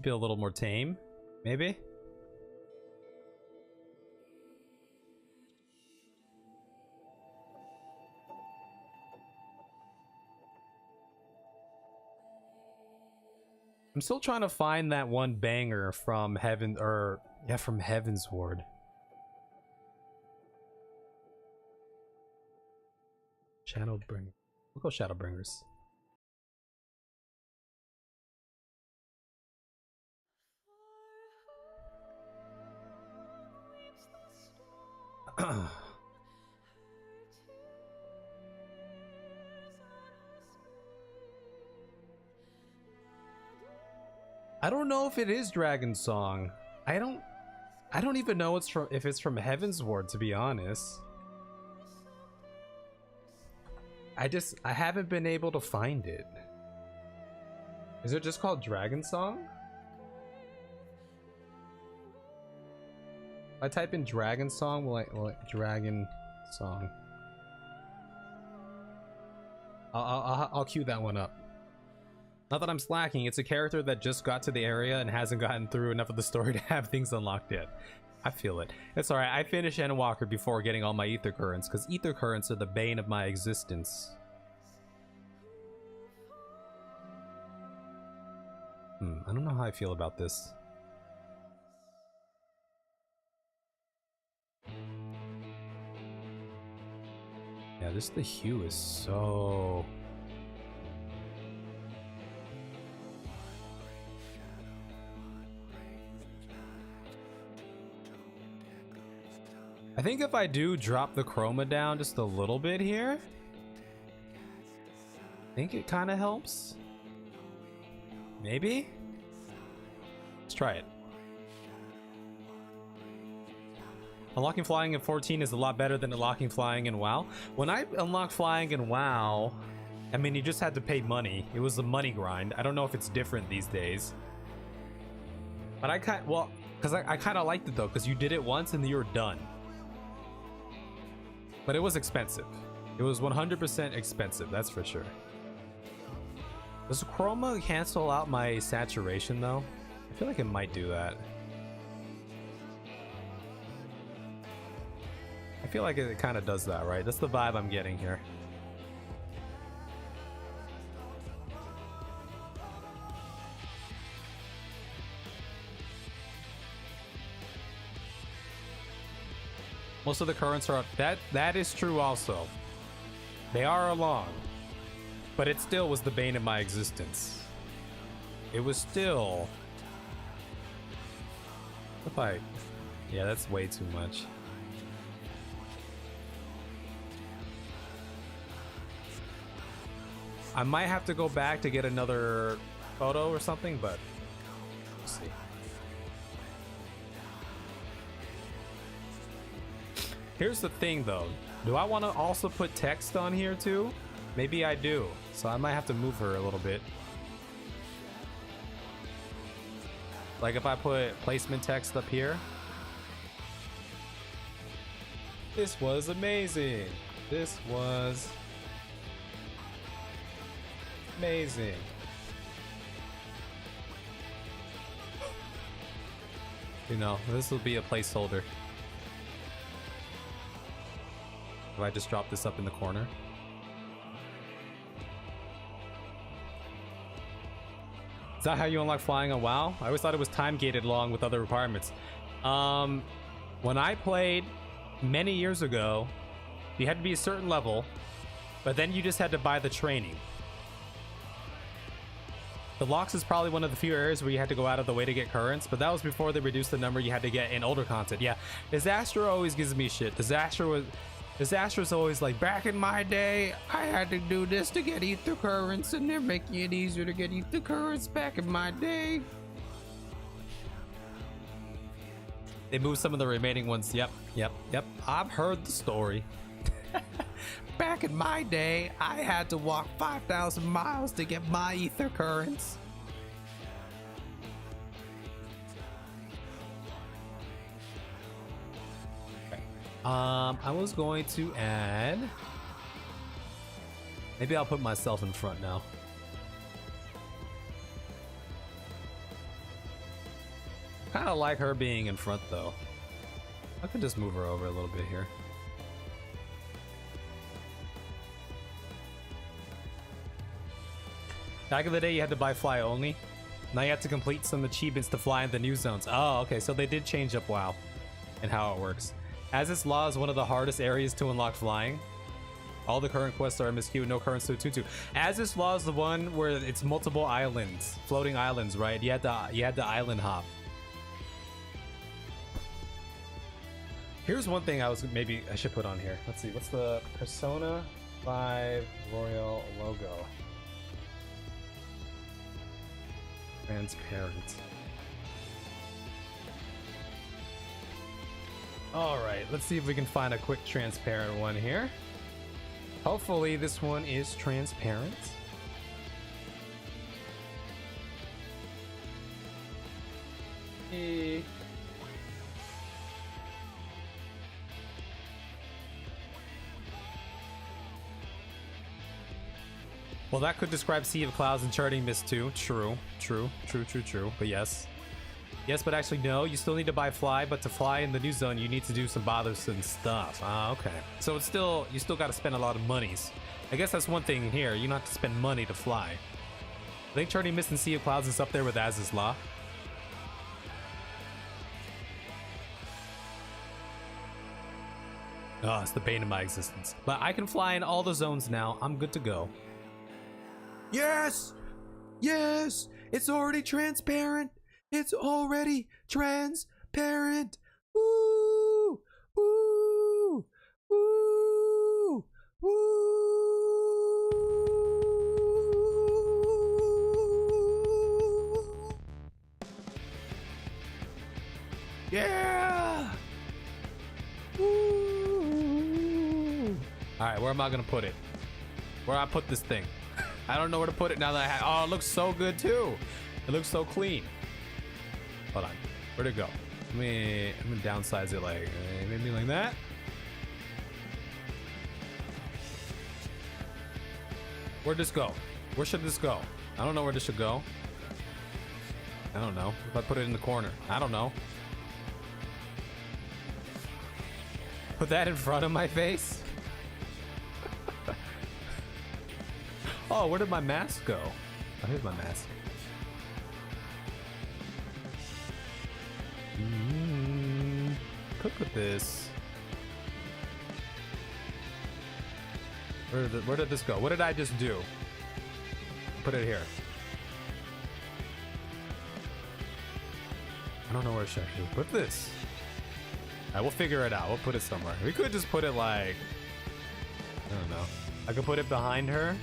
Be a little more tame, maybe? I'm still trying to find that one banger from Heaven, or yeah, from Heaven's Ward. Shadowbringer. We'll go Shadowbringers. I don't know if it is Dragon Song. I don't even know if it's from Heaven's Ward, to be honest. I haven't been able to find it. Is it just called Dragon Song? If I type in Dragon Song, will I Dragon Song? I'll queue that one up. Not that I'm slacking, it's a character that just got to the area and hasn't gotten through enough of the story to have things unlocked yet. I feel it. It's alright, I finished Endwalker before getting all my ether currents, because ether currents are the bane of my existence. I don't know how I feel about this. Yeah, the hue is so... I think if I do drop the chroma down just a little bit here, I think it kind of helps. Maybe? Let's try it. Unlocking flying in 14 is a lot better than unlocking flying in WoW. When I unlocked flying in WoW, I mean, you just had to pay money. It was a money grind. I don't know if it's different these days. But I kind of liked it though, because you did it once and you're done. But it was expensive. It was 100% expensive, that's for sure. Does chroma cancel out my saturation though? I feel like it might do that. feel like it kind of does that, right? That's the vibe I'm getting here. Most of the currents are up. That is true also. They are along. But it still was the bane of my existence. It was still... If I... Yeah, that's way too much. I might have to go back to get another photo or something, but we'll see. Here's the thing though. Do I want to also put text on here too? Maybe I do. So I might have to move her a little bit. Like if I put placement text up here. This was amazing. This was amazing. You know, this will be a placeholder. If I just drop this up in the corner. Is that how you unlock flying on WoW? I always thought it was time gated along with other requirements. When I played many years ago, you had to be a certain level, but then you just had to buy the training. The locks is probably one of the few areas where you had to go out of the way to get currents, but that was before they reduced the number you had to get in older content. Yeah, Disaster always gives me shit. Disaster's always like, back in my day, I had to do this to get ether currents, and they're making it easier to get ether currents back in my day. They moved some of the remaining ones. Yep. I've heard the story. Back in my day, I had to walk 5,000 miles to get my ether currents. Okay. I was going to add... Maybe I'll put myself in front now. Kind of like her being in front though. I could just move her over a little bit here. Back in the day, you had to buy fly only. Now you have to complete some achievements to fly in the new zones. Oh, okay, so they did change up WoW and how it works. As its law is one of the hardest areas to unlock flying. All the current quests are MSQ, no currents to attune to. As this law is the one where it's multiple islands, floating islands, right? You had to island hop. Here's one thing I should put on here. Let's see, what's the Persona 5 Royal logo? Transparent. All right, let's see if we can find a quick transparent one here. Hopefully this one is transparent. Well, that could describe Sea of Clouds and Charting Mist too. True. But yes. Yes, but actually no, you still need to buy fly, but to fly in the new zone, you need to do some bothersome stuff. Ah, okay. So it's still, you still got to spend a lot of monies. I guess that's one thing here. You don't have to spend money to fly. I think Charting Mist and Sea of Clouds is up there with Az's Law. Oh, it's the bane of my existence. But I can fly in all the zones now. I'm good to go. Yes! Yes! It's already transparent! It's already transparent! Woo! Woo! Woo! Woo! Yeah! Woo! Alright, where am I gonna put it? Where I put this thing? I don't know where to put it now that I have. Oh, it looks so good too. It looks so clean. Hold on. Where'd it go? I'm gonna downsize it like maybe like that. Where'd this go? Where should this go? I don't know where this should go. I don't know. If I put it in the corner. I don't know. Put that in front of my face? Oh, where did my mask go? Oh, here's my mask. Cook with this. Where did this go? What did I just do? Put it here. I don't know where should I put this. Alright, we'll figure it out. We'll put it somewhere. We could just put it like, I don't know. I could put it behind her.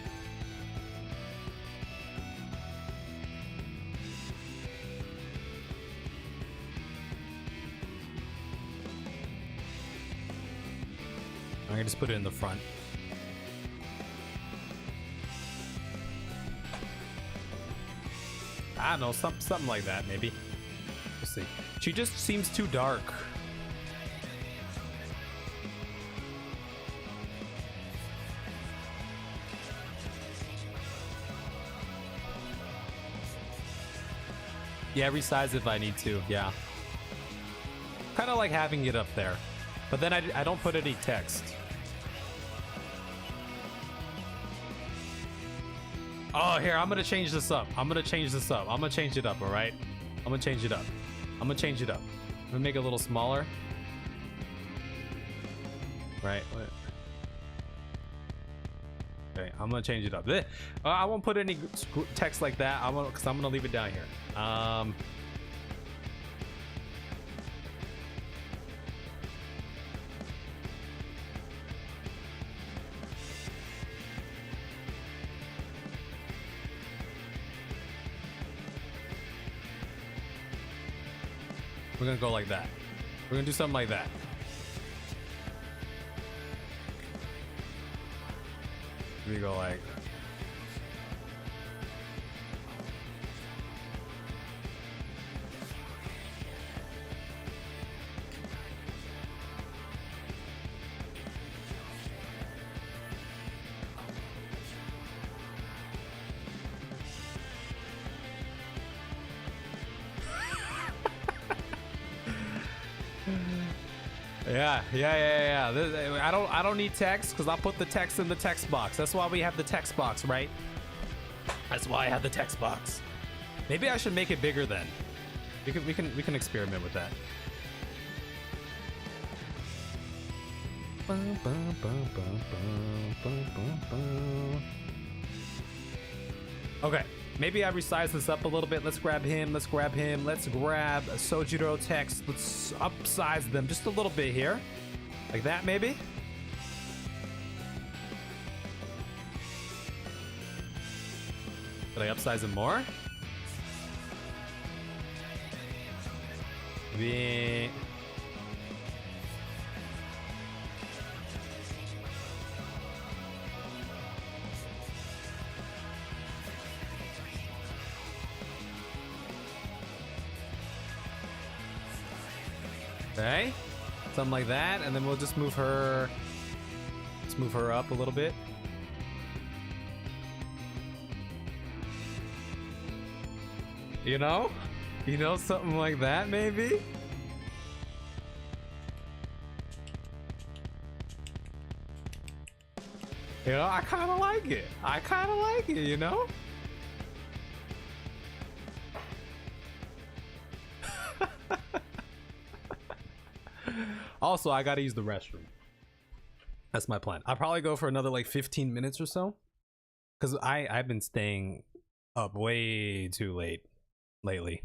I can just put it in the front. I don't know, something like that, maybe. We'll see. She just seems too dark. Yeah, resize if I need to, yeah. Kind of like having it up there. But then I don't put any text. Oh, here, I'm gonna change this up. I'm gonna change this up. I'm gonna change it up, all right? I'm gonna change it up. I'm gonna change it up. I'm gonna make it a little smaller. Right. Okay, I'm gonna change it up. I won't put any text like that. Because I'm gonna leave it down here. We're gonna go like that. We're gonna do something like that. We go like. Yeah. I don't need text because I'll put the text in the text box. That's why we have the text box, right? That's why I have the text box. Maybe I should make it bigger then. We can experiment with that. Okay. Maybe I resize this up a little bit. Let's grab him. Let's grab him. Let's grab Sojiro text. Let's upsize them just a little bit here. Like that, maybe? Did I upsize them more? Maybe... Okay, something like that, and then we'll just move her. Let's move her up a little bit. You know, something like that, maybe. You know, I kind of like it. You know. Also, I gotta use the restroom. That's my plan. I'll probably go for another like 15 minutes or so. Because I've been staying up way too late lately.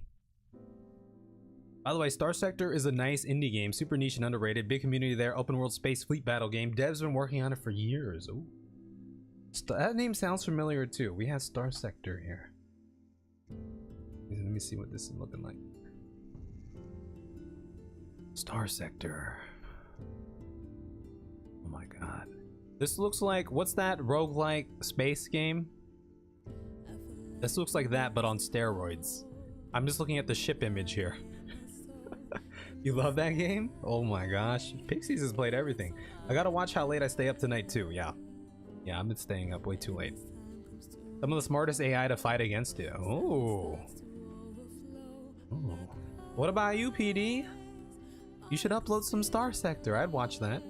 By the way, Star Sector is a nice indie game. Super niche and underrated. Big community there. Open world space fleet battle game. Dev's been working on it for years. Ooh. That name sounds familiar too. We have Star Sector here. Let me see what this is looking like. Star Sector. Oh my god. This looks like, what's that roguelike space game? This looks like that, but on steroids. I'm just looking at the ship image here. You love that game? Oh my gosh. Pixies has played everything. I gotta watch how late I stay up tonight too, yeah. Yeah, I've been staying up way too late. Some of the smartest AI to fight against it. Oh. What about you, PD? You should upload some Star Sector. I'd watch that.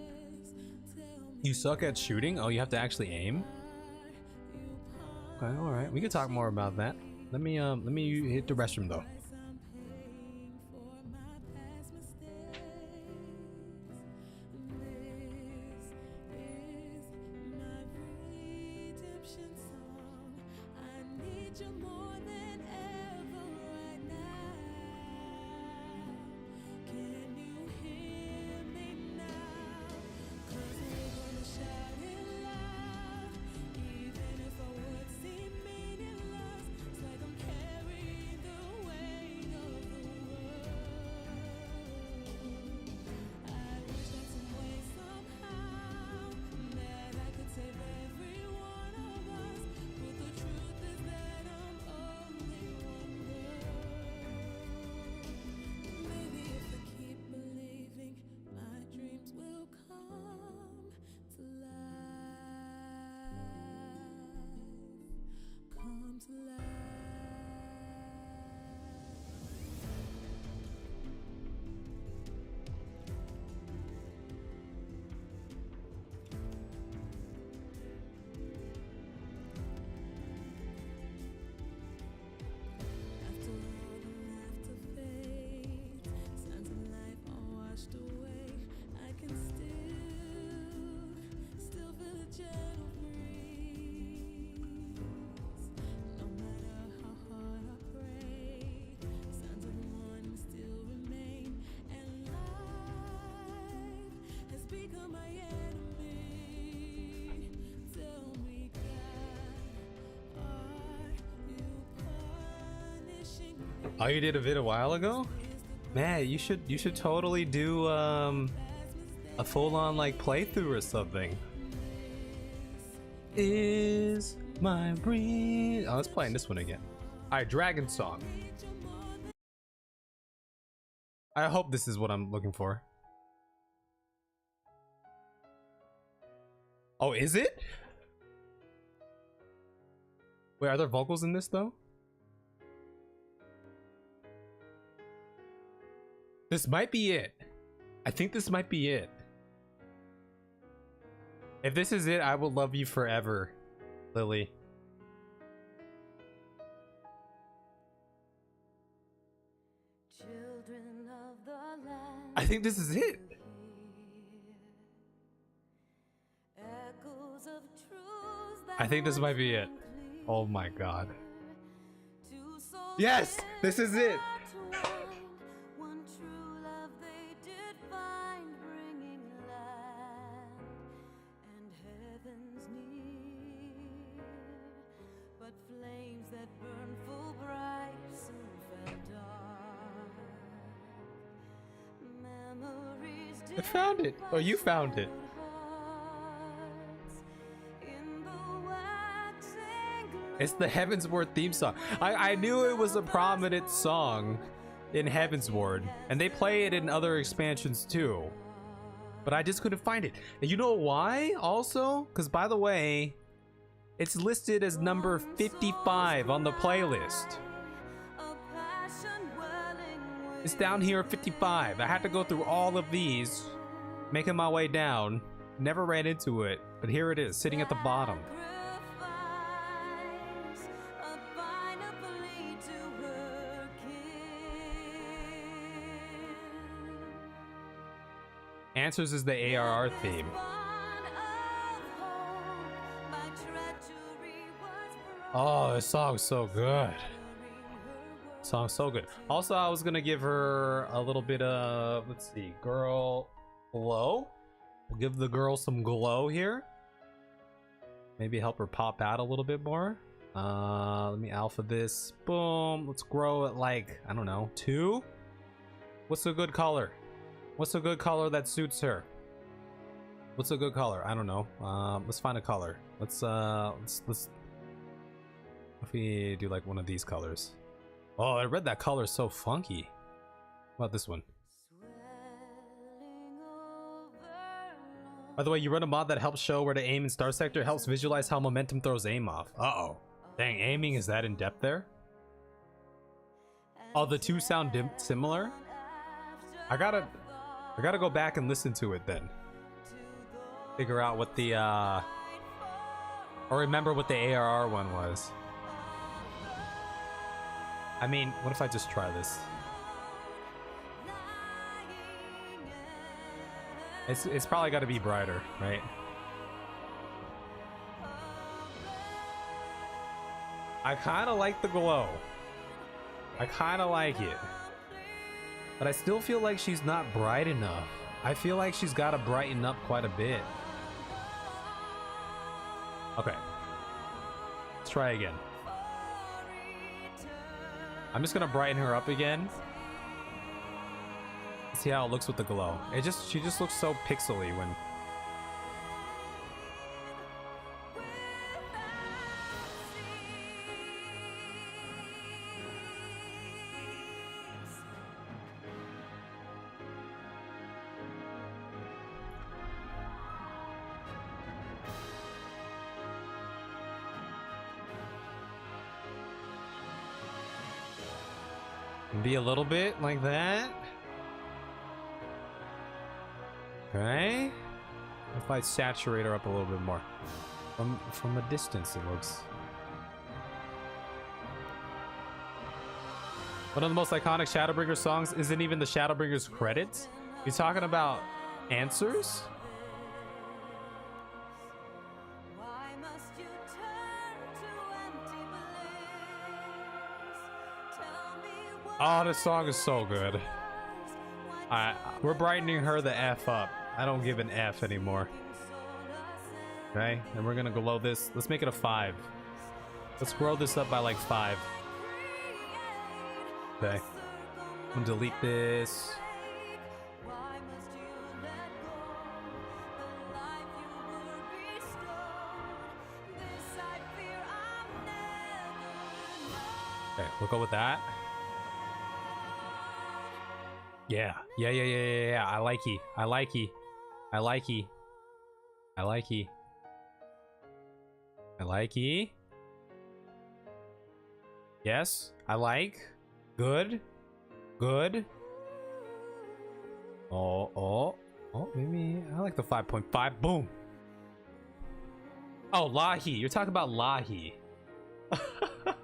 You suck at shooting? Oh, you have to actually aim? Okay, alright. We can talk more about that. Let me hit the restroom though. Oh, you did a vid a while ago? Man, you should totally do a full-on like playthrough or something. Is my breeze? Oh, let's play this one again. Alright, Dragon Song. I hope this is what I'm looking for. Oh, is it? Wait, are there vocals in this though? This might be it. I think this might be it. If this is it, I will love you forever, Lily. Children of the land, I think this is it. echoes of truths that I think this might be it. Oh my god. Yes, this is it. One true love they did find, bringing land and heavens near. But flames that burn full bright soon fell dark. Memories I found it. Oh, you found it. It's the Heavensward theme song. I knew it was a prominent song in Heavensward, and they play it in other expansions too. But I just couldn't find it. And you know why also? Because by the way, it's listed as number 55 on the playlist. It's down here at 55. I had to go through all of these, making my way down. Never ran into it, but here it is, sitting at the bottom. Answers is the ARR theme. Oh, this song's so good. Song's so good. Also, I was gonna give her a little bit of, let's see, girl glow. We'll give the girl some glow here. Maybe help her pop out a little bit more. Let me alpha this. Boom. Let's grow it like, I don't know, 2? What's a good color? What's a good color that suits her? What's a good color? I don't know. Let's find a color. Let's if we do like one of these colors. Oh, I read that color is so funky. How about this one? By the way, you run a mod that helps show where to aim in Star Sector, helps visualize how momentum throws aim off. Uh-oh. Dang, aiming is that in depth there? Oh, the two sound similar? I gotta go back and listen to it then. figure out what the or remember what the ARR one was. I mean, what if I just try this? It's probably got to be brighter, right? I kind of like the glow. I kind of like it. But I still feel like she's not bright enough. I feel like she's got to brighten up quite a bit. Okay. Let's try again. I'm just going to brighten her up again. See how it looks with the glow. She just looks so pixely when... Be a little bit like that. Okay. If I saturate her up a little bit more. From a distance it looks. One of the most iconic Shadowbringers songs isn't even the Shadowbringers credits. You talking about answers? Oh, this song is so good. We're brightening her the F up. I don't give an F anymore. Okay, and we're gonna glow this. Let's make it a 5. Let's grow this up by like 5. Okay. I'm gonna delete this. Okay, we'll go with that. Yeah. I like you. I like you. I like you. I like you. I like you. Yes, I like. Good. Good. Oh, maybe I like the 5.5. Boom. Oh, Lahi. You're talking about Lahi. You're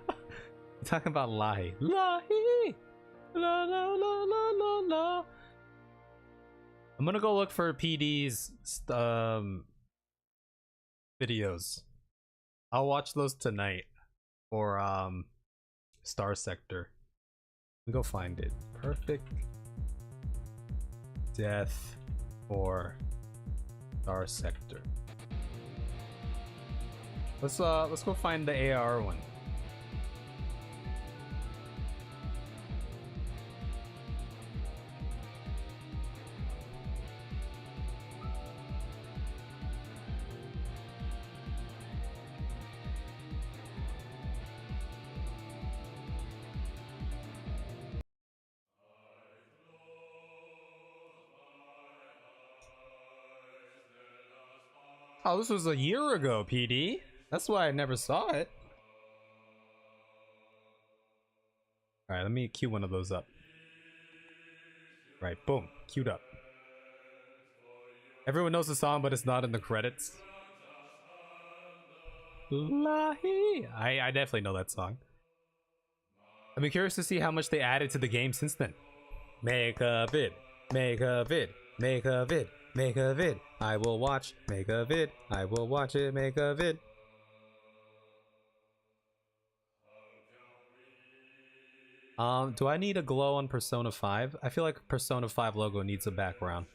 talking about Lahi. Lahi. La la la la la la. I'm gonna go look for PD's videos. I'll watch those tonight for Star Sector. Let me go find it. Perfect death for Star Sector. Let's go find the AR one. Oh, this was a year ago, PD. That's why I never saw it. Alright, let me cue one of those up. Right, boom, queued up. Everyone knows the song, but it's not in the credits. Lahi. I definitely know that song. I've been curious to see how much they added to the game since then. Make a vid, make a vid, make a vid. Make a vid, I will watch. Make a vid, I will watch it. Make a vid. Do I need a glow on Persona 5? I feel like Persona 5 logo needs a background.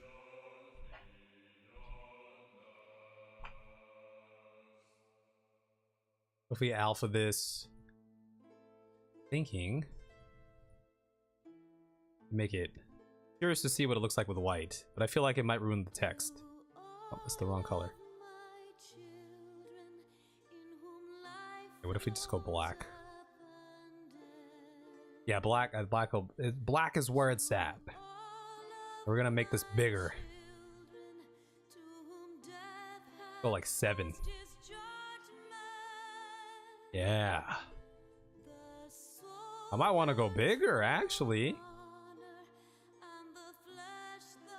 If we alpha this, thinking, make it. Curious to see what it looks like with white, but I feel like it might ruin the text. Oh, that's the wrong color. Okay, what if we just go black? Yeah, black is where it's at. We're gonna make this bigger. Go like 7. Yeah. I might want to go bigger, actually.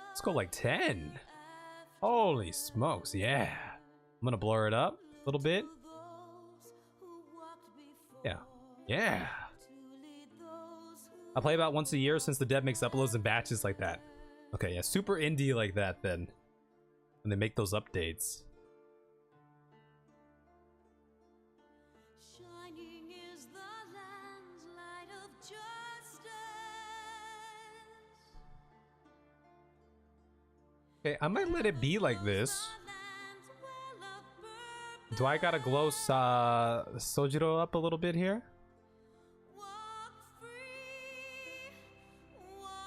Let's go like 10. Holy smokes, yeah. I'm gonna blur it up a little bit. Yeah. Yeah. I play about once a year since the dev makes uploads in batches like that. Okay, yeah, super indie like that then. When they make those updates. Shining is the land's light of justice. Okay, I might let it be like this. The land's well of purpose. Do I gotta glow Sojiro up a little bit here? Walk free.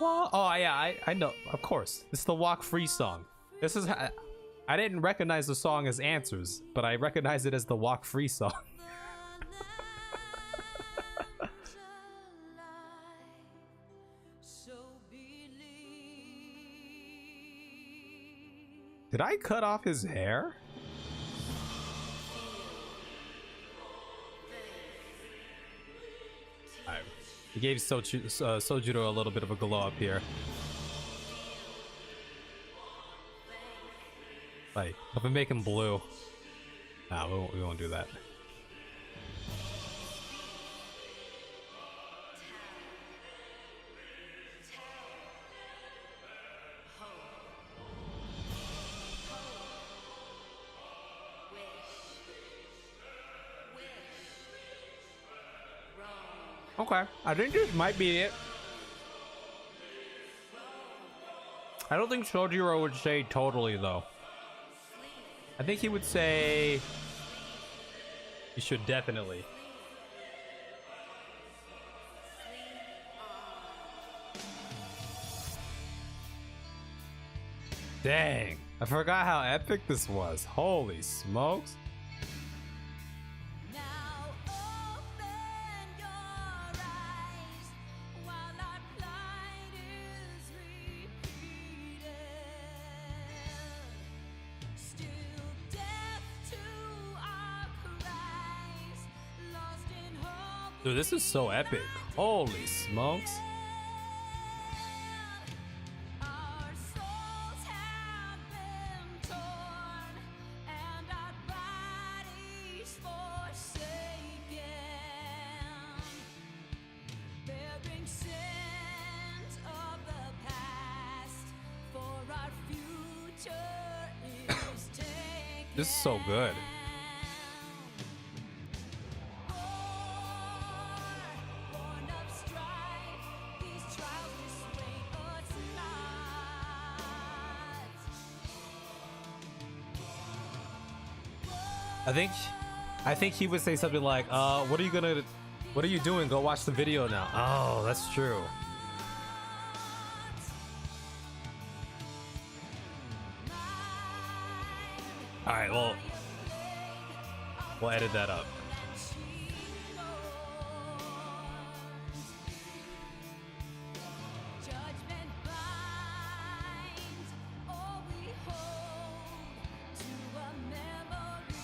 Well, oh yeah, I know, of course. This is the Walk Free song. This is how, I didn't recognize the song as Answers, but I recognize it as the Walk Free song. So believe. Did I cut off his hair? Alright. He gave Sojiro a little bit of a glow up here. Like, if I make him blue. Nah, we won't do that. Okay, I think this might be it. I don't think Sojiro would say totally though. I think he would say you should definitely. Dang, I forgot how epic this was. Holy smokes. Now open your eyes while our plight is repeated. Still deaf to our cries, lost in hope. Dude, this is so epic. Holy smokes. Our souls have been torn and our bodies forsaken, bearing sins of the past, for our future is taken. This is so good. Born of strife, these trials dissuade us not. I think he would say something like, what are you doing? Go watch the video now. Oh, that's true. All right, well, we'll edit that up. Judgment binds all we hold to a memory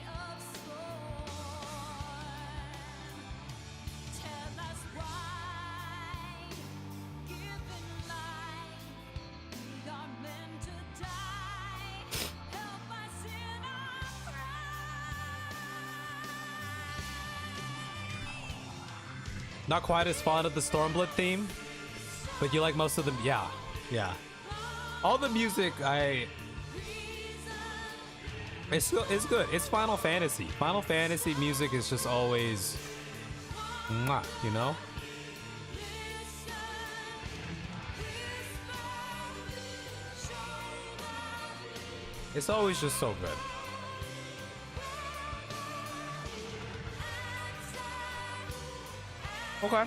of scorn. Tell us why, given life, we are meant to die. Help us in our Not quite as fond of the Stormblood theme, but you like most of them. Yeah, yeah. All the music, it's good. It's Final Fantasy. Final Fantasy music is just always, mwah, you know. It's always just so good. Okay. I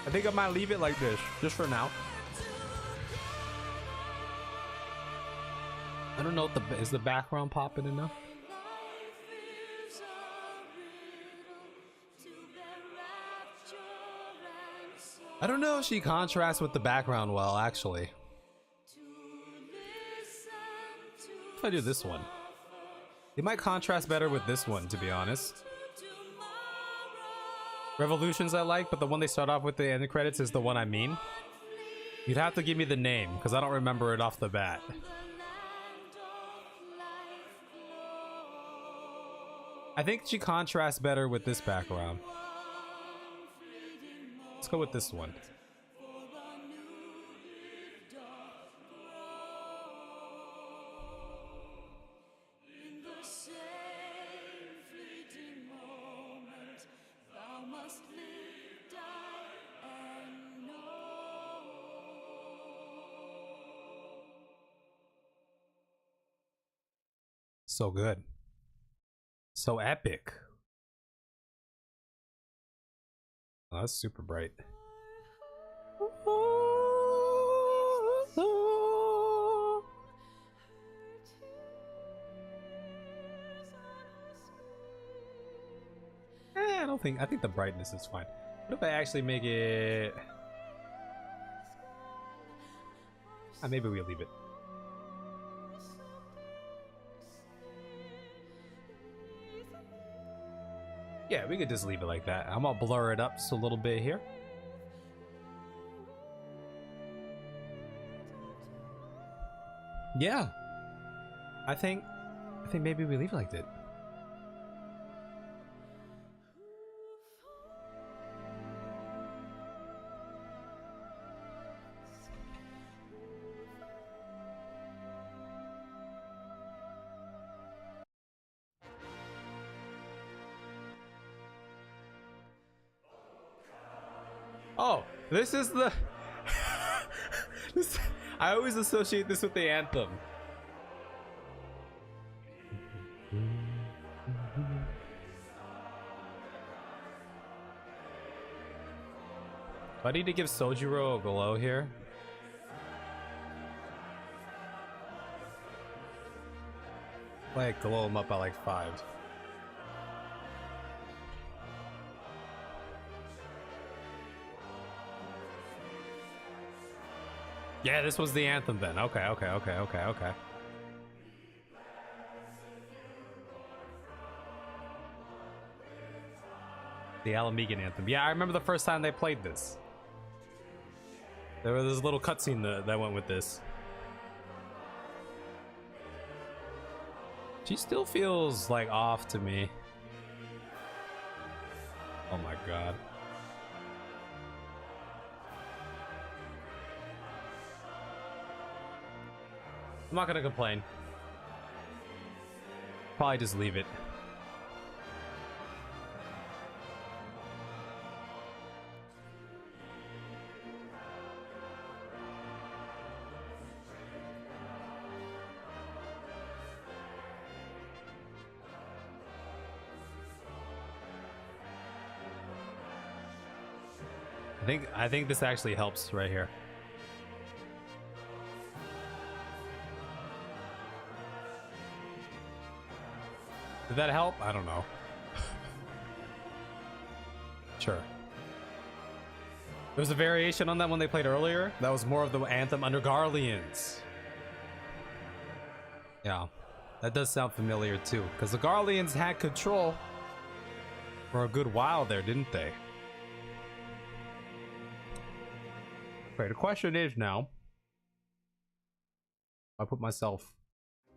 think I might leave it like this, just for now. I don't know if is the background popping enough? life is a riddle to their rapture and sorrow. I don't know if she contrasts with the background well, actually. If I do this one, it might contrast better with this one, to be honest. Revolutions I like, but the one they start off with the end credits is the one I mean. You'd have to give me the name, because I don't remember it off the bat. I think she contrasts better with this background. Let's go with this one. So good. So epic. Oh, that's super bright. I think the brightness is fine. What if I actually make it... maybe we leave it. Yeah, we could just leave it like that. I'm gonna blur it up just a little bit here. Yeah. I think maybe we leave it like that. Oh, this is the... I always associate this with the anthem. Do I need to give Sojiro a glow here? Like glow him up by like 5. Yeah, this was the anthem then. Okay. The Alamegan anthem. Yeah, I remember the first time they played this. There was this little cutscene that went with this. She still feels like off to me. Oh my god. I'm not gonna complain. Probably just leave it. I think this actually helps right here. Did that help? I don't know. Sure. There was a variation on that one they played earlier. That was more of the anthem under Garleans. Yeah, that does sound familiar too, because the Garleans had control for a good while there, didn't they? Okay, the question is now, I put myself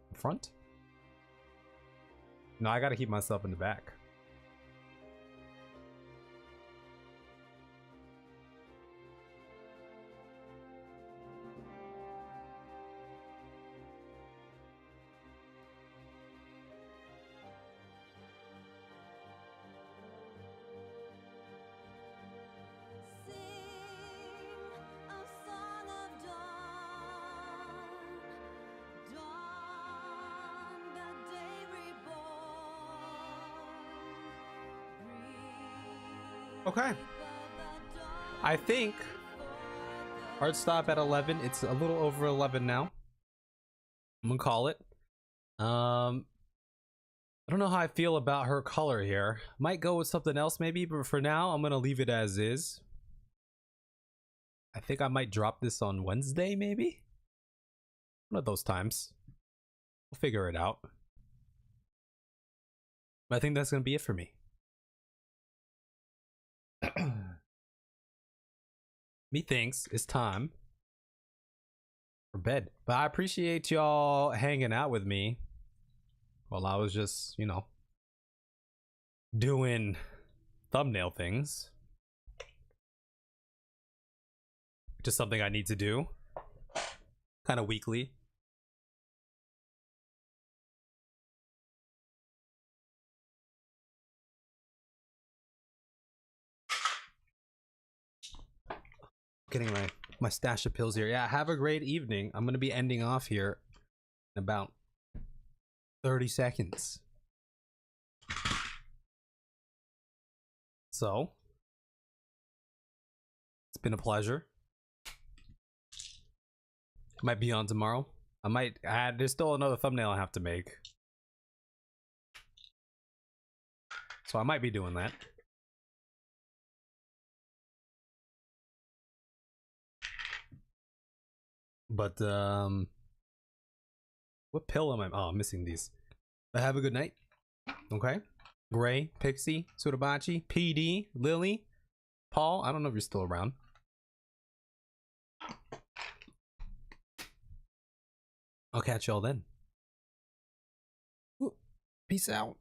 in front? No, I gotta keep myself in the back. Okay. I think hard stop at 11. It's a little over 11 now. I'm gonna call it. I don't know how I feel about her color here. Might go with something else maybe, but for now I'm gonna leave it as is. I think I might drop this on Wednesday maybe. One of those times. We'll figure it out. But I think that's gonna be it for me. Methinks it's time for bed. But I appreciate y'all hanging out with me while I was just, you know, doing thumbnail things. Just something I need to do kind of weekly. Getting my stash of pills here. Yeah, have a great evening. I'm gonna be ending off here in about 30 seconds. So it's been a pleasure. Might be on tomorrow. I might add, there's still another thumbnail I have to make, so I might be doing that. But what pill am I? Oh, I'm missing these. But have a good night. Okay. Gray, Pixie, Sudabachi, PD, Lily, Paul. I don't know if you're still around. I'll catch y'all then. Ooh, peace out.